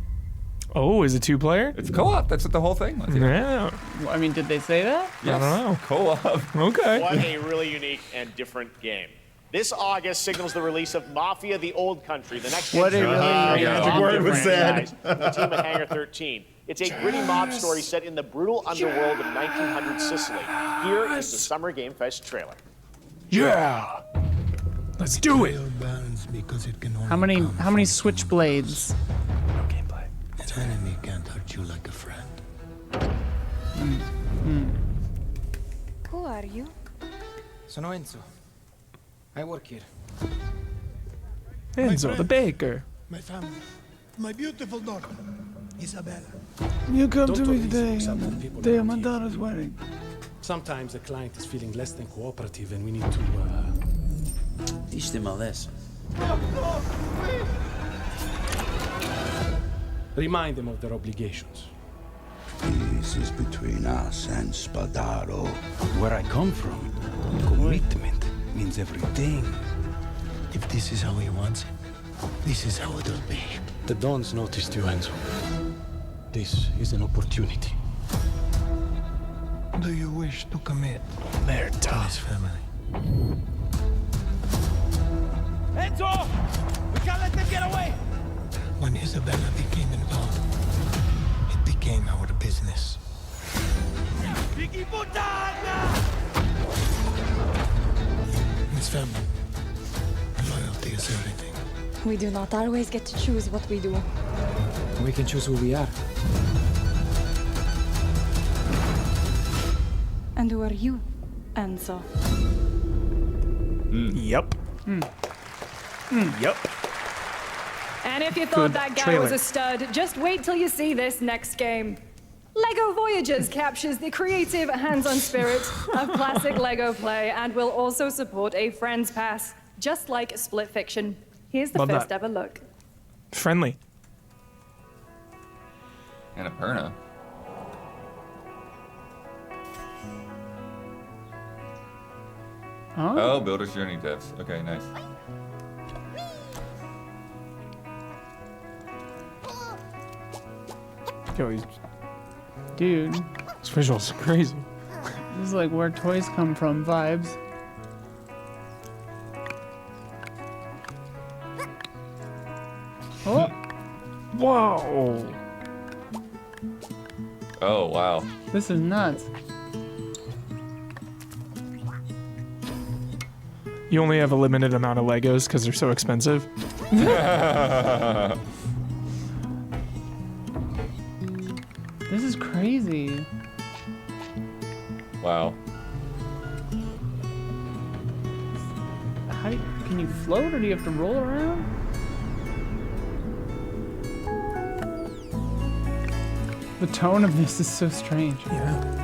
Speaker 2: Oh, is it 2-player?
Speaker 3: It's co-op. That's what the whole thing was.
Speaker 2: Yeah.
Speaker 1: I mean, did they say that?
Speaker 2: I don't know.
Speaker 3: Co-op.
Speaker 2: Okay.
Speaker 7: What a really unique and different game. This August signals the release of Mafia: The Old Country, the next
Speaker 1: What a really
Speaker 7: generation
Speaker 1: unique
Speaker 7: Mafia
Speaker 4: word was
Speaker 7: franchise from the team at Hangar 13. It's a gritty mob story set in the brutal underworld of 1900 Sicily. Here is the Summer Game Fest trailer.
Speaker 2: Yeah. Let's do it.
Speaker 1: How many switchblades?
Speaker 2: No gameplay.
Speaker 8: An enemy can't hurt you like a friend.
Speaker 18: Who are you?
Speaker 19: Sono Enzo. I work here.
Speaker 2: Enzo, the baker.
Speaker 8: My family. My beautiful daughter, Isabella.
Speaker 9: You come
Speaker 19: Don't
Speaker 9: to me
Speaker 19: always
Speaker 9: today
Speaker 19: accept
Speaker 9: on
Speaker 19: the
Speaker 9: the
Speaker 19: people
Speaker 9: day of
Speaker 19: around
Speaker 9: my
Speaker 19: here.
Speaker 9: daughter's wedding.
Speaker 19: Sometimes the client is feeling less than cooperative and we need to teach them a lesson. Remind them of their obligations.
Speaker 8: This is between us and Spadaro.
Speaker 19: Where I come from, commitment means everything.
Speaker 8: If this is how he wants it, this is how it'll be.
Speaker 19: The Dons noticed you, Enzo. This is an opportunity.
Speaker 8: Do you wish to commit
Speaker 2: They're
Speaker 8: to
Speaker 2: tough.
Speaker 8: his family?
Speaker 19: Enzo! We can't let them get away!
Speaker 8: When Isabella became involved, it became our business. His family. Loyalty is everything.
Speaker 18: We do not always get to choose what we do.
Speaker 19: We can choose who we are.
Speaker 18: And who are you, Enzo?
Speaker 2: Yep. Yep.
Speaker 12: And if you thought
Speaker 2: Good
Speaker 12: that guy
Speaker 2: trailer.
Speaker 12: was a stud, just wait till you see this next game. LEGO Voyagers captures the creative hands-on spirit of classic LEGO play and will also support a Friends Pass, just like Split Fiction. Here's the
Speaker 2: Love
Speaker 12: first
Speaker 2: that.
Speaker 12: ever look.
Speaker 2: Friendly.
Speaker 3: Annapurna. Oh, Builder's Journey devs. Okay, nice.
Speaker 2: Yo,
Speaker 1: Dude,
Speaker 2: this visual's crazy.
Speaker 1: this is like where toys come from vibes. Oh,
Speaker 2: Whoa.
Speaker 3: Oh, wow.
Speaker 1: this is nuts.
Speaker 2: You only have a limited amount of Legos because they're so expensive.
Speaker 1: This is crazy.
Speaker 3: Wow.
Speaker 1: How do you, can you float or do you have to roll around? The tone of this is so strange.
Speaker 2: Yeah.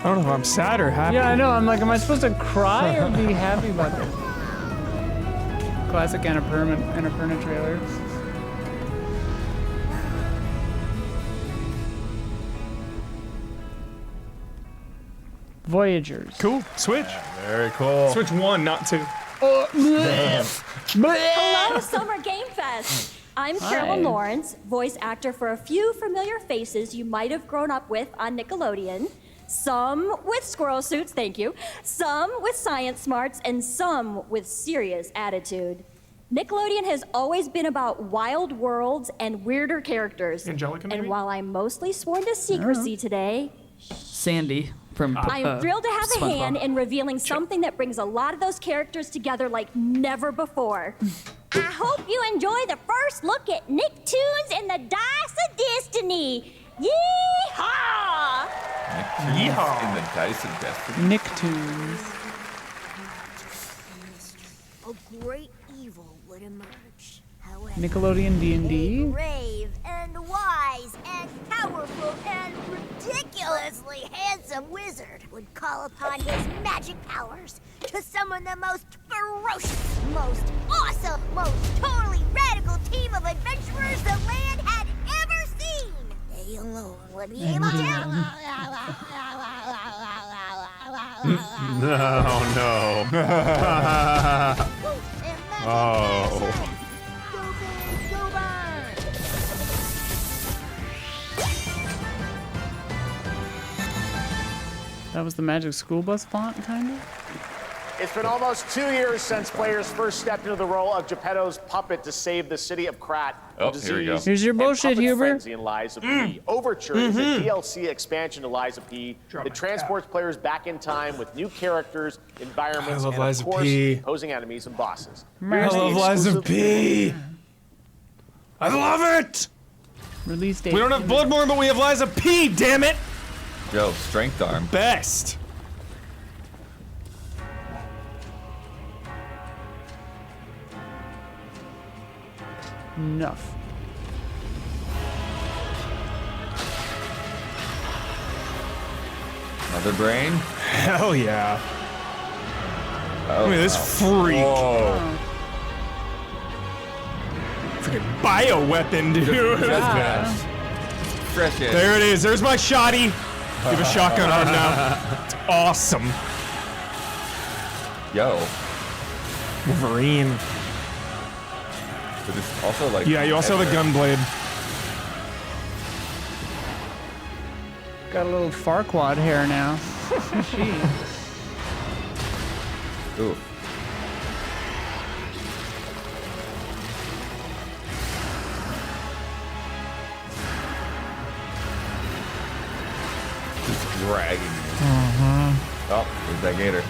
Speaker 2: I don't know if I'm sad or happy.
Speaker 1: Yeah, I know. I'm like, am I supposed to cry or be happy about this? Classic Annapurna trailer. Voyagers.
Speaker 2: Cool. Switch.
Speaker 4: Very cool.
Speaker 2: Switch 1, not 2.
Speaker 20: Hello, Summer Game Fest. I'm Carolyn
Speaker 1: Hi.
Speaker 20: Lawrence, voice actor for a few familiar faces you might have grown up with on Nickelodeon. Some with squirrel suits, thank you. Some with science smarts, and some with serious attitude. Nickelodeon has always been about wild worlds and weirder characters.
Speaker 2: Angelica, maybe?
Speaker 20: And while I'm mostly sworn to secrecy today,
Speaker 6: Sandy from
Speaker 20: I am thrilled to have a
Speaker 6: SpongeBob.
Speaker 20: hand in revealing something that brings a lot of those characters together like never before. I hope you enjoy the first look at Nicktoons and the Dice of Destiny. Yeehaw!
Speaker 3: Yeehaw. In the Dice of Destiny.
Speaker 1: Nicktoons.
Speaker 21: A great evil would emerge. However,
Speaker 1: Nickelodeon D&D.
Speaker 21: a brave and wise and powerful and ridiculously handsome wizard would call upon his magic powers to summon the most ferocious, most awesome, most totally radical team of adventurers the land had ever seen. They alone would be able to.
Speaker 4: No. Oh.
Speaker 1: That was the Magic School Bus font, kind of?
Speaker 7: It's been almost 2 years since players first stepped into the role of Geppetto's puppet to save the city of Krat
Speaker 3: Oh,
Speaker 7: from
Speaker 3: here we go.
Speaker 7: disease
Speaker 1: Here's your
Speaker 7: and
Speaker 1: bullshit,
Speaker 7: puppet
Speaker 1: Huber.
Speaker 7: frenzy in Lies of P. Overture is a DLC expansion to Lies of P that transports players back in time with new characters, environments,
Speaker 2: I love
Speaker 7: and
Speaker 2: Lies
Speaker 7: of
Speaker 2: of
Speaker 7: course,
Speaker 2: P.
Speaker 7: opposing enemies and bosses.
Speaker 2: I love Lies of P. I love it.
Speaker 1: Release date.
Speaker 2: We don't have Bloodborne, but we have Lies of P. Damn it.
Speaker 3: Yo, strength arm.
Speaker 2: Best.
Speaker 1: Enough.
Speaker 3: Another brain.
Speaker 2: Hell yeah.
Speaker 3: Oh,
Speaker 2: Look at this freak.
Speaker 3: Whoa.
Speaker 2: Freaking bioweapon, dude.
Speaker 3: Just fresh air.
Speaker 2: There it is. There's my shotty. Give a shotgun arm now. It's awesome.
Speaker 3: Yo.
Speaker 2: Wolverine.
Speaker 3: But it's also like.
Speaker 2: Yeah, you also have a gun blade.
Speaker 1: Got a little Farquaad hair now. Jeez.
Speaker 3: Ooh. Just dragging you. Oh, there's that gator.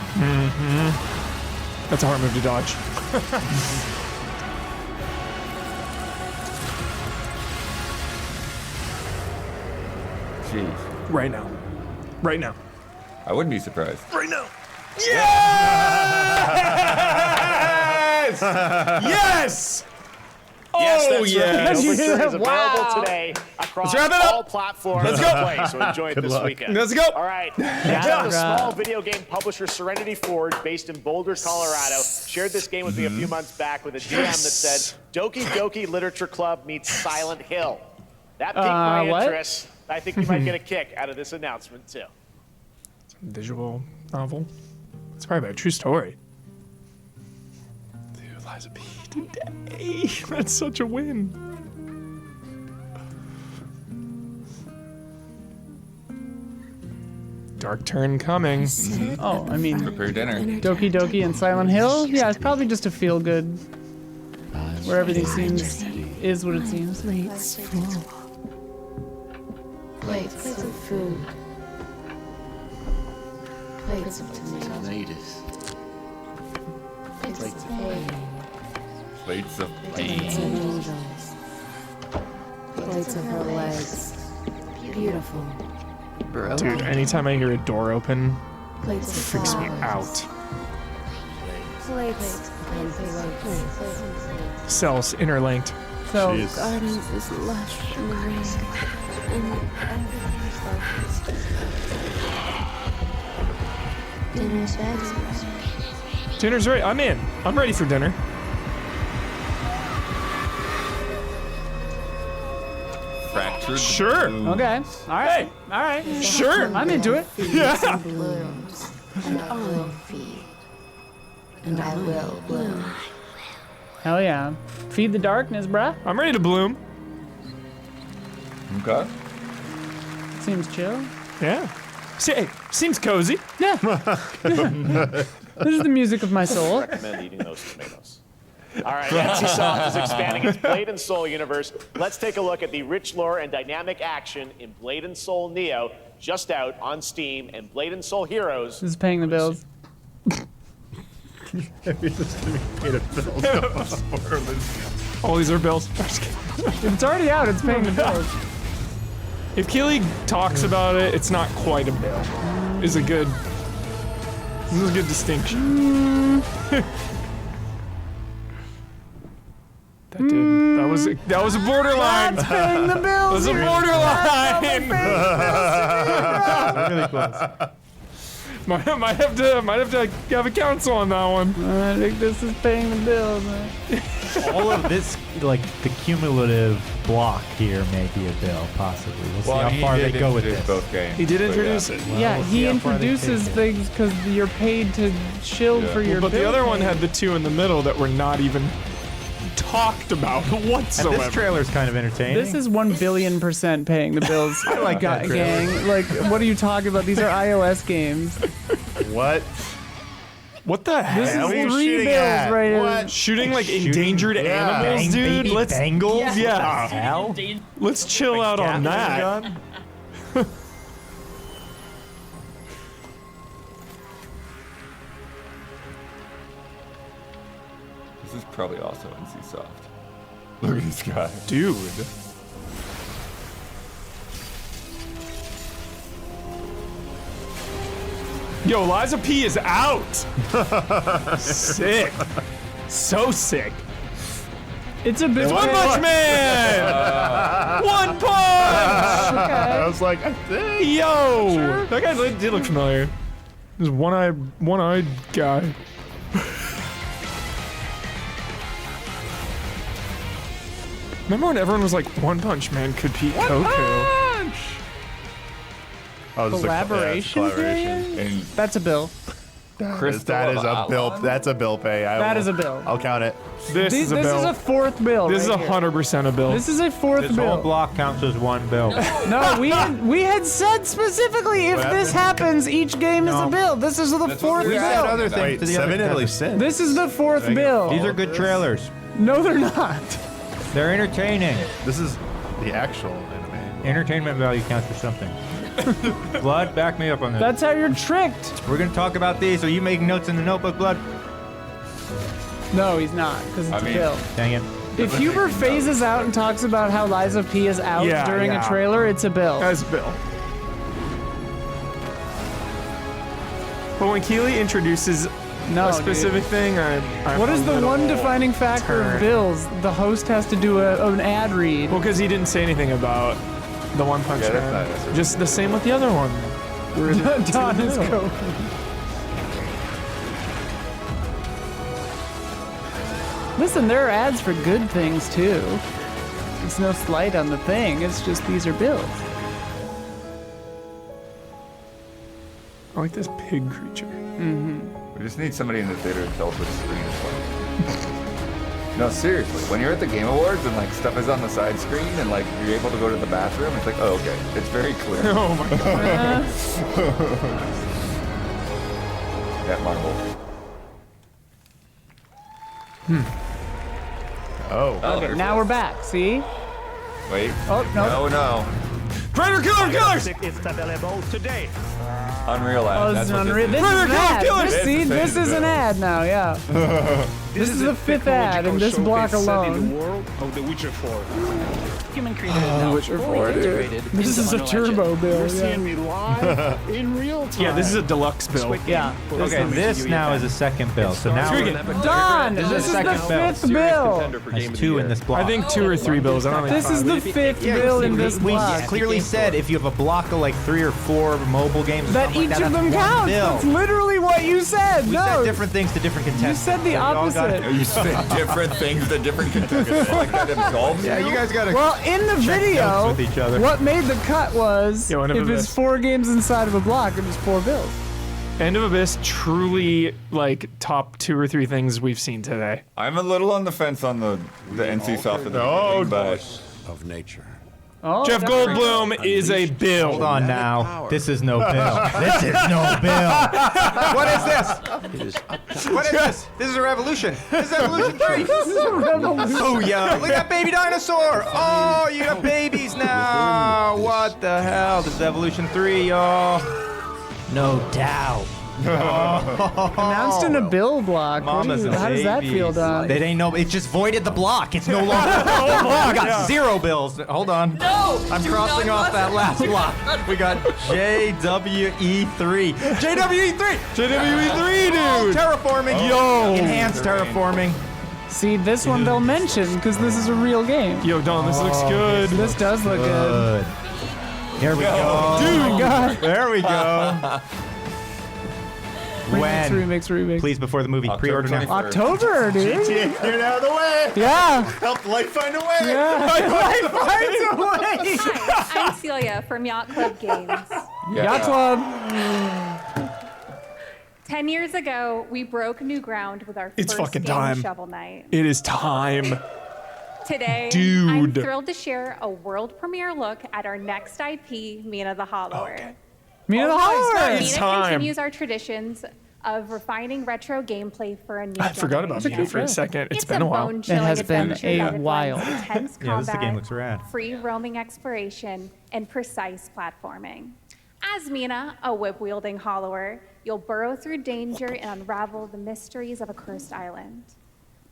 Speaker 2: That's a hard move to dodge.
Speaker 3: Jeez.
Speaker 2: Right now. Right now.
Speaker 3: I wouldn't be surprised.
Speaker 2: Right now. Yes! Yes!
Speaker 7: Yes,
Speaker 2: Oh,
Speaker 7: that's
Speaker 2: yes.
Speaker 7: right. Overture is available
Speaker 1: Wow.
Speaker 7: today across
Speaker 2: Let's wrap it up.
Speaker 7: all platforms.
Speaker 2: Let's go.
Speaker 7: Play, so enjoy it
Speaker 4: Good
Speaker 7: this
Speaker 4: luck.
Speaker 7: weekend.
Speaker 2: Let's go.
Speaker 7: All right. Next up, the small video game publisher Serenity Forge, based in Boulder, Colorado, shared this game with me a few months back with a DM that said, Doki Doki Literature Club meets Silent Hill. That piqued my
Speaker 1: what?
Speaker 7: interest. I think you might get a kick out of this announcement, too.
Speaker 2: visual novel. It's probably about a true story. Dude, Liza P. today. That's such a win. Dark turn coming.
Speaker 1: Oh, I mean,
Speaker 3: Prepare dinner.
Speaker 1: Doki Doki and Silent Hill? Yeah, it's probably just a feel good. Where everything is what it seems.
Speaker 18: Plates full. Plates of food. Plates of tomatoes. Plates of pain.
Speaker 3: Plates of
Speaker 18: Plates of angels. Plates of her legs. Beautiful.
Speaker 2: Dude, anytime I hear a door open, it
Speaker 18: Plates of
Speaker 2: freaks me
Speaker 18: flowers.
Speaker 2: out.
Speaker 18: Plates.
Speaker 2: Cells interlinked.
Speaker 1: So,
Speaker 18: Garden is lush and green, and everything's focused. Dinner's ready.
Speaker 2: Dinner's ready. I'm in. I'm ready for dinner.
Speaker 3: Fractured.
Speaker 2: Sure.
Speaker 1: Okay. All right. All right.
Speaker 2: Sure.
Speaker 1: I'm into it.
Speaker 2: Yeah.
Speaker 18: Blooms, and I will feed, and I will bloom.
Speaker 1: Hell yeah. Feed the darkness, bruh.
Speaker 2: I'm ready to bloom.
Speaker 3: Okay.
Speaker 1: Seems chill.
Speaker 2: Yeah. Hey, seems cozy.
Speaker 1: Yeah. This is the music of my soul.
Speaker 7: Recommend eating those tomatoes. All right, NCSoft is expanding its Blade and Soul universe. Let's take a look at the rich lore and dynamic action in Blade and Soul Neo, just out on Steam, and Blade and Soul Heroes.
Speaker 1: This is paying the bills.
Speaker 2: All these are bills.
Speaker 1: If it's already out, it's paying the bills.
Speaker 2: If Keighley talks about it, it's not quite a bill. This is a good distinction. That was a borderline.
Speaker 1: That's paying the bills.
Speaker 2: That was a borderline.
Speaker 5: Really close.
Speaker 2: Might have to have a council on that one.
Speaker 1: I think this is paying the bills, man.
Speaker 5: All of this, like the cumulative block here, may be a bill, possibly. We'll see how far they go with this.
Speaker 3: Both games,
Speaker 2: He did
Speaker 3: but
Speaker 2: introduce it.
Speaker 1: Yeah,
Speaker 5: we'll
Speaker 1: he
Speaker 5: see how far they
Speaker 1: introduces
Speaker 5: take it.
Speaker 1: things because you're paid to shield for your
Speaker 2: But the
Speaker 1: bill
Speaker 2: other one
Speaker 1: payment.
Speaker 2: had the two in the middle that were not even talked about whatsoever.
Speaker 5: And this trailer's kind of entertaining.
Speaker 1: This is 1,000,000,000% paying the bills.
Speaker 5: I like that trailer.
Speaker 1: gang. Like, what are you talking about? These are iOS games.
Speaker 4: What?
Speaker 2: What the hell?
Speaker 1: This is
Speaker 4: What are you
Speaker 1: 3
Speaker 4: shooting
Speaker 1: bills
Speaker 4: at?
Speaker 1: right here.
Speaker 4: What?
Speaker 2: Shooting like endangered animals,
Speaker 5: Bang,
Speaker 2: dude.
Speaker 5: baby
Speaker 2: Let's
Speaker 5: Bengals?
Speaker 2: yeah.
Speaker 5: Hell?
Speaker 2: Let's chill out on that.
Speaker 3: This is probably also NCSoft. Look at this guy.
Speaker 2: Dude. Yo, Liza P is out. Sick. So sick.
Speaker 1: It's a bit.
Speaker 2: It's One Punch Man! One Punch!
Speaker 4: I was like, I think.
Speaker 2: Yo! That guy did look familiar. This one-eyed guy. Remember when everyone was like, One Punch Man could beat Goku?
Speaker 4: Oh, this is a- yeah, it's a
Speaker 1: Collaboration
Speaker 4: collaboration.
Speaker 1: period?
Speaker 3: And
Speaker 1: That's a bill.
Speaker 4: That is a bill. That's a bill pay.
Speaker 1: That is a bill.
Speaker 4: I'll count it.
Speaker 2: This is a
Speaker 1: This
Speaker 2: bill.
Speaker 1: is a fourth bill.
Speaker 2: This is
Speaker 1: right here.
Speaker 2: 100% a bill.
Speaker 1: This is a fourth
Speaker 5: This whole
Speaker 1: bill.
Speaker 5: block counts as one bill.
Speaker 1: No, we had said specifically if
Speaker 4: What
Speaker 1: this happens, each game is a bill. This is the
Speaker 3: That's
Speaker 1: fourth
Speaker 3: what we
Speaker 1: bill.
Speaker 3: said
Speaker 5: other things
Speaker 4: Wait,
Speaker 5: to the
Speaker 4: 7
Speaker 5: other
Speaker 4: Italy
Speaker 5: cousins.
Speaker 4: Sin.
Speaker 1: This is the fourth bill.
Speaker 5: These are good trailers.
Speaker 1: No, they're not.
Speaker 5: They're entertaining.
Speaker 4: This is the actual anime.
Speaker 5: Entertainment value counts for something. Blood, back me up on this.
Speaker 1: That's how you're tricked.
Speaker 5: We're gonna talk about these. Are you making notes in the notebook, Blood?
Speaker 1: No, he's not, because it's
Speaker 3: I
Speaker 1: a
Speaker 3: mean-
Speaker 1: bill.
Speaker 5: Dang it.
Speaker 1: If Huber phases out and talks about how Liza P is out
Speaker 2: Yeah,
Speaker 1: during
Speaker 2: yeah.
Speaker 1: a trailer, it's a bill.
Speaker 2: That's a bill. But when Keighley introduces
Speaker 1: No,
Speaker 2: a specific thing, I'm
Speaker 1: What
Speaker 2: a
Speaker 1: is the
Speaker 2: little
Speaker 1: one defining factor of
Speaker 2: turned.
Speaker 1: bills? The host has to do an ad read.
Speaker 2: Well, because he didn't say anything about the One Punch
Speaker 4: Yeah,
Speaker 2: Man.
Speaker 4: that's
Speaker 2: Just the same with the other one. Where the
Speaker 1: Don is
Speaker 2: two-
Speaker 1: Goku. Listen, there are ads for good things too. It's no slight on the thing. It's just these are bills.
Speaker 2: I like this pig creature.
Speaker 3: We just need somebody in the theater to tell us what screen is like. No, seriously, when you're at the Game Awards and like stuff is on the side screen and like you're able to go to the bathroom, it's like, oh, okay, it's very clear.
Speaker 2: Oh my god.
Speaker 3: That marble.
Speaker 4: Oh.
Speaker 1: Okay, now we're back. See?
Speaker 3: Wait.
Speaker 1: Oh, no.
Speaker 3: No.
Speaker 2: Predator Killer Killers!
Speaker 13: It's available today.
Speaker 3: Unreal ad.
Speaker 1: Oh, this
Speaker 3: That's
Speaker 1: is
Speaker 3: what
Speaker 1: unreal. This is
Speaker 2: Predator
Speaker 1: an
Speaker 2: Killer
Speaker 1: ad.
Speaker 2: Killers!
Speaker 1: See, this is an ad now, yeah. This is the 5th ad in this block alone.
Speaker 13: In the world of The Witcher 4.
Speaker 6: Human created it now.
Speaker 1: Witcher 4,
Speaker 6: fully
Speaker 1: dude.
Speaker 6: integrated
Speaker 1: This
Speaker 6: into
Speaker 1: is a
Speaker 6: Unreal Engine.
Speaker 1: turbo build.
Speaker 13: You're seeing me live in real time.
Speaker 2: Yeah, this is a deluxe build.
Speaker 1: Yeah.
Speaker 5: Okay, this now is a second build. So now
Speaker 2: Screw
Speaker 5: we're,
Speaker 2: it.
Speaker 1: Don,
Speaker 5: This is
Speaker 1: this is
Speaker 5: the
Speaker 1: the
Speaker 5: second build.
Speaker 1: 5th build.
Speaker 5: there's 2 in this block.
Speaker 2: I think 2 or 3 builds. I don't think
Speaker 1: This is the 5th build in this
Speaker 5: we
Speaker 1: block.
Speaker 5: clearly said if you have a block of like 3 or 4 mobile games, or
Speaker 1: That
Speaker 5: something
Speaker 1: each
Speaker 5: like
Speaker 1: of
Speaker 5: that's
Speaker 1: them
Speaker 5: one
Speaker 1: counts.
Speaker 5: build.
Speaker 1: That's literally what you said.
Speaker 5: We
Speaker 1: No.
Speaker 5: said different things to different contestants.
Speaker 1: You said the
Speaker 5: so we all gotta-
Speaker 1: opposite.
Speaker 3: You said different things to different contestants. Like that absolves
Speaker 5: Yeah, you guys gotta.
Speaker 1: Well, in the
Speaker 5: check
Speaker 1: video,
Speaker 5: notes with each other.
Speaker 1: what made the cut was
Speaker 2: Yo,
Speaker 1: if
Speaker 2: End of
Speaker 1: it's
Speaker 2: Abyss.
Speaker 1: 4 games inside of a block, it was 4 builds.
Speaker 2: End of Abyss, truly like top 2 or 3 things we've seen today.
Speaker 3: I'm a little on the fence on the NCSoft of the beginning, but
Speaker 14: Of nature.
Speaker 1: Oh,
Speaker 2: Jeff
Speaker 1: that's
Speaker 2: Goldblum is a build.
Speaker 5: Hold on now. This is no bill. This is no bill. What is this? What is this? This is a revolution. This is Evolution 3.
Speaker 1: This is a revolution.
Speaker 5: Oh yeah, look at that baby dinosaur. Oh, you got babies now. What the hell? This is Evolution 3, y'all. No doubt.
Speaker 1: Announced in a bill block. What do
Speaker 5: Mamas
Speaker 1: you-
Speaker 5: and
Speaker 1: how does that feel,
Speaker 5: babies.
Speaker 1: Don?
Speaker 5: It ain't no. It just voided the block. It's no longer a block. We got 0 bills. Hold on.
Speaker 6: No!
Speaker 5: I'm
Speaker 6: do
Speaker 5: crossing
Speaker 6: not
Speaker 5: off that last block. We got JWE3. JWE3.
Speaker 2: JWE3, dude.
Speaker 5: Oh, terraforming.
Speaker 2: Yo.
Speaker 5: Enhanced terraforming.
Speaker 1: See, this one they'll mention because this is a real game.
Speaker 2: Yo, Don, this looks good.
Speaker 1: This does look good.
Speaker 5: Here we go.
Speaker 1: Dude, oh my God.
Speaker 5: There we go.
Speaker 1: Remix.
Speaker 5: Please, before the movie, pre-order now.
Speaker 1: October, dude.
Speaker 4: GTA, get out of the way.
Speaker 1: Yeah.
Speaker 4: Help life find a way.
Speaker 1: Yeah.
Speaker 4: Life finds a way.
Speaker 12: Hi, I'm Celia from Yacht Club Games.
Speaker 1: Yacht Club.
Speaker 12: 10 years ago, we broke new ground with our
Speaker 2: It's
Speaker 12: first
Speaker 2: fucking
Speaker 12: game,
Speaker 2: time.
Speaker 12: Shovel Knight.
Speaker 2: It is time.
Speaker 12: Today,
Speaker 2: Dude.
Speaker 12: I'm thrilled to share a world premiere look at our next IP, Mina the Hollower.
Speaker 1: Mina The Hollower.
Speaker 2: It's
Speaker 12: Mina
Speaker 2: time.
Speaker 12: continues our traditions of refining retro gameplay for a new
Speaker 2: I forgot about
Speaker 12: generation.
Speaker 2: Mina for a second. It's been
Speaker 12: a
Speaker 2: a while.
Speaker 12: bone-chilling
Speaker 1: It has been
Speaker 12: adventure
Speaker 1: a
Speaker 12: that blends
Speaker 1: while.
Speaker 12: Intense
Speaker 5: Yeah, this
Speaker 12: combat,
Speaker 5: game looks rad.
Speaker 12: free roaming exploration, and precise platforming. As Mina, a whip-wielding hollower, you'll burrow through danger and unravel the mysteries of a cursed island.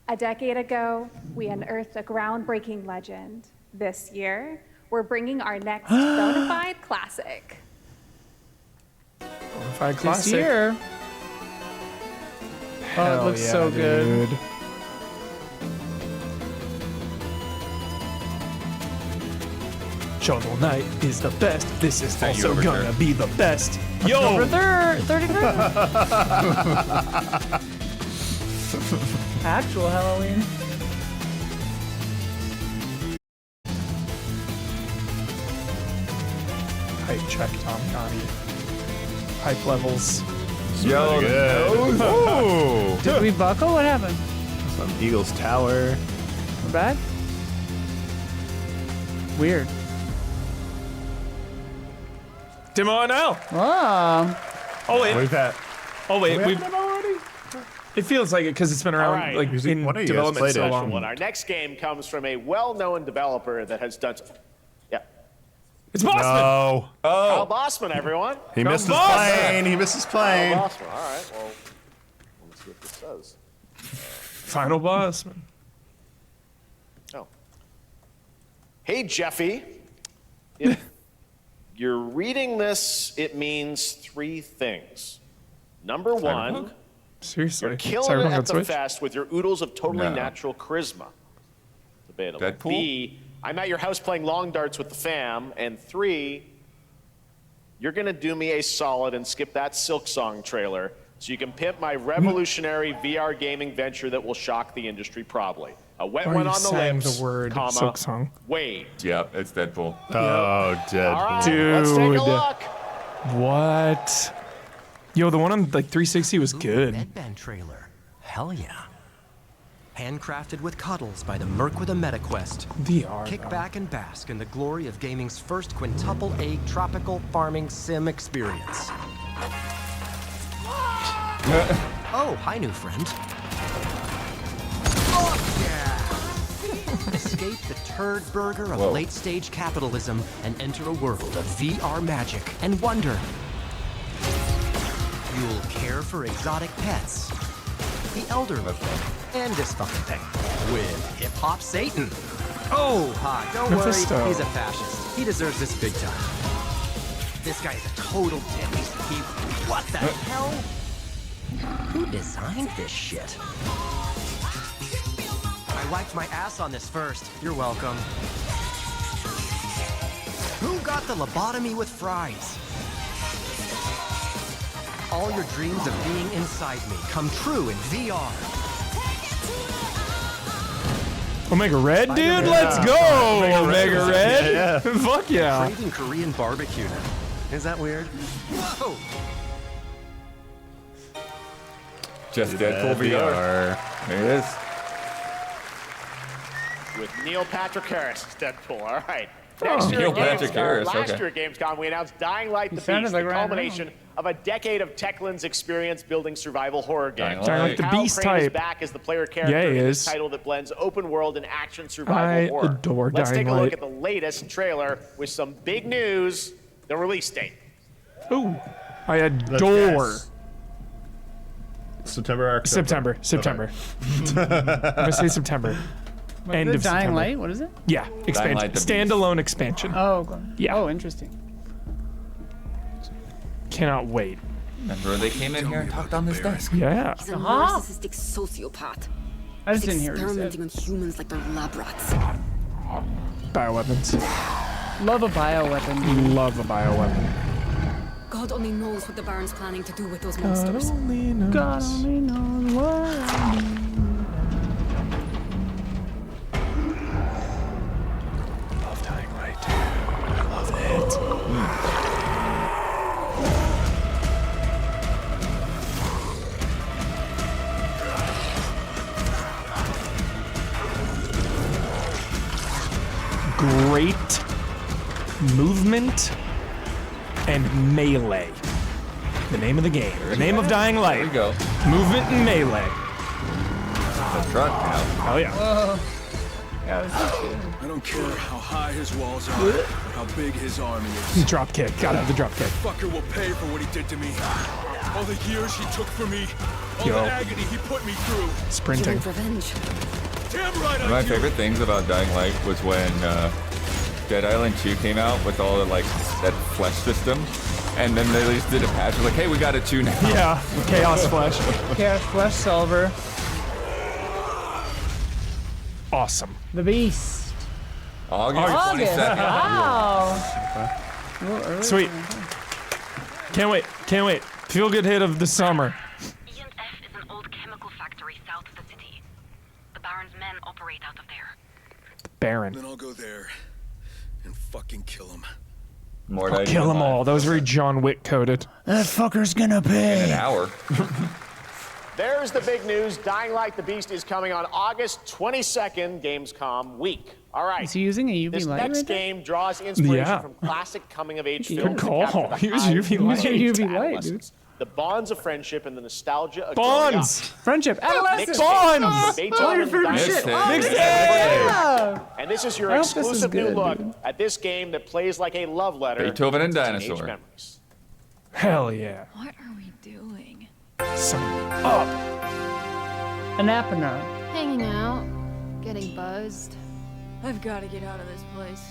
Speaker 12: A decade ago, we unearthed a groundbreaking legend. This year, we're bringing our next bona fide classic.
Speaker 2: Bonafide
Speaker 1: This
Speaker 2: classic.
Speaker 1: year. Oh, it
Speaker 2: Hell
Speaker 1: looks
Speaker 2: yeah,
Speaker 1: so good.
Speaker 2: dude. Shovel Knight is the best. This is
Speaker 3: Thank you,
Speaker 2: also
Speaker 3: Overture.
Speaker 2: gonna be the best. Yo!
Speaker 1: October 33rd. Actual Halloween.
Speaker 2: Hype check, Tom Connie. Hype levels.
Speaker 3: Yo,
Speaker 4: Good. Ooh.
Speaker 1: Did we buckle? What happened?
Speaker 4: Some Eagles Tower.
Speaker 1: We're back? Weird.
Speaker 2: Demo now.
Speaker 1: Oh,
Speaker 2: wait.
Speaker 4: We've had.
Speaker 2: Oh wait.
Speaker 4: We
Speaker 2: We've.
Speaker 4: have them already?
Speaker 2: It feels like it because it's been around
Speaker 7: All right.
Speaker 2: like in
Speaker 4: What are you guys
Speaker 2: development
Speaker 4: played
Speaker 2: so
Speaker 4: it?
Speaker 2: long.
Speaker 7: Well, our next game comes from a well-known developer that has done. Yeah.
Speaker 2: It's Bossman.
Speaker 4: No.
Speaker 7: Kyle Bossman, everyone.
Speaker 4: He missed his
Speaker 2: Bossman.
Speaker 4: plane. He missed his
Speaker 7: Kyle
Speaker 4: plane.
Speaker 7: Bossman. All right. Well, let's see what this says.
Speaker 2: Final Bossman.
Speaker 7: Oh. Hey, Jeffy. If you're reading this, it means 3 things. Number 1,
Speaker 2: Seriously.
Speaker 7: you're killing
Speaker 2: Cyberpunk
Speaker 7: it
Speaker 2: on
Speaker 7: at the
Speaker 2: Switch?
Speaker 7: fest with your oodles of totally
Speaker 3: No.
Speaker 7: natural charisma. Debatable.
Speaker 3: Deadpool?
Speaker 7: B, I'm at your house playing long darts with the fam. And 3, you're going to do me a solid and skip that Silk Song trailer so you can pimp my revolutionary VR gaming venture that will shock the industry probably. A wet
Speaker 2: Why are
Speaker 7: one
Speaker 2: you
Speaker 7: on the
Speaker 2: saying
Speaker 7: lips,
Speaker 2: the word
Speaker 7: comma,
Speaker 2: Silk Song?
Speaker 7: Wade.
Speaker 3: Yep, it's Deadpool.
Speaker 4: Oh, Deadpool.
Speaker 7: All right,
Speaker 2: Dude.
Speaker 7: let's take a look.
Speaker 2: What? Yo, the one on like 360 was good.
Speaker 10: Red Band trailer. Hell yeah. Handcrafted with cuddles by the Merc with a MetaQuest.
Speaker 2: VR.
Speaker 10: Kick back and bask in the glory of gaming's first quintuple A tropical farming sim experience. Oh, hi, new friend. Oh, yeah! Escape the turd burger of late-stage capitalism and enter a world of VR magic and wonder. You'll care for exotic pets, the elderly, and this fucking thing with hip-hop Satan. Oh, hi, don't
Speaker 2: Mephisto.
Speaker 10: worry, he's a fascist. He deserves this big time. This guy's a total dick. What the hell? Who designed this shit? I wiped my ass on this first. You're welcome. Who got the lobotomy with fries? All your dreams of being inside me come true in VR.
Speaker 2: Omega Red, dude? Let's go! Omega Red?
Speaker 4: Yeah.
Speaker 2: Fuck yeah.
Speaker 10: Craving Korean barbecue now. Is that weird? Whoa!
Speaker 3: Just Deadpool VR. There it is.
Speaker 7: With Neil Patrick Harris as Deadpool. All right.
Speaker 3: Oh,
Speaker 7: Next year
Speaker 3: Neil
Speaker 7: at
Speaker 3: Patrick
Speaker 7: Gamescom,
Speaker 3: Harris,
Speaker 7: last
Speaker 3: okay.
Speaker 7: year at Gamescom, we announced Dying Light the
Speaker 1: sounded
Speaker 7: Beast,
Speaker 1: like
Speaker 7: the
Speaker 1: Ryan
Speaker 7: culmination of a decade of Techland's experience building survival horror games.
Speaker 2: Dying Light the
Speaker 7: Kyle
Speaker 2: Beast
Speaker 7: Crane is
Speaker 2: type.
Speaker 7: back as the player character
Speaker 2: Yeah, he
Speaker 7: in this
Speaker 2: is.
Speaker 7: title that blends open world and action survival
Speaker 2: I
Speaker 7: horror.
Speaker 2: adore
Speaker 7: Let's
Speaker 2: Dying
Speaker 7: take a look
Speaker 2: Light.
Speaker 7: at the latest trailer with some big news, the release date.
Speaker 2: Ooh, I adore.
Speaker 4: September or
Speaker 2: September. I'm gonna say September. End of
Speaker 1: Dying
Speaker 2: September.
Speaker 1: Light? What is it?
Speaker 2: Yeah, expansion.
Speaker 3: Light the Beast.
Speaker 2: Standalone expansion.
Speaker 1: Oh, okay.
Speaker 2: Yeah.
Speaker 1: Oh, interesting.
Speaker 2: Cannot wait.
Speaker 3: Remember they came in here and talked on this desk.
Speaker 2: Yeah.
Speaker 18: He's a narcissistic sociopath.
Speaker 1: I just
Speaker 18: He's
Speaker 1: didn't hear what you said.
Speaker 18: experimenting on humans like they're lab rats.
Speaker 2: Bioweapons.
Speaker 1: Love a bioweapon.
Speaker 2: Love a bioweapon.
Speaker 18: God only knows what the Baron's planning to do with those monsters.
Speaker 1: God only knows what I need.
Speaker 2: Love Dying Light, dude. I love it. Great movement and melee. The name of the game. The name of Dying Light.
Speaker 3: There we go.
Speaker 2: Movement and melee.
Speaker 3: The truck now.
Speaker 2: Hell yeah.
Speaker 1: Whoa. Yeah, this is good.
Speaker 22: I don't care how high his walls are, or how big his army is.
Speaker 2: Drop kick. Gotta have the drop kick.
Speaker 22: Fucker will pay for what he did to me. All the years he took from me, all
Speaker 2: Yo.
Speaker 22: the agony he put me through.
Speaker 2: Sprinting.
Speaker 18: Revenge.
Speaker 22: Damn right
Speaker 3: One of my
Speaker 22: I do.
Speaker 3: favorite things about Dying Light was when Dead Island 2 came out with all the like that flesh system, and then they just did a patch. Like, hey, we got a 2 now.
Speaker 2: Yeah. Chaos Flesh.
Speaker 1: Chaos Flesh Solver.
Speaker 2: Awesome.
Speaker 1: The Beast.
Speaker 3: August
Speaker 1: August.
Speaker 3: 22nd.
Speaker 1: Wow. A little early.
Speaker 2: Sweet. Can't wait. Can't wait. Feel good hit of the summer.
Speaker 11: E&F is an old chemical factory south of the city. The Baron's men operate out of there.
Speaker 2: Baron.
Speaker 22: Then I'll go there and fucking kill him.
Speaker 3: More
Speaker 2: I'll kill them all. That was very John Wick coded.
Speaker 1: That fucker's gonna
Speaker 3: In
Speaker 1: pay.
Speaker 3: an hour.
Speaker 7: There's the big news. Dying Light the Beast is coming on August 22nd, Gamescom week. All right.
Speaker 1: Is he using a UV
Speaker 7: This
Speaker 1: light
Speaker 7: next
Speaker 1: right there?
Speaker 7: game draws inspiration
Speaker 2: Yeah.
Speaker 7: from classic coming-of-age
Speaker 1: Good
Speaker 7: films. that
Speaker 2: call.
Speaker 7: capture the
Speaker 2: Use
Speaker 7: highs
Speaker 2: UV
Speaker 7: and
Speaker 2: light.
Speaker 7: lows
Speaker 1: UV
Speaker 7: of
Speaker 1: light,
Speaker 7: adolescence, the bonds of friendship and the nostalgia of growing
Speaker 2: Bonds.
Speaker 7: up.
Speaker 1: Friendship. Adolescence.
Speaker 2: Bonds.
Speaker 7: Beethoven,
Speaker 1: your favorite
Speaker 7: Dinosaur,
Speaker 1: shit.
Speaker 3: Mixtape.
Speaker 1: Yeah.
Speaker 7: And this is your
Speaker 1: I hope this is
Speaker 7: exclusive new
Speaker 1: good,
Speaker 7: look
Speaker 1: dude.
Speaker 7: at this game that plays like a love letter
Speaker 3: Beethoven and
Speaker 7: to teenage
Speaker 3: Dinosaur.
Speaker 7: memories.
Speaker 2: Hell yeah.
Speaker 18: What are we doing?
Speaker 2: Sign up.
Speaker 1: An Aponar.
Speaker 18: Hanging out, getting buzzed. I've got to get out of this place.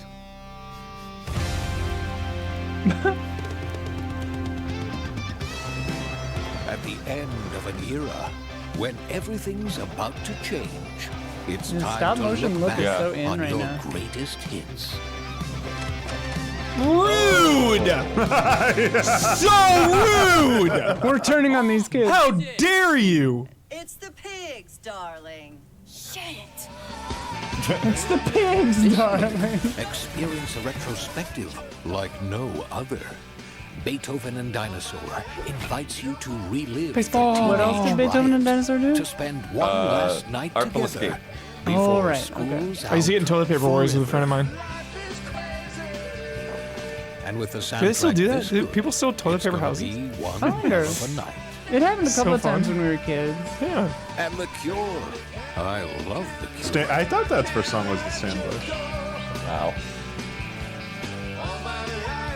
Speaker 16: At the end of an era, when everything's about to change, it's
Speaker 1: The
Speaker 16: time
Speaker 1: stop
Speaker 16: to
Speaker 1: motion
Speaker 16: look
Speaker 1: look is
Speaker 16: back
Speaker 1: so in
Speaker 16: on
Speaker 1: right
Speaker 16: your
Speaker 1: now.
Speaker 16: greatest hits.
Speaker 2: Rude! So rude!
Speaker 1: We're turning on these kids.
Speaker 2: How dare you?
Speaker 23: It's the pigs, darling. Shit.
Speaker 1: It's the pigs, darling.
Speaker 16: Experience a retrospective like no other.
Speaker 9: Beethoven and Dinosaur invites you to relive
Speaker 2: Baseball.
Speaker 9: the
Speaker 1: What else did
Speaker 9: teenage
Speaker 1: Beethoven and
Speaker 9: riot,
Speaker 1: Dinosaur do?
Speaker 9: to spend one last night
Speaker 3: Artful
Speaker 9: together
Speaker 3: Escape.
Speaker 9: before
Speaker 1: right,
Speaker 9: school's
Speaker 2: I used to get in toilet paper wars with a friend of mine.
Speaker 9: And with the soundtrack
Speaker 2: Do they still do that?
Speaker 9: this
Speaker 2: Do
Speaker 9: good,
Speaker 2: people still toilet
Speaker 9: it's
Speaker 2: paper
Speaker 9: gonna
Speaker 2: houses?
Speaker 9: be one
Speaker 1: I wonder.
Speaker 9: hell of a night.
Speaker 1: It happened a
Speaker 2: So
Speaker 1: couple of times
Speaker 2: fun.
Speaker 1: when we were kids.
Speaker 2: Yeah.
Speaker 9: And The Cure. I love The Cure.
Speaker 4: I thought that's first song was the Sandbush.
Speaker 3: Wow.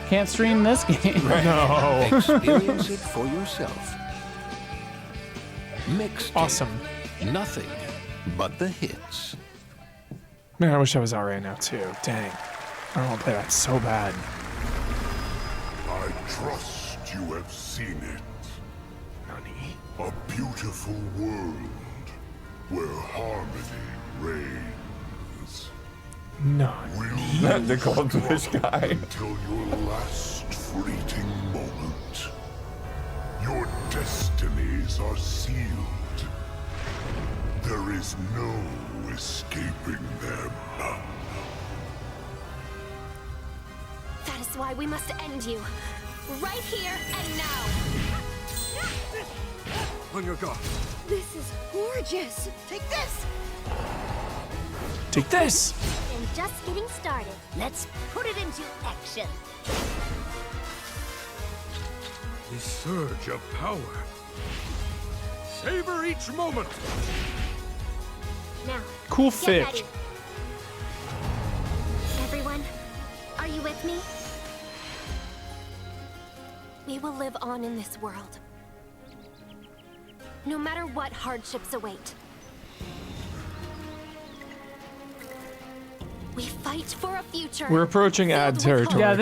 Speaker 1: Can't stream this game.
Speaker 2: No.
Speaker 9: Experience it for yourself. Mixtape.
Speaker 2: Awesome.
Speaker 9: Nothing but the hits.
Speaker 2: Man, I wish I was out right now too. Dang. I don't want to play that so bad.
Speaker 15: I trust you have seen it.
Speaker 2: Nani?
Speaker 15: A beautiful world where harmony reigns.
Speaker 2: Nani?
Speaker 3: The goldfish guy.
Speaker 15: Until your last fleeting moment. Your destinies are sealed. There is no escaping them.
Speaker 21: That is why we must end you. Right here and now.
Speaker 15: On your guard.
Speaker 21: This is gorgeous. Take this.
Speaker 2: Take this.
Speaker 21: And just getting started. Let's put it into action.
Speaker 15: The surge of power. Savor each moment.
Speaker 21: Now.
Speaker 2: Cool
Speaker 21: get
Speaker 2: fish.
Speaker 21: ready. Everyone, are you with me? We will live on in this world. No matter what hardships await. We fight for a future.
Speaker 2: We're approaching ad territory.
Speaker 1: Yeah, I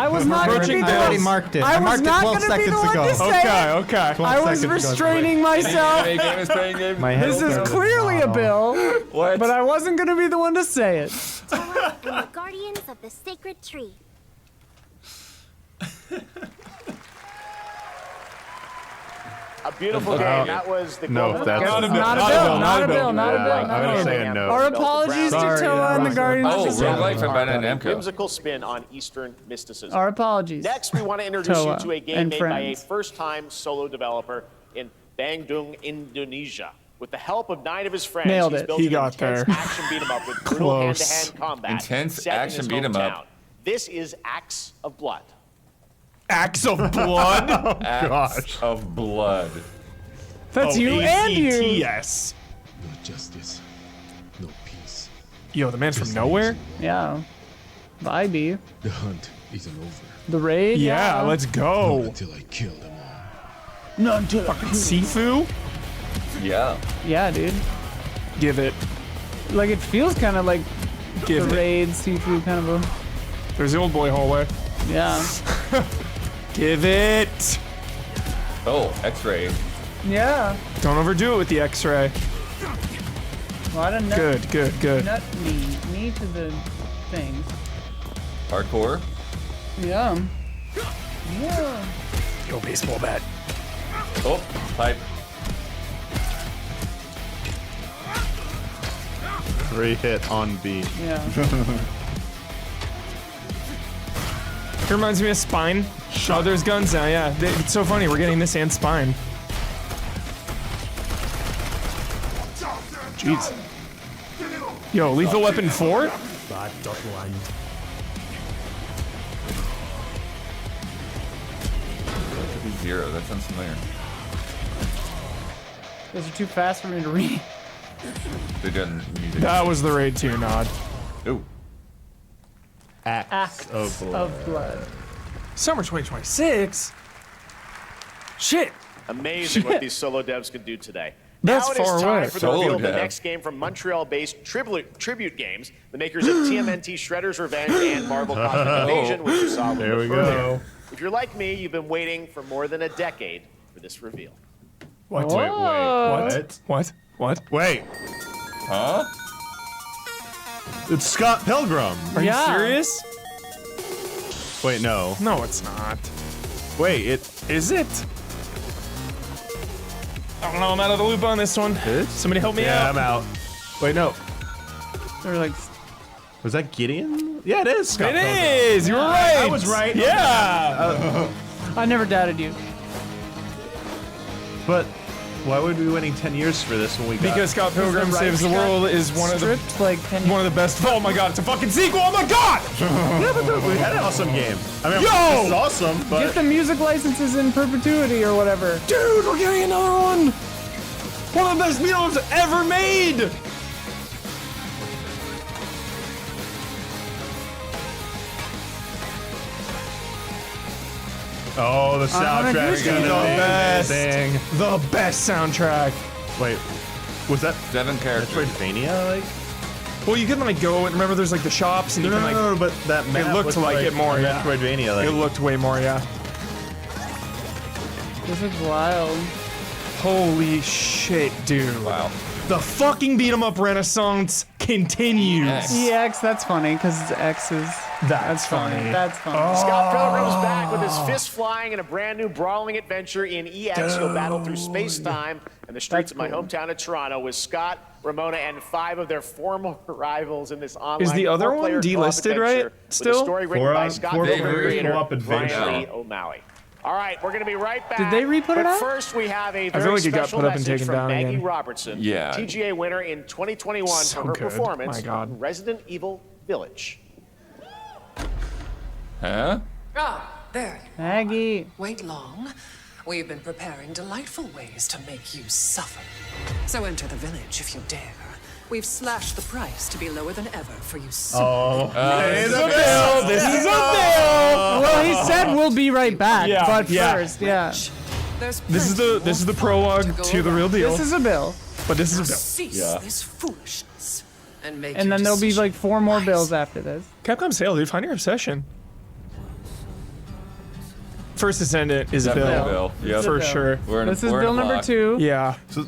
Speaker 1: was not going to be the
Speaker 5: I already
Speaker 1: one.
Speaker 5: marked it.
Speaker 1: I
Speaker 5: I
Speaker 1: was
Speaker 5: marked it
Speaker 1: not
Speaker 5: 12
Speaker 1: going to be the
Speaker 5: seconds
Speaker 1: one
Speaker 5: ago.
Speaker 1: to say it.
Speaker 2: Okay.
Speaker 5: 12
Speaker 1: I was
Speaker 5: seconds ago.
Speaker 1: restraining myself.
Speaker 5: My head
Speaker 1: This is
Speaker 5: started
Speaker 1: clearly a
Speaker 5: to
Speaker 1: bill,
Speaker 3: What?
Speaker 1: but I wasn't going to be the one to say it.
Speaker 21: Towa and the guardians of the sacred tree.
Speaker 7: A beautiful game. That was the
Speaker 4: No,
Speaker 7: Golden
Speaker 4: that's
Speaker 1: Not a
Speaker 4: not
Speaker 1: bill. Not a bill.
Speaker 4: Yeah,
Speaker 1: Not a bill.
Speaker 4: I'm gonna say a no.
Speaker 1: Our apologies to
Speaker 5: Sorry,
Speaker 1: Towa and the Guardians
Speaker 3: Oh,
Speaker 1: of the Sacred
Speaker 3: roguelike from Bandai Namco.
Speaker 7: whimsical spin on Eastern mysticism.
Speaker 1: Our apologies.
Speaker 7: Next, we want to introduce
Speaker 1: Towa
Speaker 7: you to a game
Speaker 1: and
Speaker 7: made by a
Speaker 1: friends.
Speaker 7: first-time solo developer in Bandung, Indonesia. With the help of 9 of his friends,
Speaker 1: Nailed
Speaker 7: he's
Speaker 1: it.
Speaker 7: built
Speaker 2: He
Speaker 7: an
Speaker 2: got
Speaker 7: intense
Speaker 2: there.
Speaker 7: action beat 'em up with brutal
Speaker 2: Close.
Speaker 7: hand-to-hand combat.
Speaker 3: Intense
Speaker 7: set in
Speaker 3: action
Speaker 7: his
Speaker 3: beat 'em
Speaker 7: hometown.
Speaker 3: up.
Speaker 7: This is Axe of Blood.
Speaker 2: Axe of blood.
Speaker 3: Acts of blood.
Speaker 1: That's you and you.
Speaker 2: ACTS.
Speaker 19: No justice, no peace.
Speaker 2: Yo, the man from nowhere.
Speaker 1: Yeah. The IB.
Speaker 19: The hunt isn't over.
Speaker 1: The raid.
Speaker 2: Yeah, let's
Speaker 19: Not
Speaker 2: go.
Speaker 19: until I kill them all.
Speaker 1: No, until
Speaker 2: Sifu.
Speaker 3: Yeah.
Speaker 1: Yeah, dude.
Speaker 2: Give it.
Speaker 1: Like it feels kind of like
Speaker 2: Give
Speaker 1: the
Speaker 2: it.
Speaker 1: raid Sifu kind of a.
Speaker 2: There's the old boy hallway.
Speaker 1: Yeah.
Speaker 2: Give it.
Speaker 3: Oh, X-ray.
Speaker 1: Yeah.
Speaker 2: Don't overdo it with the X-ray.
Speaker 1: Well, I don't know.
Speaker 2: Good.
Speaker 1: Nut me to the things.
Speaker 3: Hardcore.
Speaker 1: Yeah. Yeah.
Speaker 2: Yo, baseball bat.
Speaker 3: Oh, pipe.
Speaker 4: 3 hit on B.
Speaker 1: Yeah.
Speaker 2: It reminds me of Spine. Oh, there's guns now, yeah. It's so funny, we're getting this and Spine. Jeez. Yo, Lethal Weapon 4?
Speaker 3: Zero. That sounds familiar.
Speaker 1: Those are too fast for me to read.
Speaker 3: They didn't music.
Speaker 2: That was the raid 2 nod.
Speaker 3: Ooh.
Speaker 1: Acts of blood.
Speaker 2: Summer 2026? Shit.
Speaker 7: Amazing what these solo devs can do today.
Speaker 2: That's
Speaker 7: now it is
Speaker 2: far
Speaker 7: time
Speaker 2: away.
Speaker 7: for the
Speaker 3: Solo
Speaker 7: reveal of the
Speaker 3: dev.
Speaker 7: next game from Montreal-based Tribute Games, the makers of TMNT Shredder's Revenge and Marvel Cosmic Invasion, which you saw
Speaker 4: There we
Speaker 7: earlier.
Speaker 4: go.
Speaker 7: If you're like me, you've been waiting for more than a decade for this reveal.
Speaker 2: What?
Speaker 4: What? Wait.
Speaker 3: Huh?
Speaker 4: It's Scott Pilgrim.
Speaker 2: Are you serious?
Speaker 4: Wait, no.
Speaker 2: No, it's not.
Speaker 4: Wait, it
Speaker 2: Is it? I don't know, I'm out of the loop on this one. Somebody help me
Speaker 4: Yeah,
Speaker 2: out.
Speaker 4: I'm out. Wait, no.
Speaker 1: They're like
Speaker 4: Was that Gideon? Yeah, it is. Scott
Speaker 2: It
Speaker 4: Pilgrim.
Speaker 2: is. You were right.
Speaker 4: I was right.
Speaker 2: Yeah.
Speaker 1: I never doubted you.
Speaker 4: But why would we be waiting 10 years for this when we got?
Speaker 2: Because Scott Pilgrim Saves the World is one of the best. Oh my god, it's a fucking sequel. Oh my god.
Speaker 4: Yeah, but we had an awesome game. I mean,
Speaker 2: Yo!
Speaker 4: this is awesome. But
Speaker 1: Get the music licenses in perpetuity or whatever.
Speaker 2: Dude, we're getting another one. One of the best meals ever made.
Speaker 4: oh, the soundtrack is gonna be amazing.
Speaker 2: The best soundtrack.
Speaker 4: Wait, was that
Speaker 3: 7 characters.
Speaker 4: Metroidvania? Like,
Speaker 2: Well, you can like go and remember there's like the shops and you
Speaker 4: no,
Speaker 2: can like.
Speaker 4: no, but that map
Speaker 2: It looked like it more. Yeah.
Speaker 4: Metroidvania. Like,
Speaker 2: It looked way more. Yeah.
Speaker 1: This is wild.
Speaker 2: Holy shit, dude.
Speaker 3: Wow.
Speaker 2: The fucking beat 'em up renaissance continues.
Speaker 1: EX, that's funny because it's X's.
Speaker 2: That's funny.
Speaker 1: That's funny.
Speaker 7: Scott Pilgrim's back with his fist flying in a brand new brawling adventure in EX. You'll battle through space-time and the streets of my hometown of Toronto with Scott, Ramona, and 5 of their former rivals in this online
Speaker 2: Is the other one
Speaker 7: four-player
Speaker 2: delisted,
Speaker 7: co-op
Speaker 2: right?
Speaker 7: adventure
Speaker 2: Still?
Speaker 7: with a story written by Scott Pilgrim creator
Speaker 4: co-op
Speaker 7: Brian
Speaker 4: adventure.
Speaker 7: Lee O'Malley. All right, we're going to be right back.
Speaker 1: Did they re-put it
Speaker 7: but
Speaker 1: out?
Speaker 7: first, we have a
Speaker 2: feel
Speaker 7: very
Speaker 2: like it got
Speaker 7: special
Speaker 2: put up and
Speaker 7: message
Speaker 2: taken
Speaker 7: from
Speaker 2: down
Speaker 7: Maggie
Speaker 2: again.
Speaker 7: Robertson,
Speaker 3: Yeah.
Speaker 7: TGA winner in 2021
Speaker 2: So
Speaker 7: for her
Speaker 2: good.
Speaker 7: performance
Speaker 2: My God.
Speaker 7: in Resident Evil Village.
Speaker 3: Huh?
Speaker 23: Ah, there.
Speaker 1: Maggie.
Speaker 23: Wait long. We've been preparing delightful ways to make you suffer. So enter the village if you dare. We've slashed the price to be lower than ever for you.
Speaker 4: oh,
Speaker 2: This is a bill. This is a bill.
Speaker 1: Well, he said we'll be right back,
Speaker 2: Yeah,
Speaker 1: but
Speaker 2: yeah.
Speaker 1: first, yeah.
Speaker 23: There's
Speaker 2: This is the prologue to the real deal.
Speaker 1: This is a bill.
Speaker 2: But this is a bill.
Speaker 23: Cease
Speaker 3: Yeah.
Speaker 23: this foolishness and make
Speaker 1: And
Speaker 23: your
Speaker 1: then there'll be
Speaker 23: decision
Speaker 1: like 4 more
Speaker 23: wisely.
Speaker 1: bills after this.
Speaker 2: Capcom sale, dude. Find your obsession. First Descendant is a
Speaker 3: Definitely
Speaker 2: bill.
Speaker 3: a bill. Yep.
Speaker 2: For
Speaker 1: bill.
Speaker 2: sure.
Speaker 3: We're in,
Speaker 1: This is
Speaker 3: we're in
Speaker 1: bill
Speaker 3: a
Speaker 1: number
Speaker 3: block.
Speaker 1: 2.
Speaker 2: Yeah.
Speaker 4: So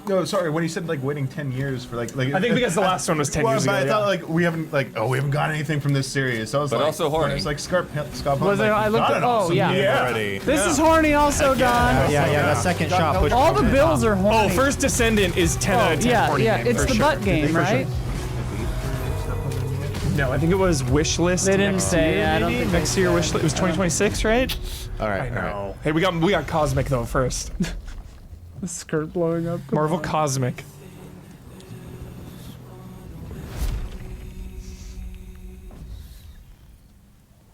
Speaker 4: no, sorry. When you said like waiting 10 years for like
Speaker 2: I think because the last one was 10 years
Speaker 4: but
Speaker 2: ago.
Speaker 4: I thought
Speaker 2: Yeah.
Speaker 4: like we haven't got anything from this series. So I was
Speaker 3: But
Speaker 4: like,
Speaker 3: also horny.
Speaker 4: It's like Scott
Speaker 1: Was
Speaker 4: Pilgrim.
Speaker 1: it? I looked
Speaker 4: got
Speaker 1: at.
Speaker 4: an
Speaker 1: Oh
Speaker 4: awesome
Speaker 1: yeah.
Speaker 4: game already.
Speaker 1: This is horny also, Don.
Speaker 5: Yeah, that second shot. Pushed
Speaker 1: All the bills are horny.
Speaker 2: Oh, First Descendant is 10 out of 10
Speaker 1: yeah,
Speaker 2: horny
Speaker 1: yeah.
Speaker 2: game,
Speaker 1: It's
Speaker 2: for
Speaker 1: the
Speaker 2: sure.
Speaker 1: butt game, right?
Speaker 2: No, I think it was wish list.
Speaker 1: They didn't
Speaker 2: next
Speaker 1: say.
Speaker 2: year,
Speaker 1: I don't
Speaker 2: maybe?
Speaker 1: think
Speaker 2: next
Speaker 1: they
Speaker 2: year
Speaker 1: said.
Speaker 2: wish list. It was 2026, right?
Speaker 4: All right,
Speaker 2: I
Speaker 4: all right.
Speaker 2: know. Hey, we got Cosmic though first.
Speaker 1: The skirt blowing up. Come
Speaker 2: Marvel
Speaker 1: on.
Speaker 2: Cosmic.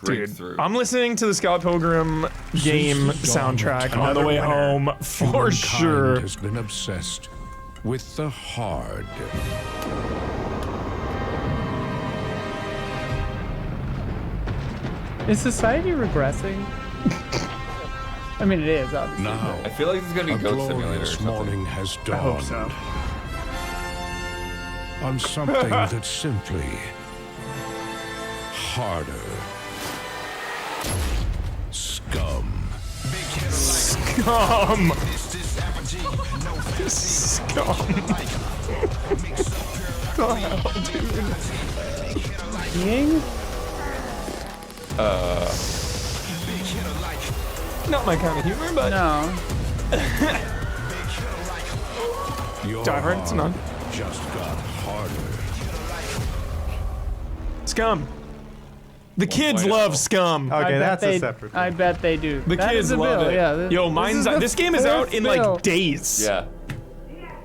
Speaker 2: Dude,
Speaker 3: Breakthrough.
Speaker 2: I'm listening to the Scott Pilgrim game soundtrack on the way home for
Speaker 15: Humankind
Speaker 2: sure.
Speaker 15: has been obsessed with the hard.
Speaker 1: Is society regressing? I mean, it is obviously.
Speaker 15: Now,
Speaker 3: I feel like this is gonna be
Speaker 15: a
Speaker 3: Goat Simulator or
Speaker 15: glorious
Speaker 3: something.
Speaker 15: morning has
Speaker 2: I hope
Speaker 15: dawned
Speaker 2: so.
Speaker 15: on something that's simply harder. Scum.
Speaker 2: Scum. Scum. The hell, dude?
Speaker 1: King?
Speaker 2: Not my kind of humor, but
Speaker 1: No.
Speaker 15: Your
Speaker 2: Die Hard, it's
Speaker 15: heart
Speaker 2: none.
Speaker 15: just got harder.
Speaker 2: Scum. The kids love Scum.
Speaker 5: Okay, that's
Speaker 1: they,
Speaker 5: a separate.
Speaker 1: I bet they do.
Speaker 2: The
Speaker 1: That
Speaker 2: kids
Speaker 1: is a
Speaker 2: love
Speaker 1: bill,
Speaker 2: it.
Speaker 1: Yeah.
Speaker 2: Yo,
Speaker 1: is
Speaker 2: MindsEye.
Speaker 1: the
Speaker 2: This game is out
Speaker 1: fourth
Speaker 2: in
Speaker 1: bill.
Speaker 2: like days.
Speaker 3: Yeah.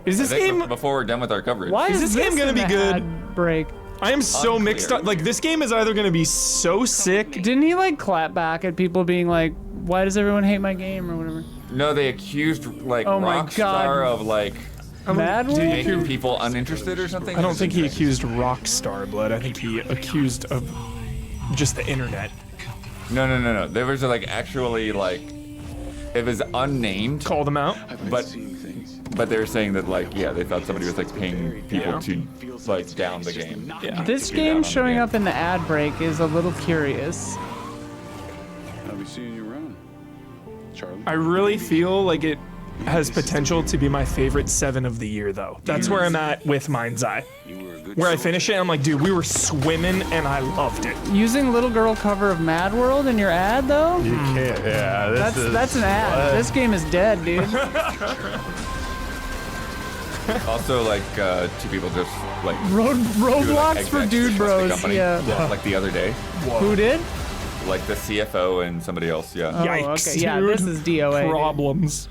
Speaker 2: Is this
Speaker 3: I think
Speaker 2: game?
Speaker 3: before we're done with our coverage?
Speaker 1: Why
Speaker 2: Is
Speaker 1: is
Speaker 2: this game gonna
Speaker 1: in
Speaker 2: be
Speaker 1: the
Speaker 2: good?
Speaker 1: ad break.
Speaker 2: I am so
Speaker 3: Unclear.
Speaker 2: mixed up. Like this game is either gonna be so sick.
Speaker 1: Didn't he like clap back at people being like, "Why does everyone hate my game?" or whatever?
Speaker 3: No, they accused like
Speaker 1: Oh my
Speaker 3: Rockstar
Speaker 1: God.
Speaker 3: of like
Speaker 1: Mad World?
Speaker 3: making people uninterested or something.
Speaker 2: I don't think he accused Rockstar Blood. I think he accused of just the internet.
Speaker 3: No. There was like actually like it was unnamed.
Speaker 2: Called him out.
Speaker 3: But they were saying that like they thought somebody was like paying people to like down the game.
Speaker 2: Yeah.
Speaker 1: This
Speaker 3: Be down on
Speaker 1: game
Speaker 3: the
Speaker 1: showing
Speaker 3: game.
Speaker 1: up in the ad break is a little curious.
Speaker 8: I'll be seeing you around, Charlie.
Speaker 2: I really feel like it has potential to be my favorite 7 of the year, though. That's where I'm at with MindsEye. Where I finish it, I'm like, dude, we were swimming and I loved it.
Speaker 1: Using little girl cover of Mad World in your ad though?
Speaker 4: You can't. Yeah,
Speaker 1: That's an ad.
Speaker 4: what?
Speaker 1: This game is dead, dude.
Speaker 3: Also, like, two people just, like...
Speaker 1: Roadblocks for Dude Bros, yeah.
Speaker 3: Like the other day.
Speaker 1: Who did?
Speaker 3: Like the CFO and somebody else, yeah.
Speaker 1: Oh,
Speaker 2: Yikes,
Speaker 1: okay. Yeah, this is DOA.
Speaker 2: Problems.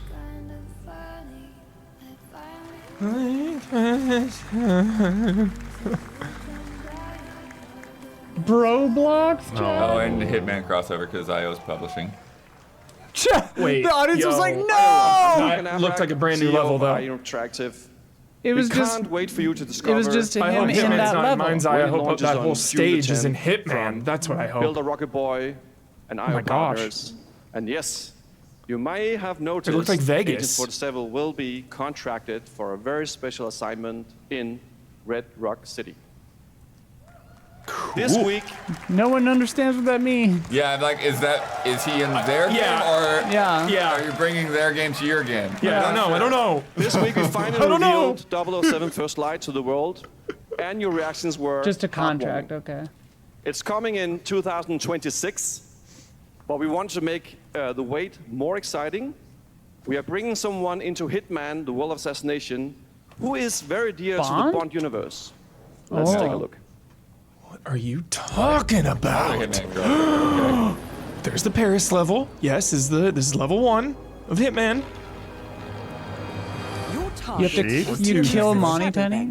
Speaker 1: Bro blocks?
Speaker 3: Oh, and Hitman crossover because IO's publishing.
Speaker 2: Wait,
Speaker 1: the audience was
Speaker 2: yo.
Speaker 1: like, no!
Speaker 2: That looked like a brand new level, though.
Speaker 13: Interactive.
Speaker 1: It was
Speaker 13: we
Speaker 1: just.
Speaker 13: can't wait for you to discover.
Speaker 1: It was just
Speaker 2: I
Speaker 1: him
Speaker 2: hope
Speaker 1: in that
Speaker 2: Hitman's not
Speaker 1: level.
Speaker 2: in MindsEye. I hope that whole
Speaker 13: June
Speaker 2: stage is in
Speaker 13: 10th
Speaker 2: Hitman. That's what I hope.
Speaker 13: Build a Rocket Boy and IO
Speaker 2: my gosh.
Speaker 13: partners. And yes, you may have noticed
Speaker 2: It looked like Vegas.
Speaker 13: Agent 47 will be contracted for a very special assignment in Red Rock City. This week,
Speaker 1: No one understands what that means.
Speaker 3: Yeah, like, is he in their game or
Speaker 1: Yeah.
Speaker 3: are you bringing their game to your game?
Speaker 2: Yeah, I don't know.
Speaker 13: this week we finally revealed 007 First Light to the world, and your reactions were
Speaker 1: Just a contract,
Speaker 13: heartwarming.
Speaker 1: okay.
Speaker 13: It's coming in 2026, but we want to make the wait more exciting. We are bringing someone into Hitman, the World of Assassination, who is very dear to the
Speaker 1: Bond?
Speaker 13: Bond universe. Let's take a look.
Speaker 2: What are you talking about?
Speaker 3: Hitman crossover,
Speaker 2: There's the Paris level. Yes, this is level 1 of Hitman.
Speaker 17: Your
Speaker 1: You have to you kill Monty Penny?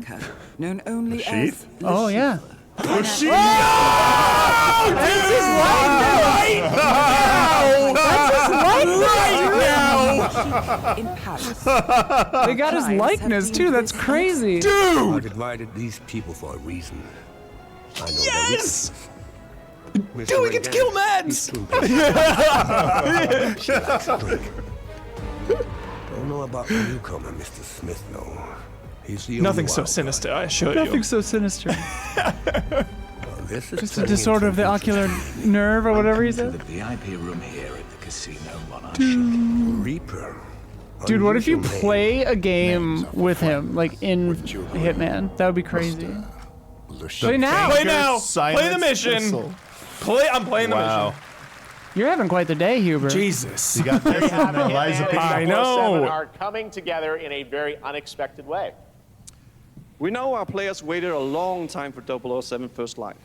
Speaker 17: known only
Speaker 4: Sheath?
Speaker 17: as
Speaker 1: Oh, yeah.
Speaker 17: That's
Speaker 2: his
Speaker 17: in Paris.
Speaker 1: They got his likeness, too. That's crazy.
Speaker 15: I've divided these people for a reason. I know
Speaker 2: Yes!
Speaker 15: Mr.
Speaker 2: Dude, we get to kill Mads!
Speaker 15: Don't know about the newcomer, Mr. Smith, though. He's the
Speaker 2: Nothing
Speaker 15: only
Speaker 2: so
Speaker 15: wild
Speaker 2: sinister, I assure you.
Speaker 1: Nothing so sinister.
Speaker 15: card. This is
Speaker 1: Just a
Speaker 15: turning
Speaker 1: disorder of the
Speaker 15: into
Speaker 1: ocular nerve or whatever he
Speaker 9: To
Speaker 1: said.
Speaker 9: the VIP room here at the casino on our
Speaker 15: Reaper.
Speaker 1: Dude, what if you
Speaker 15: Unusual name.
Speaker 1: play a game with him, like in Hitman? That would be crazy. Play now!
Speaker 2: Play now!
Speaker 4: Silent
Speaker 2: Play the mission!
Speaker 4: Whistle.
Speaker 2: I'm playing the mission.
Speaker 1: You're having quite the day, Huber.
Speaker 2: Jesus.
Speaker 4: You got this and Eliza P.
Speaker 2: I know.
Speaker 7: are coming together in a very unexpected way.
Speaker 13: We know our players waited a long time for 007 First Light.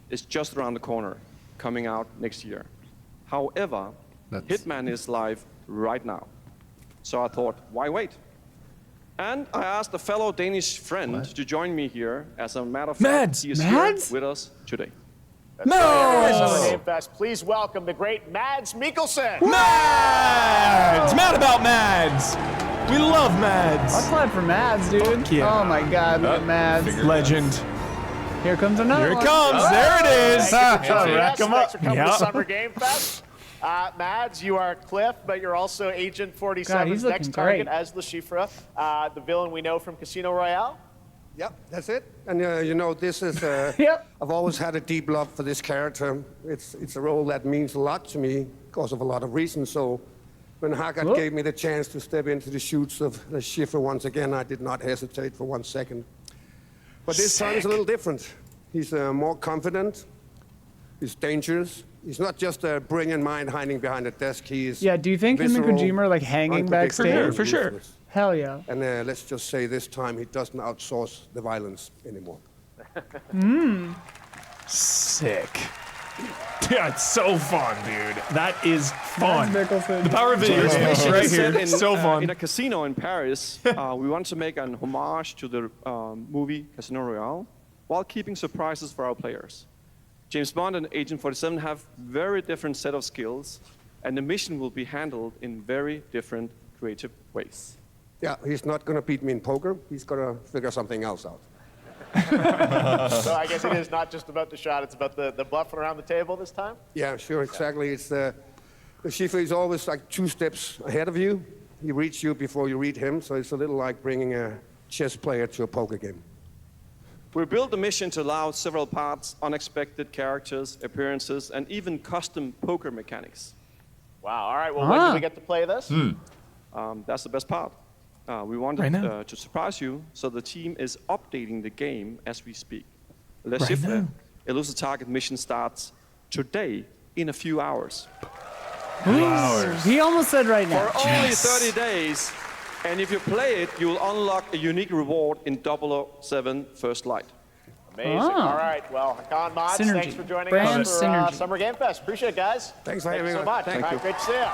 Speaker 13: It's just around the corner, coming out next year. However, Hitman is live right now. So I thought, why wait? And I asked a fellow Danish friend to join me here. As a matter of fact,
Speaker 2: Mads!
Speaker 13: he is
Speaker 1: Mads?
Speaker 13: here with us today.
Speaker 7: Summer Game Fest, please welcome the great Mads Mikkelsen.
Speaker 2: Mads! Mad about Mads! We love
Speaker 1: I'm
Speaker 2: Mads!
Speaker 1: glad for Mads, dude.
Speaker 2: Fuck yeah.
Speaker 1: Oh my god, look at Mads.
Speaker 2: Legend.
Speaker 1: Here comes another
Speaker 2: Here it
Speaker 1: one.
Speaker 2: comes. There it is.
Speaker 7: Thanks for joining
Speaker 4: Rack
Speaker 7: us.
Speaker 4: 'em
Speaker 7: Thanks for
Speaker 4: up.
Speaker 7: coming to
Speaker 2: Yep.
Speaker 7: Summer Game Fest. Mads, you are Cliff, but you're also Agent 47's
Speaker 1: he's
Speaker 7: next
Speaker 1: looking
Speaker 7: target
Speaker 1: great.
Speaker 7: as Le Chiffre, the villain we know from Casino Royale.
Speaker 20: Yep, that's it. And you know, this is.
Speaker 1: Yep.
Speaker 20: I've always had a deep love for this character. It's a role that means a lot to me because of a lot of reasons. So, when Haggard
Speaker 1: Whoop.
Speaker 20: gave me the chance to step into the shoots of the Schiffer once again, I did not hesitate for 1 second. But this time is a little different. He's more confident. He's dangerous. He's not just a brilliant mind hiding behind a desk. He's
Speaker 1: Yeah, do you think him and
Speaker 20: visceral,
Speaker 1: Kojima are like hanging
Speaker 20: unpredictable,
Speaker 1: backstage?
Speaker 2: For sure.
Speaker 20: ruthless.
Speaker 1: Hell yeah.
Speaker 20: And let's just say this time he doesn't outsource the violence anymore.
Speaker 2: Sick. Yeah, it's so fun, dude. That is fun.
Speaker 1: Mads Mikkelsen.
Speaker 2: The power of video
Speaker 13: This
Speaker 2: games
Speaker 13: mission
Speaker 2: right
Speaker 13: is
Speaker 2: here.
Speaker 13: set in,
Speaker 2: So fun.
Speaker 13: in a casino in Paris. We want to make an homage to the movie Casino Royale while keeping surprises for our players. James Bond and Agent 47 have very different set of skills, and the mission will be handled in very different creative ways.
Speaker 20: Yeah, he's not going to beat me in poker. He's going to figure something else out.
Speaker 7: So I guess it is not just about the shot, it's about the bluffing around the table this time?
Speaker 20: Yeah, sure, exactly. It's the Schiffer is always like 2 steps ahead of you. He reads you before you read him, so it's a little like bringing a chess player to a poker game.
Speaker 13: We built the mission to allow several parts, unexpected characters, appearances, and even custom poker mechanics.
Speaker 7: Wow, all right, well, when do we get to play this?
Speaker 13: That's the best part. We wanted
Speaker 2: Right now.
Speaker 13: to surprise you, so the team is updating the game as we speak. Le
Speaker 2: Right
Speaker 13: Chiffre,
Speaker 2: now.
Speaker 13: Elusive Target mission starts today in a few hours.
Speaker 1: He almost said right now.
Speaker 13: For only 30 days, And if you play it, you will unlock a unique reward in 007 First Light.
Speaker 7: Amazing. All right. Well, Hakan Mods,
Speaker 1: Synergy.
Speaker 7: thanks for joining
Speaker 1: Brand
Speaker 7: us for
Speaker 1: synergy.
Speaker 7: Summer Game Fest. Appreciate it, guys.
Speaker 20: Thanks for
Speaker 7: Thank you
Speaker 20: having
Speaker 7: so
Speaker 20: me.
Speaker 7: much.
Speaker 20: Thank
Speaker 7: All
Speaker 20: you.
Speaker 7: right, great to see you.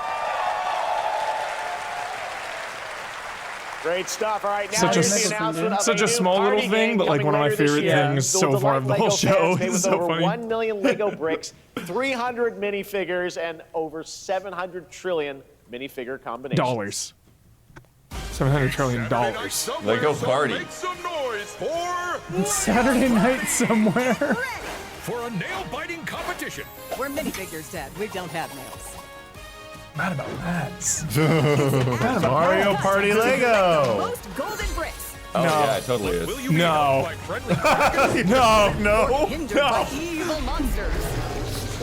Speaker 7: Great stuff. All right, now
Speaker 2: Such a-
Speaker 7: here's the announcement of
Speaker 2: such a
Speaker 7: new
Speaker 2: small
Speaker 7: party
Speaker 2: little thing,
Speaker 7: game
Speaker 2: but, like,
Speaker 7: coming
Speaker 2: one of my
Speaker 7: later this
Speaker 2: favorite
Speaker 7: year.
Speaker 2: things
Speaker 7: Will
Speaker 2: so far of the
Speaker 7: delight
Speaker 2: whole
Speaker 7: Lego
Speaker 2: show.
Speaker 7: fans made
Speaker 2: It's
Speaker 7: with
Speaker 2: so
Speaker 7: over
Speaker 2: funny.
Speaker 7: 1 million Lego bricks, 300 minifigures, and over 700 trillion minifigure combinations.
Speaker 2: Dollars. $700 trillion.
Speaker 3: Lego Party.
Speaker 22: Make some noise for
Speaker 1: Saturday night somewhere.
Speaker 22: for a nail-biting competition.
Speaker 10: We're minifigures, Dad. We don't have nails.
Speaker 2: Mad about that.
Speaker 4: Mario Party Lego.
Speaker 10: Most golden bricks.
Speaker 3: Oh,
Speaker 2: No.
Speaker 3: yeah, it totally is.
Speaker 22: Will you be
Speaker 2: No.
Speaker 22: helped by friendly targets
Speaker 2: No.
Speaker 10: Hindered by evil monsters.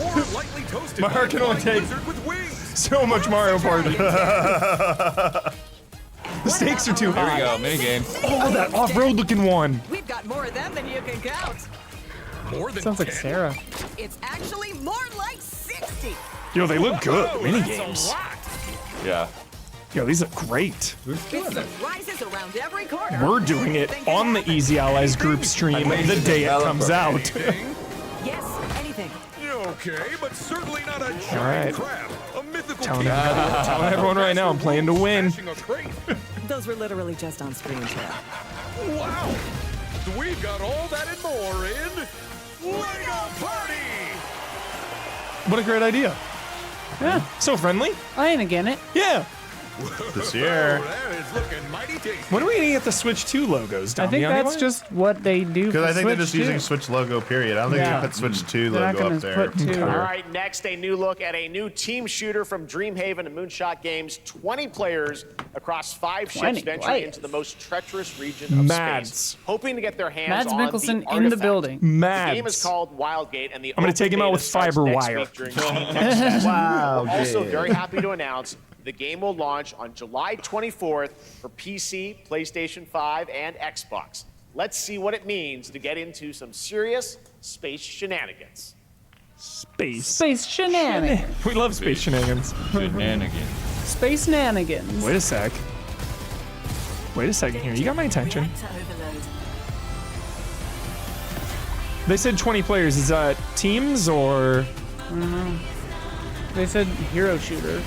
Speaker 22: or lightly toasted
Speaker 2: My
Speaker 22: by
Speaker 2: heart
Speaker 22: a
Speaker 2: can only
Speaker 22: flying
Speaker 2: take-
Speaker 22: lizard with wings?
Speaker 2: So much Mario Party. The stakes are too
Speaker 3: Here we
Speaker 2: high.
Speaker 3: go, mini game.
Speaker 2: Oh, that off-road looking one.
Speaker 10: We've got more of them than you can count.
Speaker 22: More than
Speaker 1: Sounds like
Speaker 22: 10?
Speaker 1: Sarah.
Speaker 10: It's actually more like 60.
Speaker 2: Yo, they look good.
Speaker 22: Whoa,
Speaker 2: Mini
Speaker 22: that's a
Speaker 2: games.
Speaker 22: lot.
Speaker 3: Yeah.
Speaker 2: Yo, these look great.
Speaker 10: It surprises around every corner.
Speaker 2: We're doing it on the Easy Allies group stream the day it comes out.
Speaker 22: Anything?
Speaker 10: Yes, anything.
Speaker 22: Okay, but certainly not a
Speaker 2: All right.
Speaker 22: giant crab. A mythical
Speaker 2: Telling
Speaker 22: king.
Speaker 2: telling everyone right now, I'm playing to win.
Speaker 22: Crashing a crate.
Speaker 10: Those were literally just on screen, Chad.
Speaker 22: Wow. We've got all that and more in Lego Party.
Speaker 2: What a great idea.
Speaker 1: Yeah,
Speaker 2: So friendly.
Speaker 1: I ain't again it.
Speaker 2: Yeah.
Speaker 4: This year.
Speaker 22: That is looking mighty tasty.
Speaker 2: When are we gonna get the Switch 2 logos,
Speaker 1: I think
Speaker 2: Damiani?
Speaker 1: that's just what they do.
Speaker 4: Because I think they're
Speaker 1: Switch
Speaker 4: just using
Speaker 1: too.
Speaker 4: Switch logo, period. I don't think
Speaker 1: Yeah.
Speaker 4: they put Switch 2
Speaker 1: They're not
Speaker 4: logo
Speaker 1: gonna
Speaker 4: up there.
Speaker 1: put two.
Speaker 7: All right, next, a new look at a new team shooter from Dreamhaven and Moonshot Games. 20 players across 5 ships
Speaker 1: 20
Speaker 7: venturing
Speaker 1: players.
Speaker 7: into the most treacherous region of
Speaker 2: Mads.
Speaker 7: space, hoping to get their hands
Speaker 1: Mads
Speaker 7: on
Speaker 1: Mikkelsen
Speaker 7: the
Speaker 1: in the
Speaker 7: artifact.
Speaker 1: building.
Speaker 7: The
Speaker 2: Mads.
Speaker 7: game is called Wildgate, and the
Speaker 2: I'm gonna
Speaker 7: open
Speaker 2: take him out
Speaker 7: beta
Speaker 2: with
Speaker 7: starts
Speaker 2: fiber
Speaker 7: next
Speaker 2: wire.
Speaker 7: week during Steam Tech Fest.
Speaker 4: Wow,
Speaker 7: We're also
Speaker 4: yeah.
Speaker 7: very happy to announce the game will launch on July 24th for PC, PlayStation 5, and Xbox. Let's see what it means to get into some serious space shenanigans.
Speaker 1: Space shenanigans.
Speaker 2: We love space shenanigans.
Speaker 3: Shenanigans.
Speaker 1: Space nanigans.
Speaker 2: Wait a sec. Wait a second here. You got my attention. They said 20 players. Is that teams or?
Speaker 1: I don't know. They said hero shooter,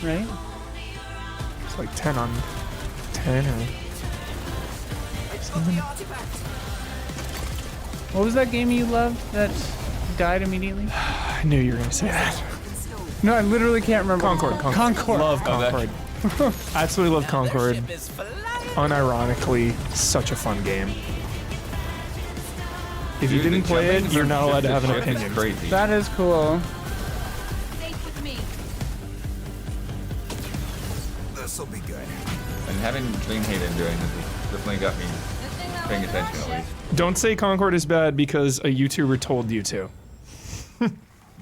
Speaker 1: right?
Speaker 2: It's like 10 on 10 or something.
Speaker 1: What was that game you loved that died immediately?
Speaker 2: I knew you were gonna say that.
Speaker 1: No, I literally can't remember.
Speaker 2: Concord.
Speaker 1: Concord.
Speaker 2: Love Concord. Absolutely love Concord. Unironically, such a fun game. If you
Speaker 3: Dude,
Speaker 2: didn't
Speaker 3: the
Speaker 2: play it,
Speaker 3: jumping
Speaker 2: you're
Speaker 3: from
Speaker 2: not allowed to
Speaker 3: ship
Speaker 2: have an
Speaker 3: ship is
Speaker 2: opinion.
Speaker 3: Crazy.
Speaker 1: That is cool.
Speaker 15: This'll be good.
Speaker 3: And having Dreamhaven doing this has definitely got me paying attention at least.
Speaker 2: Don't say Concord is bad because a YouTuber told you to.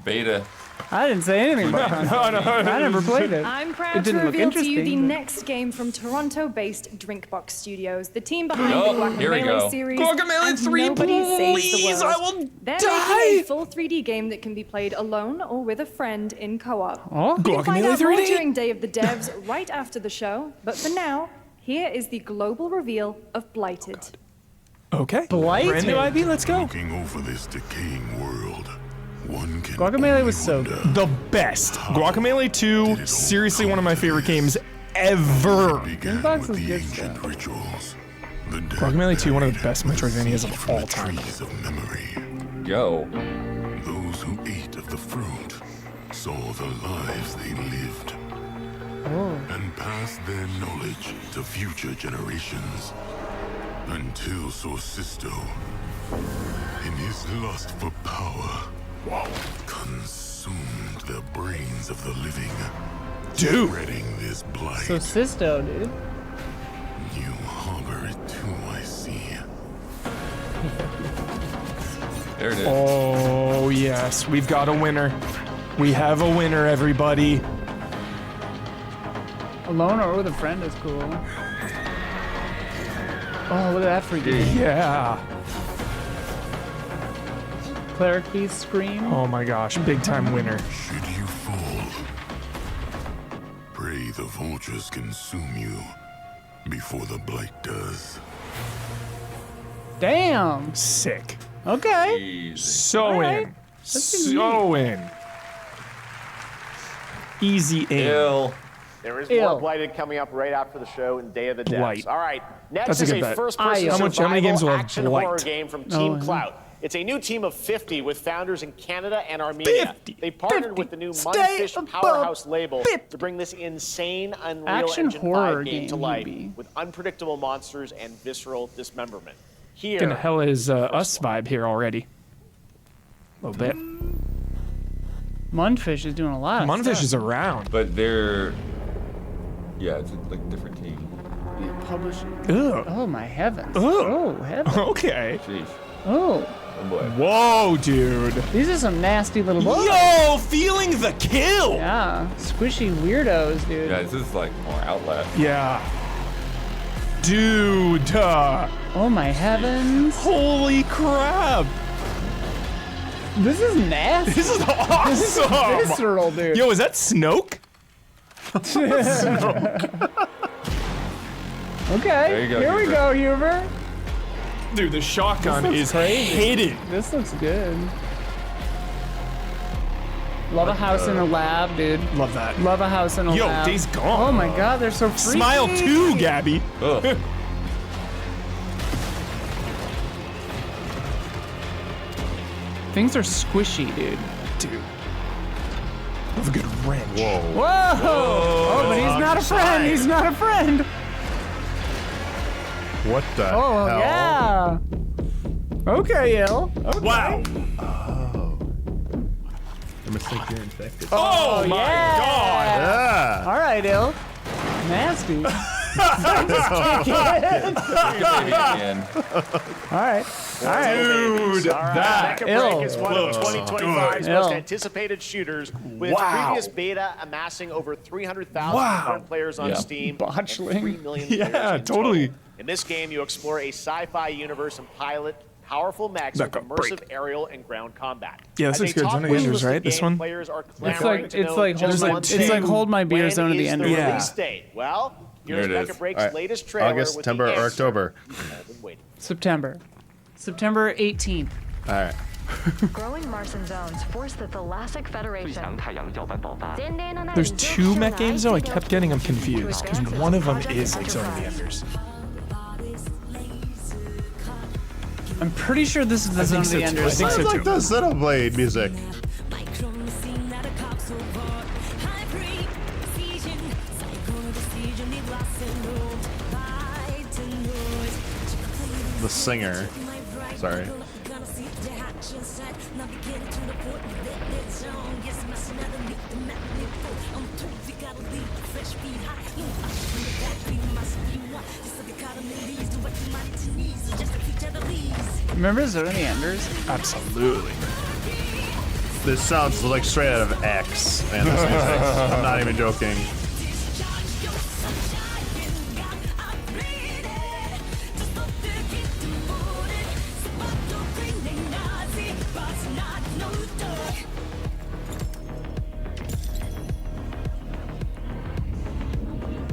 Speaker 3: Beta.
Speaker 1: I didn't say anything about Concord. I never played it.
Speaker 6: I'm
Speaker 1: It
Speaker 6: proud to
Speaker 1: didn't look
Speaker 6: reveal to you the
Speaker 1: interesting, but-
Speaker 6: next game from Toronto-based Drinkbox Studios, the team behind
Speaker 3: Oh,
Speaker 6: the
Speaker 3: here we go.
Speaker 6: Guacamelee series.
Speaker 2: Guacamelee
Speaker 6: and
Speaker 2: 3,
Speaker 6: Nobody Saves the
Speaker 2: please,
Speaker 6: World.
Speaker 2: I will
Speaker 6: They're
Speaker 2: die.
Speaker 6: making a full 3D game that can be played alone or with a friend in co-op.
Speaker 1: Oh,
Speaker 6: You can find
Speaker 2: Guacamelee
Speaker 6: out more
Speaker 2: 3D?
Speaker 6: during Day of the Devs right after the show, but for now, here is the global reveal of Blighted.
Speaker 2: Okay.
Speaker 1: Blighted?
Speaker 2: Brand new IP, let's go.
Speaker 12: Looking over this decaying world, one can
Speaker 1: Guacamelee was
Speaker 12: only
Speaker 1: so
Speaker 12: wonder
Speaker 1: good.
Speaker 2: The best. Guacamelee 2, seriously one of my favorite games ever.
Speaker 12: began
Speaker 1: Box
Speaker 12: with
Speaker 1: is
Speaker 12: the
Speaker 1: good
Speaker 12: ancient
Speaker 1: stuff.
Speaker 12: rituals. The dead
Speaker 2: Guacamelee 2, one of the best
Speaker 12: buried
Speaker 2: Metroidvanias of
Speaker 12: from
Speaker 2: all
Speaker 12: the
Speaker 2: time.
Speaker 12: trees of memory.
Speaker 3: Yo.
Speaker 12: Those who ate of the fruit saw the lives they lived and passed their knowledge to future generations until Sorcisto, in his lust for power, consumed the brains of the living,
Speaker 2: Dude.
Speaker 12: spreading this blight.
Speaker 1: So Sisto, dude.
Speaker 12: You harbor it too, I see.
Speaker 3: There it is.
Speaker 2: Oh, yes. We've got a winner. We have a winner, everybody.
Speaker 1: Alone or with a friend is cool. Oh, look at that freaky.
Speaker 2: Yeah.
Speaker 1: Cleric Beast Scream.
Speaker 2: Oh my gosh, big time winner.
Speaker 12: Should you fall, pray pray the vultures consume you before the blight does.
Speaker 1: Damn.
Speaker 2: Sick.
Speaker 1: Okay.
Speaker 2: So
Speaker 1: All right.
Speaker 2: in.
Speaker 1: That's
Speaker 2: So in. Easy in.
Speaker 7: There is
Speaker 1: Ew.
Speaker 7: more Blighted coming up right after the show and Day of the Devs.
Speaker 2: Blight.
Speaker 7: All right, next
Speaker 2: That's a
Speaker 7: is
Speaker 2: good
Speaker 7: a
Speaker 2: bet.
Speaker 7: first-person
Speaker 2: How many games will have
Speaker 7: action horror
Speaker 2: Blight?
Speaker 7: game from
Speaker 1: Oh,
Speaker 7: Team
Speaker 1: yeah.
Speaker 7: Clout. It's a new team of 50 with founders in Canada and Armenia. They partnered with the new Mudfish Powerhouse label to bring this insane Unreal
Speaker 1: Action
Speaker 7: Engine
Speaker 1: horror
Speaker 7: 5 game to
Speaker 1: game,
Speaker 7: life
Speaker 1: maybe.
Speaker 7: with unpredictable monsters and visceral dismemberment. Here,
Speaker 2: What the hell is Us vibe here already? A little bit.
Speaker 1: Mundfish is doing a lot of
Speaker 2: Mundfish
Speaker 1: stuff.
Speaker 2: is around.
Speaker 3: But they're, yeah, it's like a different team.
Speaker 1: Yeah, publishing.
Speaker 2: Ugh.
Speaker 1: Oh my heavens.
Speaker 2: Ugh.
Speaker 1: Oh heavens.
Speaker 2: Okay.
Speaker 3: Jeez.
Speaker 1: Oh.
Speaker 3: Oh boy.
Speaker 2: Whoa, dude.
Speaker 1: These are some nasty little boys.
Speaker 2: Yo, feeling the kill.
Speaker 1: Yeah. Squishy weirdos, dude.
Speaker 3: Yeah, this is like more Outlast.
Speaker 2: Yeah. Dude.
Speaker 1: Oh my heavens.
Speaker 2: Holy crap.
Speaker 1: This is nasty.
Speaker 2: This is awesome.
Speaker 1: This is visceral, dude.
Speaker 2: Yo, is that Snoke?
Speaker 1: Okay.
Speaker 3: There you go,
Speaker 1: Here we
Speaker 3: Huber.
Speaker 1: go, Huber.
Speaker 2: Dude, the shotgun
Speaker 1: This looks
Speaker 2: is
Speaker 1: crazy.
Speaker 2: hidden.
Speaker 1: This looks good. Love a house in a lab, dude.
Speaker 2: Love that.
Speaker 1: Love a house in a
Speaker 2: Yo,
Speaker 1: lab.
Speaker 2: Days Gone.
Speaker 1: Oh my god, they're so freaky.
Speaker 2: Smile too, Gabby.
Speaker 3: Ugh.
Speaker 1: Things are squishy, dude.
Speaker 2: Dude. Love a good wrench.
Speaker 4: Whoa.
Speaker 1: Whoa! Oh, but he's not a friend. He's not a friend.
Speaker 4: What the
Speaker 1: Oh,
Speaker 4: hell?
Speaker 1: yeah. Okay, ill. Okay.
Speaker 2: Wow.
Speaker 4: Oh. I must think you're infected.
Speaker 2: Oh, my
Speaker 1: yeah.
Speaker 2: god.
Speaker 4: Yeah.
Speaker 1: All right, ill. Nasty. All right. All right.
Speaker 2: Dude,
Speaker 7: All right,
Speaker 2: that
Speaker 7: Mecha
Speaker 1: ill.
Speaker 7: Break is one of
Speaker 2: looks
Speaker 7: 2025's
Speaker 1: good.
Speaker 7: most
Speaker 1: Ill.
Speaker 7: anticipated shooters, with
Speaker 2: Wow.
Speaker 7: its previous beta amassing over 300,000
Speaker 2: Wow.
Speaker 7: current players on
Speaker 3: Yeah.
Speaker 7: Steam
Speaker 1: Botchling.
Speaker 7: and 3 million
Speaker 2: Yeah,
Speaker 7: players in
Speaker 2: totally.
Speaker 7: total. In this game, you explore a sci-fi universe and pilot powerful mechs with
Speaker 2: Mecha
Speaker 7: immersive
Speaker 2: Break.
Speaker 7: aerial and ground combat.
Speaker 2: Yeah, this
Speaker 7: As
Speaker 2: looks
Speaker 7: a
Speaker 2: good.
Speaker 7: top
Speaker 2: Zone of the Enders,
Speaker 7: wishlist
Speaker 2: right? This
Speaker 7: game,
Speaker 2: one?
Speaker 7: Players are
Speaker 1: It's
Speaker 7: clamoring
Speaker 1: like
Speaker 7: to know
Speaker 1: hold
Speaker 7: just
Speaker 1: my
Speaker 7: one
Speaker 1: it's
Speaker 7: thing.
Speaker 1: like hold my beer
Speaker 7: When
Speaker 1: zone of the
Speaker 7: is
Speaker 1: Enders.
Speaker 7: the
Speaker 2: Yeah.
Speaker 7: release date? Well, here's
Speaker 3: Here it is.
Speaker 7: Mecha Break's
Speaker 4: All right.
Speaker 7: latest trailer
Speaker 4: August,
Speaker 7: with
Speaker 4: September,
Speaker 7: the
Speaker 4: or
Speaker 7: answer
Speaker 4: October.
Speaker 7: you've all been waiting for.
Speaker 1: September 18th.
Speaker 4: All right.
Speaker 11: Growing Martian zones force the Thalassic Federation.
Speaker 2: There's two mech games though. I kept getting them confused because one of them is like Zone of the Enders.
Speaker 1: I'm pretty sure this is the Zone of the Enders.
Speaker 2: I think so
Speaker 4: Sounds
Speaker 2: too.
Speaker 4: like the Xenoblade music. The singer. Sorry.
Speaker 1: Remember Zone of the Enders?
Speaker 2: Absolutely.
Speaker 4: This sounds like straight out of X, man. This music. I'm not even joking.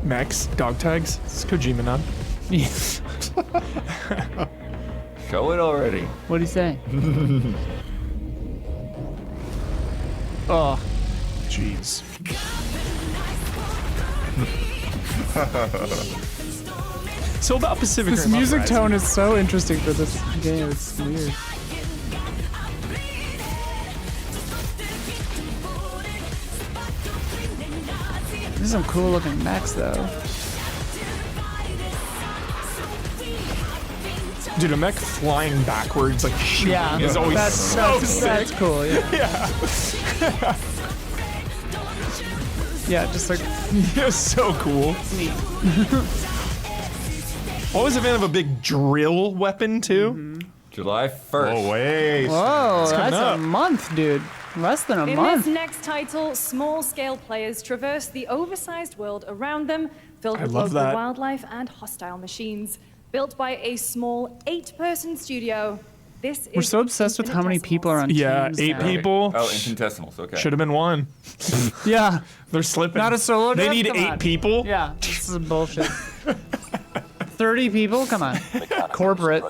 Speaker 2: Mechs, dog tags. It's Kojima now.
Speaker 3: Show it already.
Speaker 1: What'd he say? Oh,
Speaker 2: Jeez. So about Pacific
Speaker 1: this
Speaker 2: Rim
Speaker 1: music
Speaker 2: Uprising.
Speaker 1: tone is so interesting for this game. It's weird. These are some cool looking mechs though.
Speaker 2: Dude, a mech flying backwards like shooting
Speaker 1: Yeah,
Speaker 2: is always
Speaker 1: that's
Speaker 2: sick.
Speaker 1: that's cool. Yeah.
Speaker 2: Yeah.
Speaker 1: Yeah, just like
Speaker 2: Yeah, so cool.
Speaker 1: neat.
Speaker 2: Always a fan of a big drill weapon too.
Speaker 3: July 1st.
Speaker 4: Oh, wait.
Speaker 1: Whoa,
Speaker 2: It's coming
Speaker 1: that's
Speaker 2: up.
Speaker 1: a month, dude. Less than a
Speaker 6: In
Speaker 1: month.
Speaker 6: this next title, small-scale players traverse the oversized world around them, filled
Speaker 2: I
Speaker 6: with
Speaker 2: love
Speaker 6: local
Speaker 2: that.
Speaker 6: wildlife and hostile machines. Built by a small 8-person studio, This
Speaker 1: We're
Speaker 6: is
Speaker 1: so obsessed with how many people are on
Speaker 2: Yeah,
Speaker 1: teams
Speaker 2: 8
Speaker 1: now.
Speaker 2: people.
Speaker 3: Oh, Infinitesimals. Okay.
Speaker 2: Should have been 1.
Speaker 1: Yeah.
Speaker 2: They're slipping.
Speaker 1: Not a solo
Speaker 2: They
Speaker 1: dev?
Speaker 2: need
Speaker 1: Come
Speaker 2: 8
Speaker 1: on.
Speaker 2: people.
Speaker 1: Yeah, this is bullshit. 30 people? Come on. Corporate.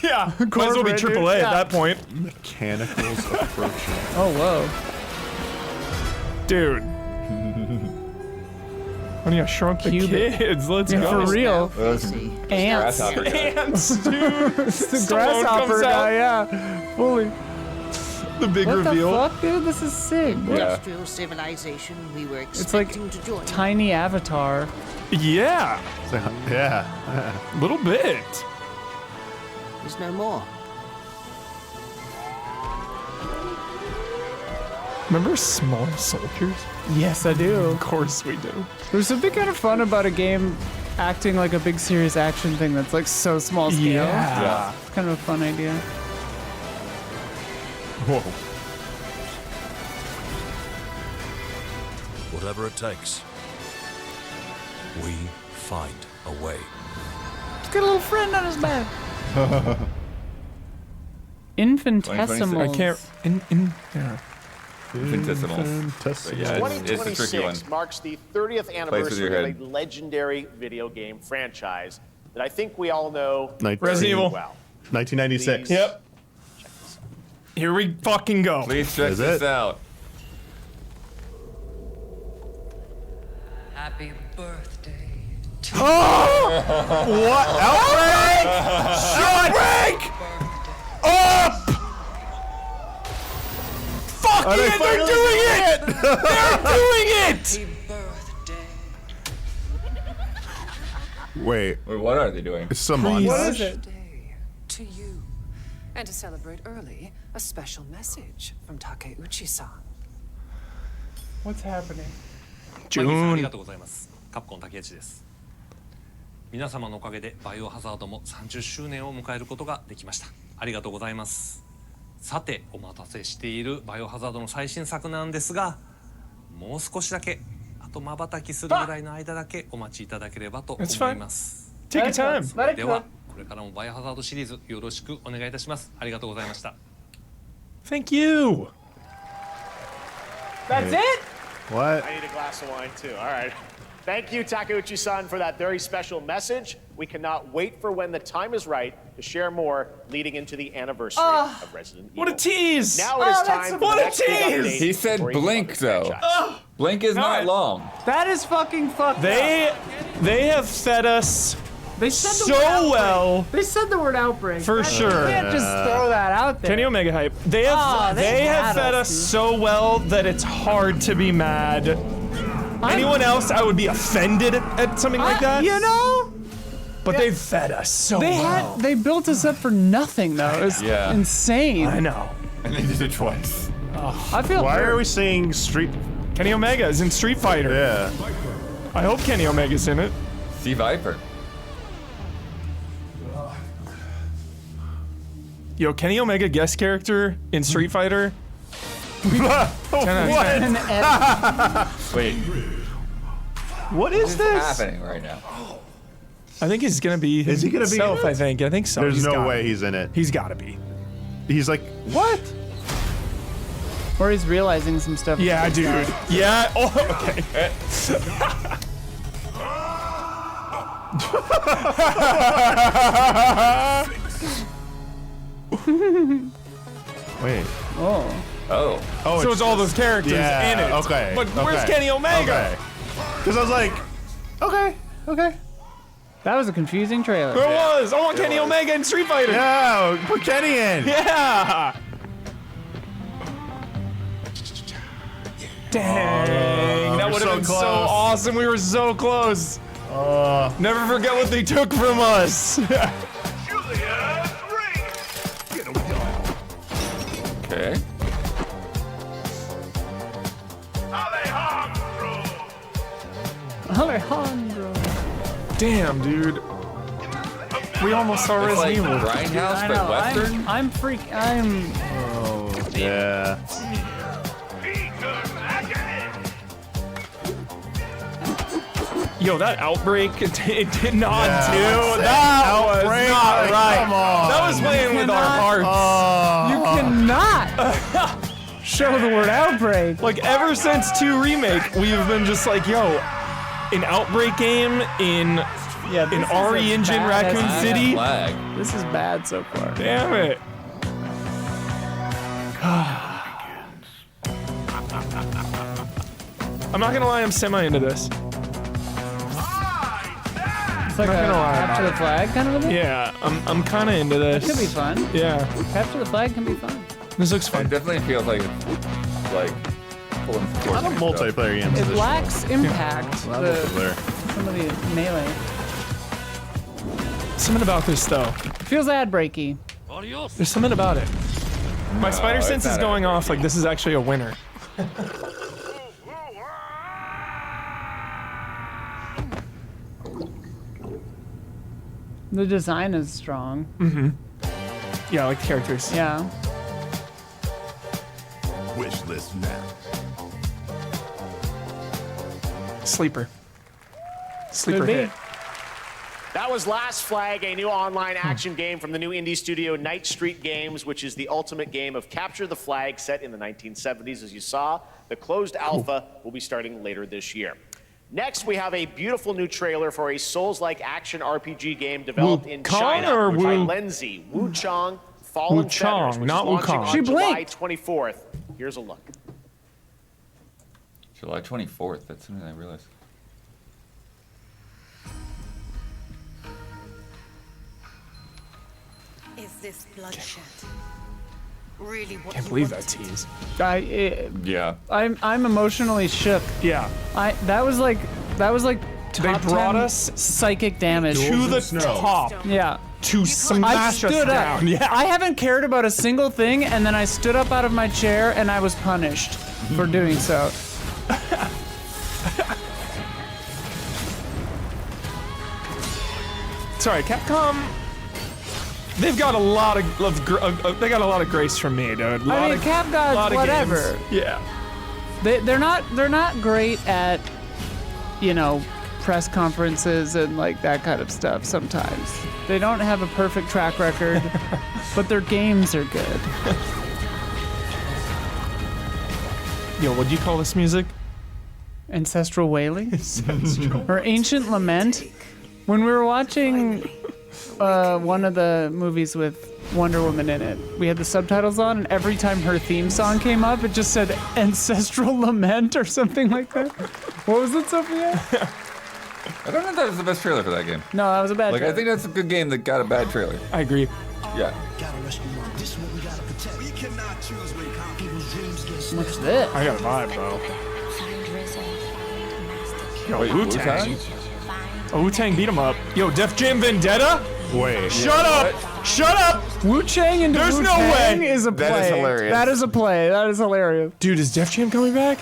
Speaker 2: Yeah, might as well be
Speaker 1: Corporate, dude.
Speaker 2: AAA
Speaker 1: Yeah.
Speaker 2: at that point.
Speaker 4: Mechanicals approaching.
Speaker 1: Oh, whoa.
Speaker 2: Dude. Honey, I Shrunk the Kids. Let's
Speaker 1: Yeah,
Speaker 2: go.
Speaker 1: for real.
Speaker 3: Ants.
Speaker 2: Ants, dude.
Speaker 1: It's the
Speaker 2: Stallone
Speaker 1: grasshopper
Speaker 2: comes
Speaker 1: guy,
Speaker 2: out.
Speaker 1: yeah. Fully.
Speaker 2: The big
Speaker 1: What
Speaker 2: reveal.
Speaker 1: the fuck, dude? This is sick.
Speaker 14: Industrial civilization we were
Speaker 1: It's like
Speaker 14: expecting to join.
Speaker 1: tiny avatar.
Speaker 2: Yeah.
Speaker 4: Yeah.
Speaker 2: A little bit.
Speaker 14: There's no more.
Speaker 2: Remember Small Soldiers?
Speaker 1: Yes, I do.
Speaker 2: Of course we do.
Speaker 1: There's something kind of fun about a game acting like a big serious action thing that's like so small scale.
Speaker 2: Yeah.
Speaker 1: It's kind of a fun idea.
Speaker 4: Whoa.
Speaker 9: Whatever it takes, we find a way.
Speaker 1: He's got a little friend on his back. Infinitesimals.
Speaker 2: I can't. Yeah.
Speaker 3: Infinitesimals. Yeah, it's a tricky one.
Speaker 7: 2026 marks the 30th
Speaker 3: with
Speaker 7: anniversary
Speaker 3: your
Speaker 7: of
Speaker 3: head.
Speaker 7: a legendary video game franchise that I think we all know
Speaker 2: Resident
Speaker 7: very
Speaker 2: Evil.
Speaker 7: well.
Speaker 4: 1996.
Speaker 2: Yep. Here we fucking go.
Speaker 3: Please check
Speaker 4: Is
Speaker 3: this
Speaker 4: it?
Speaker 3: out.
Speaker 23: Happy birthday.
Speaker 2: Oh! What? Outbreak! Outbreak! Up! Fuck
Speaker 4: Are they
Speaker 2: it! They're
Speaker 4: finally
Speaker 2: doing it! They're doing it!
Speaker 4: Wait.
Speaker 3: Wait, what are they doing?
Speaker 4: It's some monster.
Speaker 1: What is it?
Speaker 23: To you. And to celebrate early, a special message from Takeuchi-san.
Speaker 1: What's happening?
Speaker 16: あり
Speaker 2: June.
Speaker 16: がとうございますカプコン竹内です皆様のおかげでバイオハザードも30周年を迎えることができましたありがとうございますさてお待たせしているバイオハザードの最新作なんですがもう少しだけあと瞬きするぐらいの間だけお待ちいただければと思います
Speaker 2: Take your time.
Speaker 16: それではこれからもバイオハザードシリーズよろしくお願いいたしますありがとうございました
Speaker 2: Thank you.
Speaker 1: That's it?
Speaker 4: What?
Speaker 7: I need a glass of wine too. All right. Thank you, Takeuchi-san, for that very special message. We cannot wait for when the time is right to share more leading into the anniversary of Resident Evil.
Speaker 2: What a tease!
Speaker 7: Now it is time for the
Speaker 2: what a
Speaker 7: next big
Speaker 2: tease!
Speaker 7: update
Speaker 3: He said
Speaker 7: for Evil
Speaker 3: blink, though.
Speaker 7: franchise.
Speaker 3: Blink is not long.
Speaker 1: That is fucking fucked up.
Speaker 2: They have fed us
Speaker 1: They said the
Speaker 2: so
Speaker 1: word outbreak.
Speaker 2: well.
Speaker 1: They said the word outbreak.
Speaker 2: For
Speaker 1: That-
Speaker 2: sure.
Speaker 1: You can't just throw that out there.
Speaker 2: Kenny Omega hype. They have
Speaker 1: they
Speaker 2: have
Speaker 1: had
Speaker 2: fed
Speaker 1: us,
Speaker 2: us
Speaker 1: dude.
Speaker 2: so well that it's hard to be mad. Anyone else, I would be offended at something like that.
Speaker 1: You know?
Speaker 2: But they've fed us so
Speaker 1: They
Speaker 2: well.
Speaker 1: they built us up for nothing though. It's
Speaker 3: Yeah.
Speaker 1: insane.
Speaker 2: I know.
Speaker 3: And they did it twice.
Speaker 1: I feel
Speaker 4: Why
Speaker 1: hurt.
Speaker 4: are we seeing Street?
Speaker 2: Kenny Omega is in Street Fighter.
Speaker 4: Yeah.
Speaker 2: I hope Kenny Omega's in it.
Speaker 3: See Viper.
Speaker 2: Yo, Kenny Omega guest character in Street Fighter. 10 out of 10.
Speaker 3: Wait,
Speaker 4: What is
Speaker 3: what's
Speaker 4: this?
Speaker 3: happening right now?
Speaker 2: I think he's gonna be
Speaker 4: Is he gonna be in
Speaker 2: himself,
Speaker 4: it?
Speaker 2: I think so.
Speaker 4: There's
Speaker 2: He's
Speaker 4: no
Speaker 2: gotta
Speaker 4: way
Speaker 2: be.
Speaker 4: he's in it.
Speaker 2: He's gotta be.
Speaker 4: He's like, what?
Speaker 1: Or he's realizing some stuff.
Speaker 2: Yeah, dude. Yeah. Oh, okay.
Speaker 4: Wait.
Speaker 1: Oh.
Speaker 3: Oh.
Speaker 4: Oh,
Speaker 2: So it's all those characters
Speaker 4: yeah,
Speaker 2: in it.
Speaker 4: Okay.
Speaker 2: But where's
Speaker 4: okay,
Speaker 2: Kenny Omega?
Speaker 4: Because I was like, okay.
Speaker 1: That was a confusing trailer.
Speaker 2: There was. I want Kenny Omega in Street Fighter.
Speaker 4: Yeah, put Kenny in.
Speaker 2: Yeah. Dang, that
Speaker 4: we're
Speaker 2: would
Speaker 4: so
Speaker 2: have been so
Speaker 4: close.
Speaker 2: awesome. We were so close. Never forget what they took from us.
Speaker 3: Okay.
Speaker 1: Alejandro.
Speaker 2: Damn, dude. We almost saw
Speaker 3: It's like
Speaker 2: Resident Evil.
Speaker 3: Grindhouse,
Speaker 1: I
Speaker 3: but
Speaker 1: know.
Speaker 3: Western.
Speaker 1: I'm
Speaker 4: Oh, yeah.
Speaker 2: Yo, that outbreak, it did not
Speaker 4: Yeah.
Speaker 2: do. That was
Speaker 4: Outbreak,
Speaker 2: not
Speaker 4: like,
Speaker 2: right.
Speaker 4: come on.
Speaker 2: That was playing with our hearts.
Speaker 1: You cannot show the word outbreak.
Speaker 2: Like, ever since 2 Remake, we've been just like, yo, an Outbreak game in an RE Engine Raccoon City.
Speaker 1: This is bad so far.
Speaker 2: Damn it. I'm not gonna lie, I'm semi into this.
Speaker 1: It's like a capture the flag kind of a thing?
Speaker 2: Yeah, I'm kind of into this.
Speaker 1: It could be fun.
Speaker 2: Yeah.
Speaker 1: Capture the flag can be fun.
Speaker 2: This looks fun.
Speaker 3: It definitely feels like it's like pulling
Speaker 4: A lot of multiplayer games.
Speaker 1: It lacks impact.
Speaker 4: A lot of multiplayer.
Speaker 1: Some of the melee.
Speaker 2: Something about this though.
Speaker 1: It feels ad breaky.
Speaker 2: There's something about it. My spider sense is going off like this is actually a winner.
Speaker 1: The design is strong.
Speaker 2: Mm-hmm. Yeah, I like the characters.
Speaker 1: Yeah.
Speaker 12: Wish list now.
Speaker 2: Sleeper. Sleeper
Speaker 1: Could be.
Speaker 2: hit.
Speaker 7: That was Last Flag, a new online action game from the new indie studio Night Street Games, which is the ultimate game of capture the flag set in the 1970s. As you saw, the closed alpha will be starting later this year. Next, we have a beautiful new trailer for a Souls-like action RPG game developed in China
Speaker 2: or
Speaker 7: by Lenzi, Wu-Tang, Fallen
Speaker 2: Wu-Chang,
Speaker 7: Feathers, which
Speaker 2: not
Speaker 7: is launching
Speaker 2: Wu-Kang.
Speaker 7: on
Speaker 2: She
Speaker 7: July
Speaker 1: blinked.
Speaker 7: 24th. Here's a look.
Speaker 3: July 24th. That's something I realized.
Speaker 14: Is this bloodshed really what
Speaker 2: Can't
Speaker 14: you
Speaker 2: believe
Speaker 14: want
Speaker 2: that
Speaker 14: to
Speaker 2: tease.
Speaker 3: Yeah.
Speaker 1: I'm emotionally shook.
Speaker 2: Yeah.
Speaker 1: That was like
Speaker 2: They
Speaker 1: top
Speaker 2: brought
Speaker 1: 10
Speaker 2: us
Speaker 1: psychic damage
Speaker 2: to the top
Speaker 1: Yeah.
Speaker 2: to
Speaker 1: I
Speaker 2: smash us
Speaker 1: stood up.
Speaker 2: down. Yeah.
Speaker 1: I haven't cared about a single thing, and then I stood up out of my chair and I was punished for doing so.
Speaker 2: Sorry, Capcom. They've got a lot of they got a lot of grace from me, dude.
Speaker 1: I mean, Cap Gods, whatever.
Speaker 2: Yeah.
Speaker 1: They're not great at, you know, press conferences and like that kind of stuff. Sometimes they don't have a perfect track record, but their games are good.
Speaker 2: Yo, what'd you call this music?
Speaker 1: Ancestral Wailing or Ancient Lament. When we were watching one of the movies with Wonder Woman in it, we had the subtitles on, and every time her theme song came up, it just said Ancestral Lament or something like that. What was it, Sophia?
Speaker 3: I don't know if that was the best trailer for that game.
Speaker 1: No, that was a bad
Speaker 3: Like,
Speaker 1: trailer.
Speaker 3: I think that's a good game that got a bad trailer.
Speaker 2: I agree.
Speaker 3: Yeah.
Speaker 1: What's this?
Speaker 2: I got a vibe, bro. Yo,
Speaker 3: Wait,
Speaker 2: Wu-Tang. Oh, Wu-Tang beat him up. Yo, Def Jam Vendetta?
Speaker 4: Wait.
Speaker 2: Shut up! Shut up!
Speaker 1: Wu-Tang into
Speaker 2: There's no
Speaker 1: Wu-Tang
Speaker 2: way.
Speaker 1: is a play.
Speaker 3: That is hilarious.
Speaker 1: That is a play. That is hilarious.
Speaker 2: Dude, is Def Jam coming back?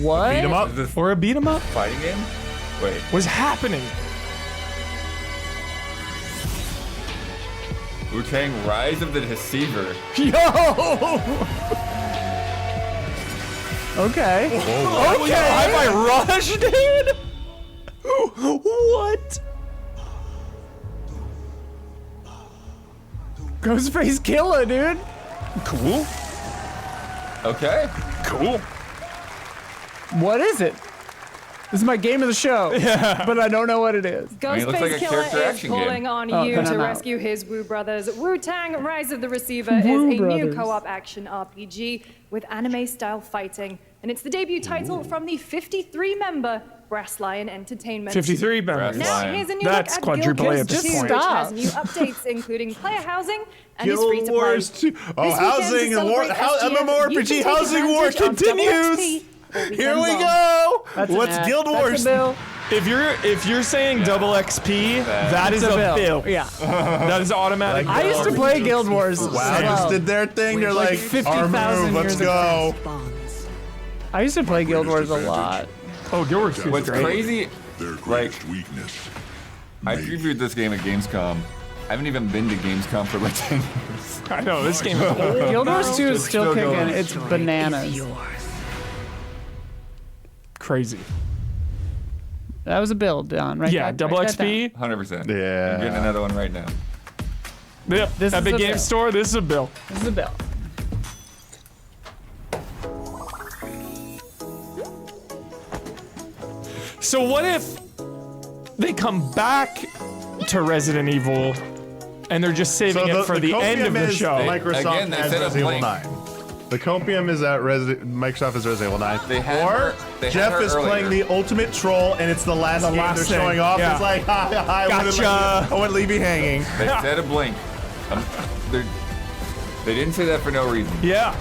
Speaker 1: What?
Speaker 2: Beat him up? Or a beat him up?
Speaker 3: Fighting game? Wait.
Speaker 2: What's happening?
Speaker 3: Wu-Tang Rise of the Deceiver.
Speaker 1: Yo! Okay.
Speaker 2: Whoa. Okay. High Five Rush, dude? What?
Speaker 1: Ghostface Killer, dude.
Speaker 2: Cool.
Speaker 3: Okay.
Speaker 2: Cool.
Speaker 1: What is it? This is my game of the show.
Speaker 2: Yeah.
Speaker 1: But I don't know what it is.
Speaker 3: I mean, it looks like a
Speaker 6: Ghostface Killer
Speaker 3: character
Speaker 6: is
Speaker 3: action game.
Speaker 6: calling on
Speaker 1: Oh,
Speaker 6: you
Speaker 1: then
Speaker 6: to
Speaker 1: I'm out.
Speaker 6: rescue his Wu brothers. Wu-Tang Rise of the Receiver is
Speaker 1: Wu
Speaker 6: a new
Speaker 1: Brothers.
Speaker 6: co-op action RPG with anime-style fighting, and it's the debut title from the 53-member Brass Lion Entertainment.
Speaker 2: 53 members.
Speaker 6: Now, here's a new
Speaker 2: That's
Speaker 6: look at
Speaker 2: quadruple A at
Speaker 6: Guild Wars
Speaker 2: this
Speaker 6: 2,
Speaker 2: point.
Speaker 6: which
Speaker 1: Stop.
Speaker 6: has new updates, including player housing and is
Speaker 4: Guild
Speaker 6: free to play.
Speaker 4: Wars 2. Oh,
Speaker 6: This weekend,
Speaker 4: housing
Speaker 6: to
Speaker 4: and war.
Speaker 6: celebrate SGF,
Speaker 4: MMORPG
Speaker 6: you can take
Speaker 4: housing war
Speaker 6: advantage of
Speaker 4: continues.
Speaker 6: XP
Speaker 4: Here
Speaker 6: all
Speaker 4: we
Speaker 6: weekend long.
Speaker 4: go.
Speaker 1: That's an
Speaker 4: What's
Speaker 1: ad.
Speaker 4: Guild
Speaker 1: That's
Speaker 4: Wars?
Speaker 1: a bill.
Speaker 2: If you're saying double XP, that is
Speaker 1: It's
Speaker 2: a
Speaker 1: a
Speaker 2: bill.
Speaker 1: bill. Yeah.
Speaker 2: That is automatic.
Speaker 1: I used to play Guild Wars.
Speaker 4: Wow,
Speaker 1: as
Speaker 4: just
Speaker 1: well.
Speaker 4: did their thing. They're
Speaker 1: Like
Speaker 4: like,
Speaker 1: 50,000
Speaker 4: our move. Let's
Speaker 1: years
Speaker 4: go.
Speaker 1: I used to play Guild Wars a lot.
Speaker 2: Oh, Guild Wars 2 is
Speaker 3: What's
Speaker 2: great.
Speaker 3: crazy,
Speaker 12: Their
Speaker 3: like,
Speaker 12: greatest weakness.
Speaker 3: I previewed this game at Gamescom. I haven't even been to Gamescom for like 10 years.
Speaker 2: I know, this game is old.
Speaker 1: Guild Wars 2 is still kicking.
Speaker 3: going.
Speaker 1: It's bananas.
Speaker 2: Crazy.
Speaker 1: That was a build, Don. Right?
Speaker 2: Yeah, double XP.
Speaker 3: 100%.
Speaker 4: Yeah.
Speaker 3: I'm getting another one right now.
Speaker 2: Yep.
Speaker 1: This is
Speaker 2: Epic
Speaker 1: a
Speaker 2: Game
Speaker 1: bill.
Speaker 2: Store. This is a bill.
Speaker 1: This is a bill.
Speaker 2: So what if they come back to Resident Evil and they're just saving it for the end of the show?
Speaker 4: Microsoft has Resident Evil 9. The copium is at Microsoft is Resident Evil 9. Or Geoff is playing the ultimate troll, and it's the last game they're showing off.
Speaker 2: Yeah.
Speaker 4: It's like, I wouldn't leave you hanging.
Speaker 3: They said a blink. They didn't say that for no reason.
Speaker 2: Yeah.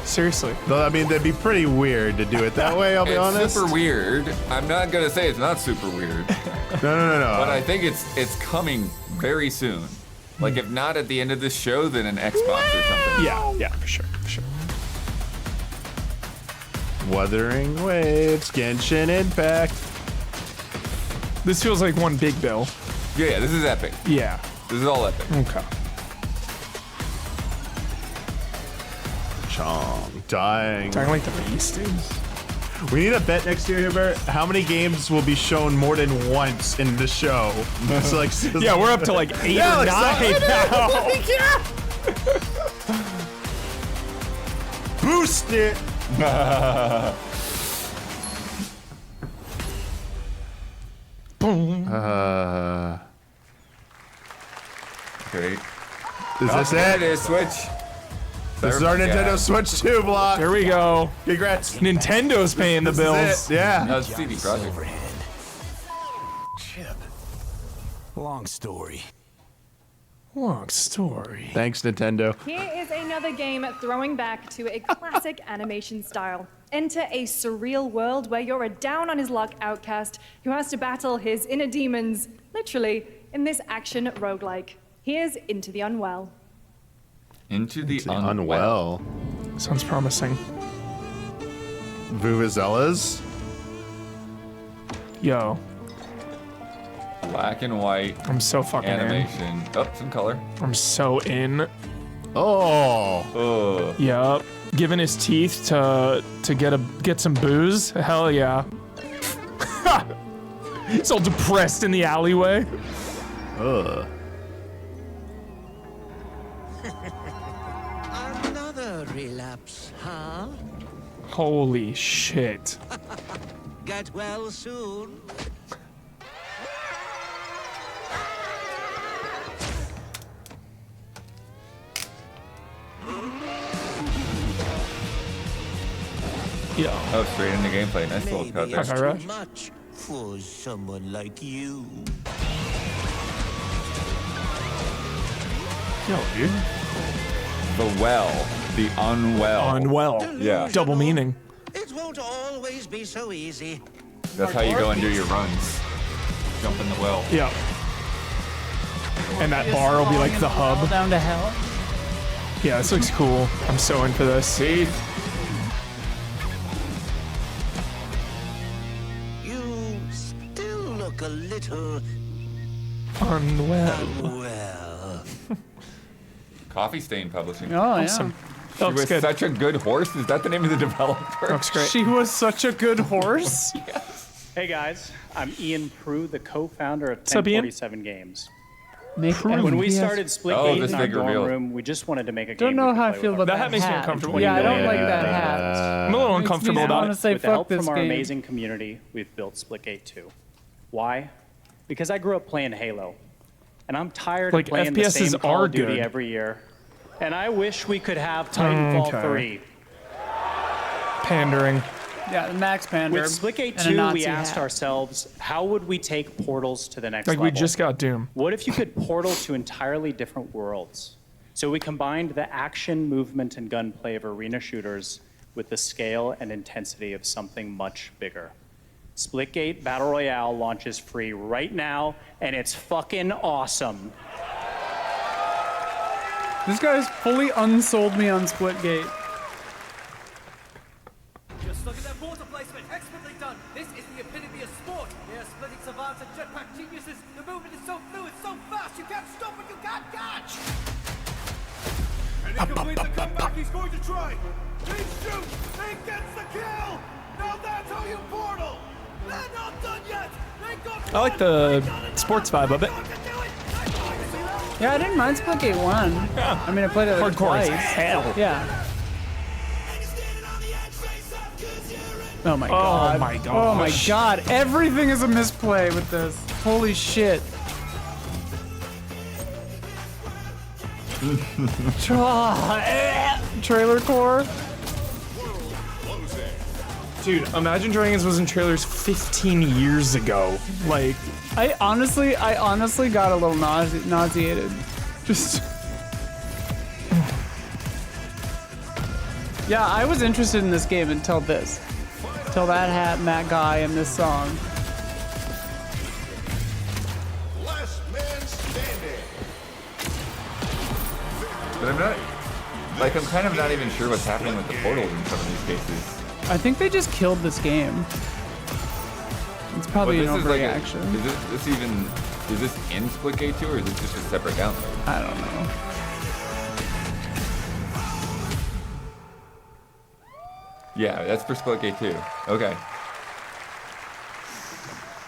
Speaker 2: Seriously.
Speaker 4: Though, I mean, that'd be pretty weird to do it that way, I'll be honest.
Speaker 3: It's super weird. I'm not going to say it's not super weird.
Speaker 4: No.
Speaker 3: But I think it's coming very soon. Like, if not at the end of this show, then an Xbox or something.
Speaker 2: Yeah, for sure.
Speaker 4: Wuthering Waves, Genshin Impact.
Speaker 2: This feels like one big bill.
Speaker 3: Yeah, this is epic.
Speaker 2: Yeah.
Speaker 3: This is all epic.
Speaker 2: Okay.
Speaker 4: Chong, Dying
Speaker 2: Like the Beast is.
Speaker 4: We need a bet next year, Hubert. How many games will be shown more than once in the show? So like,
Speaker 2: yeah, we're up to like 8 or 9 now.
Speaker 4: Boost it.
Speaker 3: Great.
Speaker 4: Is this
Speaker 3: there
Speaker 4: it?
Speaker 3: It is, Switch.
Speaker 4: This is our Nintendo Switch 2 block.
Speaker 2: There we go.
Speaker 4: Congrats.
Speaker 2: Nintendo's paying the bills.
Speaker 4: Yeah.
Speaker 3: That's CD Projekt.
Speaker 9: Chip. Long story.
Speaker 4: Thanks, Nintendo.
Speaker 6: Here is another game throwing back to a classic animation style. Enter a surreal world where you're a down-on-his-luck outcast who has to battle his inner demons, literally, in this action roguelike. Here's Into the Unwell.
Speaker 3: Into the
Speaker 4: Unwell.
Speaker 2: Sounds promising.
Speaker 4: Vuvuzelas.
Speaker 2: Yo.
Speaker 3: Black and white.
Speaker 2: I'm so fucking
Speaker 3: animation. Oh, some color.
Speaker 2: I'm so in.
Speaker 4: Oh.
Speaker 2: Yup. Giving his teeth to get some booze. Hell yeah. He's all depressed in the alleyway.
Speaker 10: Another relapse, huh?
Speaker 2: Holy shit.
Speaker 10: Get well soon.
Speaker 2: Yeah.
Speaker 3: Oh, straight into gameplay. Nice little cut there.
Speaker 10: Too much for someone like you.
Speaker 2: Yo, dude.
Speaker 3: The well. The unwell.
Speaker 2: Unwell.
Speaker 3: Yeah.
Speaker 2: Double meaning.
Speaker 10: It won't always be so easy.
Speaker 3: That's how you go and do your runs. Jump in the well.
Speaker 2: Yeah. And that bar will be like the hub.
Speaker 1: Down to hell.
Speaker 2: Yeah, this looks cool. I'm so in for this.
Speaker 3: See?
Speaker 10: You still look a little
Speaker 2: unwell.
Speaker 3: Coffee Stain Publishing.
Speaker 1: Oh,
Speaker 2: Awesome.
Speaker 3: She was such a good horse. Is that the name of the developer?
Speaker 2: Looks great.
Speaker 1: She was such a good horse.
Speaker 3: Yes.
Speaker 18: Hey guys, I'm Ian Prue, the co-founder of
Speaker 2: What's up, Ian?
Speaker 18: 1047 Games.
Speaker 1: Prue.
Speaker 18: When we
Speaker 1: Yes.
Speaker 18: started Splitgate
Speaker 3: this
Speaker 18: in our
Speaker 3: big
Speaker 18: dorm
Speaker 3: reveal.
Speaker 18: room, we just wanted to make a
Speaker 1: Don't
Speaker 18: game.
Speaker 1: know
Speaker 18: we could
Speaker 1: how I
Speaker 18: play
Speaker 1: feel
Speaker 18: with
Speaker 1: about
Speaker 18: our
Speaker 2: That hat makes me
Speaker 18: friends.
Speaker 2: uncomfortable when
Speaker 1: Yeah,
Speaker 2: you
Speaker 1: I
Speaker 2: do
Speaker 1: don't
Speaker 2: it.
Speaker 1: like that hat.
Speaker 2: I'm a little uncomfortable
Speaker 1: I
Speaker 2: about
Speaker 1: want to say
Speaker 18: With the
Speaker 1: fuck
Speaker 18: help
Speaker 1: this
Speaker 18: from our
Speaker 1: game.
Speaker 18: amazing community, we've built Splitgate 2. Why? Because I grew up playing Halo, and I'm tired
Speaker 2: Like,
Speaker 18: of playing
Speaker 2: FPSs
Speaker 18: the same Call
Speaker 2: are
Speaker 18: of Duty
Speaker 2: good.
Speaker 18: every year. And I wish we could have Titanfall
Speaker 2: Okay.
Speaker 18: 3.
Speaker 2: Pandering.
Speaker 1: Yeah, Max Pander.
Speaker 18: With Splitgate
Speaker 1: and a
Speaker 18: 2,
Speaker 1: Nazi
Speaker 18: we asked
Speaker 1: hat.
Speaker 18: ourselves, how would we take Portals to the next
Speaker 2: Like,
Speaker 18: level?
Speaker 2: we just got Doom.
Speaker 18: What if you could portal to entirely different worlds? So we combined the action, movement, and gunplay of arena shooters with the scale and intensity of something much bigger. Splitgate Battle Royale launches free right now, and it's fucking awesome.
Speaker 1: This guy's fully unsold me on Splitgate.
Speaker 19: Just look at that water placement, expertly done. This is the epitome of sport. They are splitting savants and jetpack geniuses. The movement is so fluid, so fast, you can't stop and you can't catch. And he completes the comeback he's going to try. He shoots, he gets the kill. Now that's how you portal. They're not done yet. They
Speaker 2: I like the sports vibe of it.
Speaker 1: Yeah, I didn't mind Splitgate 1.
Speaker 2: Yeah.
Speaker 1: I mean, I played it like
Speaker 2: Hardcore as
Speaker 1: twice.
Speaker 2: hell.
Speaker 1: Yeah. Oh my god.
Speaker 2: Oh my god.
Speaker 1: Oh my god. Everything is a misplay with this. Holy shit. Trailer core.
Speaker 2: Dude, Imagine Dragons was in trailers 15 years ago. Like,
Speaker 1: I honestly got a little nauseated. Just. Yeah, I was interested in this game until this. Until that hat and that guy and this song.
Speaker 3: Last man standing. But I'm not, like, I'm kind of not even sure what's happening with the portals in some of these cases.
Speaker 1: I think they just killed this game. It's probably an overreaction.
Speaker 3: Is this in Splitgate 2 or is this just a separate download?
Speaker 1: I don't know.
Speaker 3: Yeah, that's for Splitgate 2. Okay.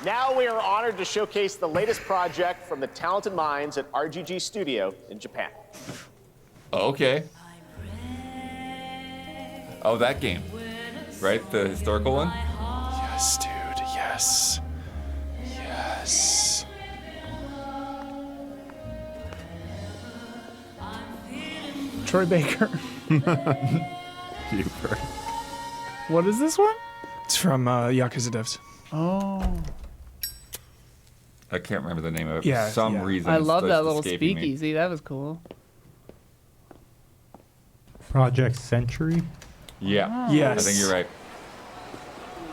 Speaker 7: Now we are honored to showcase the latest project from the talented minds at RGG Studio in Japan.
Speaker 3: Okay. Oh, that game. Right? The historical one?
Speaker 2: yes, dude. Yes. Yes.
Speaker 1: Troy Baker.
Speaker 4: Keeper.
Speaker 1: What is this one?
Speaker 2: It's from Yakuza devs.
Speaker 1: Oh.
Speaker 3: I can't remember the name of it
Speaker 2: Yeah,
Speaker 3: for some
Speaker 2: yeah.
Speaker 3: reason.
Speaker 1: I
Speaker 3: it's
Speaker 1: love
Speaker 3: just
Speaker 1: that little
Speaker 3: escaping me.
Speaker 1: speakeasy. That was cool.
Speaker 5: Project Century.
Speaker 3: Yeah.
Speaker 1: Oh.
Speaker 2: Yes.
Speaker 3: I think you're right.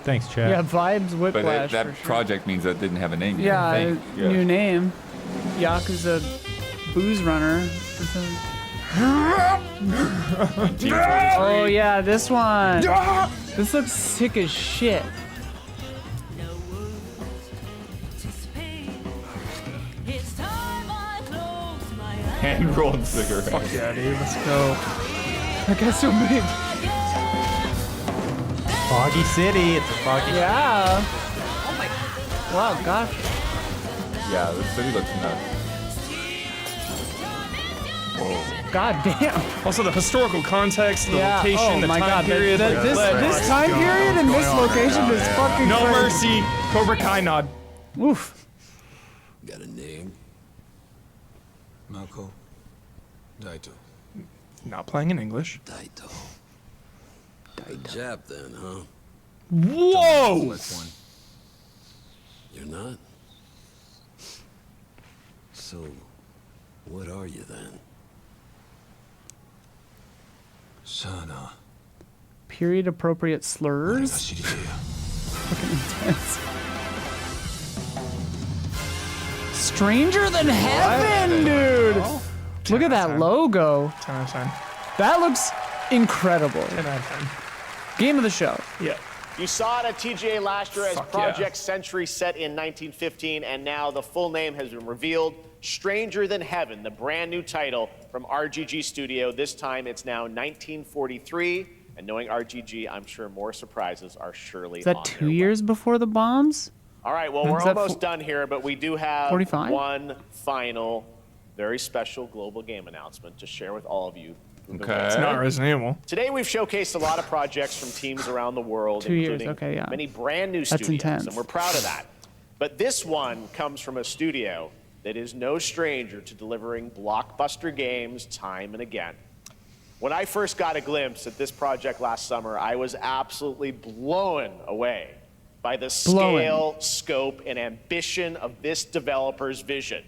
Speaker 5: Thanks, Chad.
Speaker 1: Yeah, vibes
Speaker 3: But
Speaker 1: Whiplash.
Speaker 3: that
Speaker 1: for sure.
Speaker 3: project means that it didn't have a name yet.
Speaker 1: Yeah,
Speaker 3: I think. Yeah.
Speaker 1: new name. Yakuza Booze Runner. Oh yeah, this one. This looks sick as shit.
Speaker 3: Hand-rolled cigarette.
Speaker 2: Fuck yeah, dude. Let's go.
Speaker 1: That guy's so big.
Speaker 5: Foggy City. It's a foggy.
Speaker 1: Yeah. Wow, gosh.
Speaker 3: Yeah, the city looks nuts.
Speaker 1: God damn.
Speaker 2: Also, the historical context, the
Speaker 1: Yeah.
Speaker 2: location,
Speaker 1: Oh
Speaker 2: the
Speaker 1: my
Speaker 2: time
Speaker 1: God,
Speaker 2: period.
Speaker 1: this time period and this location is fucking
Speaker 2: No
Speaker 1: crazy.
Speaker 2: mercy. Cobra Kai nod.
Speaker 1: Oof.
Speaker 15: Got a name? Mako. Daito.
Speaker 2: Not playing in English.
Speaker 15: Daito. Jap then, huh?
Speaker 2: Whoa!
Speaker 15: You're not? So, what are you then? Sana.
Speaker 1: Period appropriate slurs. Fucking intense. Stranger than heaven, dude. Look at that logo.
Speaker 2: 10 out of 10.
Speaker 1: That looks incredible.
Speaker 2: 10 out of 10.
Speaker 1: Game of the show.
Speaker 2: Yeah.
Speaker 7: You saw it at TGA last year as
Speaker 2: Fuck
Speaker 7: Project
Speaker 2: yeah.
Speaker 7: Century set in 1915, and now the full name has been revealed. Stranger Than Heaven, the brand new title from RGG Studio. This time it's now 1943, and knowing RGG, I'm sure more surprises are surely
Speaker 1: Is that
Speaker 7: on
Speaker 1: 2
Speaker 7: their way.
Speaker 1: years before the bombs?
Speaker 7: All right, well, we're
Speaker 1: Is that
Speaker 7: almost done here, but we do have
Speaker 1: 45?
Speaker 7: one final, very special global game announcement to share with all of you. who've been
Speaker 3: Okay.
Speaker 7: waiting.
Speaker 2: It's not Resident Evil.
Speaker 7: Today we've showcased a lot of projects from teams around the world,
Speaker 1: 2 years,
Speaker 7: including
Speaker 1: okay, yeah.
Speaker 7: many brand new
Speaker 1: That's
Speaker 7: studios,
Speaker 1: intense.
Speaker 7: and we're proud of that. But this one comes from a studio that is no stranger to delivering blockbuster games time and again. When I first got a glimpse at this project last summer, I was absolutely blown away by the scale, scope, and ambition of this developer's vision.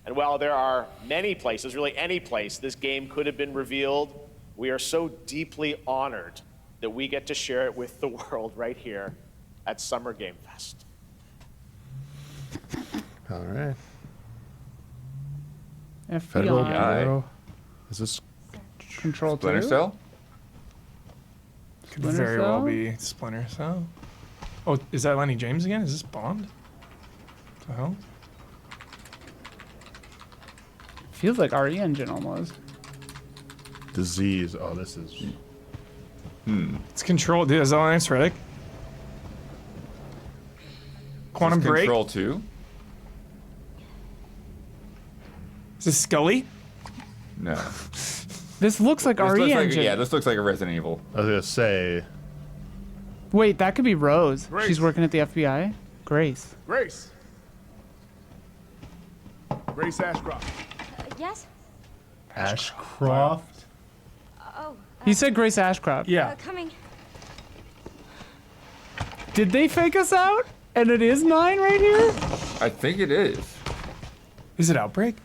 Speaker 7: And while there are many places, really any place, this game could have been revealed, we are so deeply honored that we get to share it with the world right here at Summer Game Fest.
Speaker 4: All right.
Speaker 1: FBI.
Speaker 4: Bureau. Is this
Speaker 1: Control 2?
Speaker 3: Splinter Cell?
Speaker 2: Could
Speaker 1: Splinter
Speaker 2: very well
Speaker 1: Cell?
Speaker 2: be Splinter Cell. Oh, is that Lenny James again? Is this Bond? What the hell?
Speaker 1: Feels like RE Engine almost.
Speaker 4: disease? Oh, this is.
Speaker 2: It's Control. Dude, is that Lance Reddick? Quantum Break.
Speaker 3: Control 2?
Speaker 2: Is this Scully?
Speaker 3: No.
Speaker 1: This looks like
Speaker 3: This
Speaker 1: RE
Speaker 3: looks
Speaker 1: Engine.
Speaker 3: yeah, this looks like a Resident Evil.
Speaker 4: I was gonna say.
Speaker 1: Wait, that could be Rose.
Speaker 8: Grace.
Speaker 1: She's working at the FBI. Grace.
Speaker 8: Grace. Grace Ashcroft.
Speaker 11: Yes?
Speaker 4: Ashcroft?
Speaker 11: Oh.
Speaker 1: He said Grace Ashcroft.
Speaker 11: Coming.
Speaker 1: Did they fake us out? And it is 9 right here?
Speaker 3: I think it is.
Speaker 2: Is it Outbreak?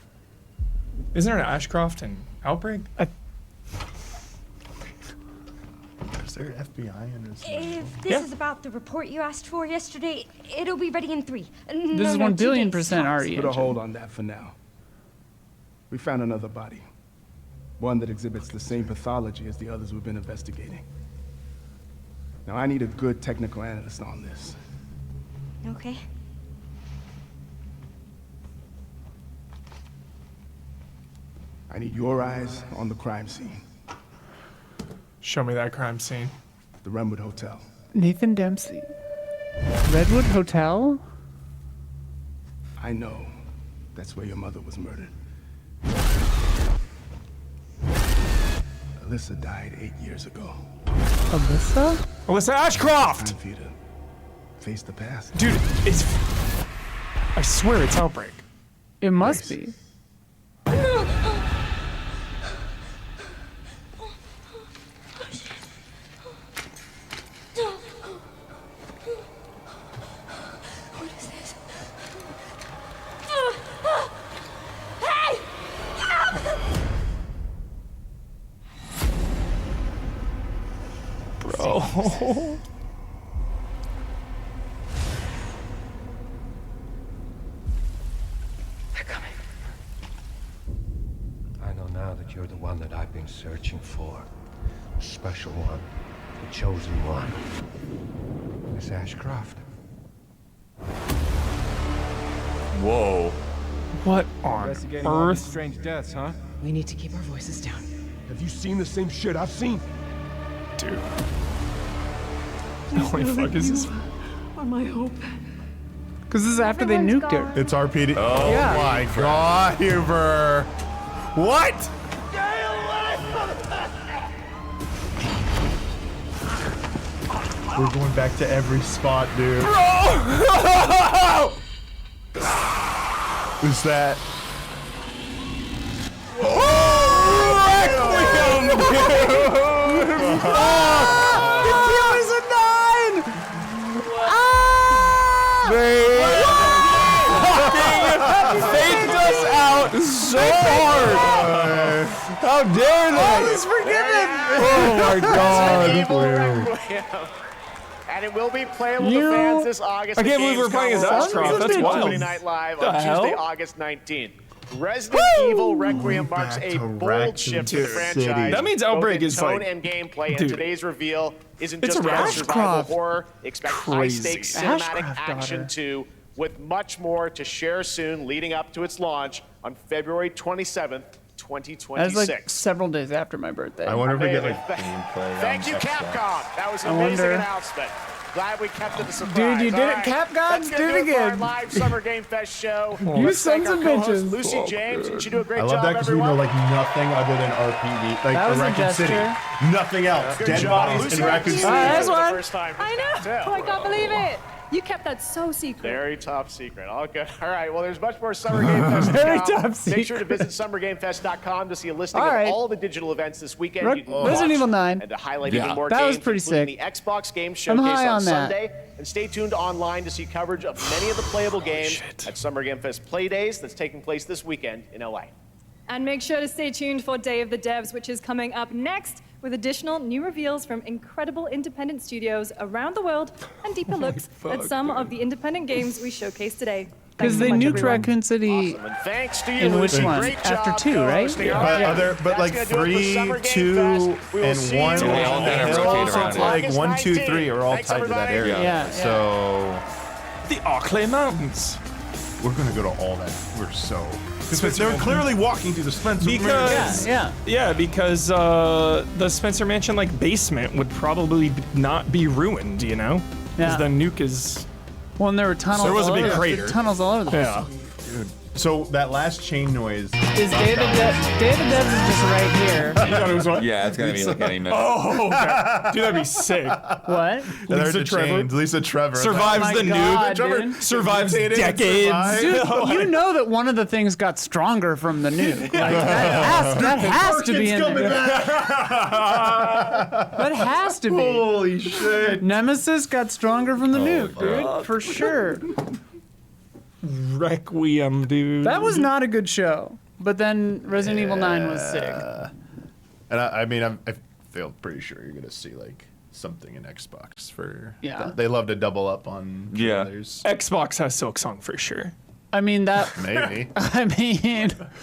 Speaker 2: Isn't there an Ashcroft and Outbreak?
Speaker 4: Is there FBI in this?
Speaker 11: If this is about the report you asked for yesterday, it'll be ready in 3.
Speaker 1: This is 1 billion percent RE
Speaker 8: Put a
Speaker 1: Engine.
Speaker 8: hold on that for now. We found another body. One that exhibits the same pathology as the others we've been investigating. Now, I need a good technical analyst on this.
Speaker 11: Okay.
Speaker 8: I need your eyes on the crime scene.
Speaker 2: Show me that crime scene.
Speaker 8: The Redwood Hotel.
Speaker 1: Nathan Dempsey. Redwood Hotel?
Speaker 8: I know that's where your mother was murdered. Alyssa died 8 years ago.
Speaker 1: Alyssa?
Speaker 2: Alyssa Ashcroft!
Speaker 8: Time for you to face the past.
Speaker 2: Dude, it's... I swear it's Outbreak.
Speaker 1: It must be.
Speaker 11: What is this? Hey!
Speaker 2: Bro.
Speaker 15: I know now that you're the one that I've been searching for. The special one. The chosen one. Miss Ashcroft.
Speaker 3: Whoa.
Speaker 2: What on
Speaker 17: Investigating all these
Speaker 2: earth?
Speaker 17: strange deaths, huh?
Speaker 14: We need to keep our voices down.
Speaker 8: Have you seen the same shit I've seen?
Speaker 2: Dude. Holy fuck is this?
Speaker 14: Are my hope.
Speaker 1: Because this is after they nuked her.
Speaker 4: It's RPD. Oh
Speaker 1: Yeah.
Speaker 4: my god, Huber. What? We're going back to every spot, dude. Who's that?
Speaker 2: Faked us out so hard.
Speaker 4: How dare they?
Speaker 1: All is forgiven.
Speaker 4: Oh my god.
Speaker 7: Evil Requiem. And it will be playable to fans this August.
Speaker 2: I can't believe we're playing as Ashcroft. That's wild.
Speaker 7: Comedy Night Live
Speaker 2: The
Speaker 7: on
Speaker 2: hell?
Speaker 7: Tuesday, August 19th. Resident Evil Requiem marks a bold shift to the franchise.
Speaker 2: That means Outbreak
Speaker 7: both in
Speaker 2: is
Speaker 7: tone
Speaker 2: like-
Speaker 7: and gameplay. And
Speaker 2: dude.
Speaker 7: today's reveal isn't
Speaker 2: It's
Speaker 7: just
Speaker 2: a
Speaker 7: about
Speaker 2: Ashcroft.
Speaker 7: survival horror. Expect
Speaker 2: Crazy.
Speaker 7: high-stakes cinematic
Speaker 1: Ashcroft
Speaker 7: action
Speaker 1: daughter.
Speaker 7: too, with much more to share soon, leading up to its launch on February 27th, 2026.
Speaker 1: That's like several days after my birthday.
Speaker 4: I wonder if we get like
Speaker 7: Hey,
Speaker 4: gameplay.
Speaker 7: Thank you, Capcom. That was an
Speaker 1: I
Speaker 7: amazing
Speaker 1: wonder-
Speaker 7: announcement. Glad we kept it a surprise.
Speaker 1: Dude, you did
Speaker 7: All
Speaker 1: it,
Speaker 7: right,
Speaker 1: Cap
Speaker 7: that's
Speaker 1: Gods,
Speaker 7: gonna
Speaker 1: do it
Speaker 7: do for our
Speaker 1: again.
Speaker 7: live Summer Game Fest show.
Speaker 1: You
Speaker 7: Let's thank
Speaker 1: sons
Speaker 7: our
Speaker 1: of
Speaker 7: co-host,
Speaker 1: bitches.
Speaker 7: Lucy James, and she do a great
Speaker 4: I
Speaker 7: job,
Speaker 4: love that because we know
Speaker 7: everyone.
Speaker 4: like nothing other than RPD, like
Speaker 1: That was a
Speaker 4: Raccoon City.
Speaker 1: gesture.
Speaker 4: Nothing else.
Speaker 7: Good
Speaker 4: Dead
Speaker 7: job.
Speaker 4: bodies
Speaker 7: Lucy
Speaker 4: in Raccoon
Speaker 7: James.
Speaker 4: City.
Speaker 1: That's
Speaker 7: For the
Speaker 1: one.
Speaker 7: first time.
Speaker 6: I know. Oh, I can't believe it. You kept that so secret.
Speaker 7: Very top secret. All good. All right. Well, there's much more Summer Game Fest to
Speaker 1: Very
Speaker 7: come.
Speaker 1: top
Speaker 7: Make sure to
Speaker 1: secret.
Speaker 7: visit summergamefest.com to see a listing
Speaker 1: All right.
Speaker 7: of all the digital events this weekend. You can
Speaker 1: Resident
Speaker 7: watch
Speaker 1: Evil 9.
Speaker 7: and to highlight
Speaker 3: Yeah.
Speaker 7: even more
Speaker 1: That was
Speaker 7: games,
Speaker 1: pretty
Speaker 7: including
Speaker 1: sick.
Speaker 7: the Xbox Game
Speaker 1: I'm
Speaker 7: Showcase
Speaker 1: high
Speaker 7: on
Speaker 1: on that.
Speaker 7: Sunday. And stay tuned online to see coverage of many of the playable games at Summer Game Fest Play Days that's taking place this weekend in LA.
Speaker 6: And make sure to stay tuned for Day of the Devs, which is coming up next with additional new reveals from incredible independent studios around the world and deeper looks at some of the independent games we showcased today.
Speaker 1: Because they nuked Raccoon City
Speaker 7: And thanks to you,
Speaker 1: in which
Speaker 7: Lucy.
Speaker 1: one?
Speaker 7: Great
Speaker 1: After
Speaker 7: job
Speaker 1: 2, right?
Speaker 7: co-hosting our
Speaker 4: But
Speaker 7: event.
Speaker 4: other, but
Speaker 7: That's
Speaker 4: like
Speaker 7: gonna do it for
Speaker 4: 3,
Speaker 7: Summer Game
Speaker 4: 2,
Speaker 7: Fest. We will
Speaker 4: and
Speaker 7: see
Speaker 4: 1.
Speaker 7: you
Speaker 3: They all kind of
Speaker 7: next
Speaker 3: rotate
Speaker 7: August
Speaker 3: around it.
Speaker 4: Like 1, 2,
Speaker 7: 19th.
Speaker 4: 3 are all
Speaker 7: Thanks,
Speaker 4: tied to that
Speaker 7: everybody.
Speaker 4: area.
Speaker 1: Yeah, yeah.
Speaker 4: So
Speaker 2: The Auckland Mountains.
Speaker 4: we're gonna go to all that. We're so. Because they're clearly walking through the Spencer
Speaker 2: Because
Speaker 1: Yeah.
Speaker 2: because the Spencer Mansion like basement would probably not be ruined, you know? Because
Speaker 1: Yeah.
Speaker 2: the nuke is
Speaker 1: Well, and there were tunnels.
Speaker 2: There was a
Speaker 1: all
Speaker 2: big
Speaker 1: over-
Speaker 2: crater.
Speaker 1: Tunnels all over the place.
Speaker 2: Yeah.
Speaker 4: Dude. So that last chain noise.
Speaker 1: Is David Devs is just right here.
Speaker 2: You thought it was what?
Speaker 3: Yeah, it's gonna be like any minute.
Speaker 2: Oh, okay. Dude, that'd be sick.
Speaker 1: What?
Speaker 2: Lisa Trevor.
Speaker 4: Lisa Trevor.
Speaker 2: Survives
Speaker 1: Oh
Speaker 2: the
Speaker 1: my God,
Speaker 2: nuke.
Speaker 1: dude.
Speaker 2: Survives
Speaker 4: Mutated and
Speaker 2: decades.
Speaker 4: survived.
Speaker 1: Dude, you know that one of the things got stronger from the nuke. Like, that has to be in there. That has to be.
Speaker 4: Holy shit.
Speaker 1: Nemesis got stronger from the nuke, dude. For sure.
Speaker 2: Requiem, dude.
Speaker 1: That was not a good show. But then Resident Evil 9 was sick.
Speaker 4: And I mean, I feel pretty sure you're gonna see like something in Xbox for.
Speaker 1: Yeah.
Speaker 4: They love to double up on trailers.
Speaker 2: Xbox has Silk Song for sure.
Speaker 1: I mean that.
Speaker 4: Maybe.
Speaker 1: I mean,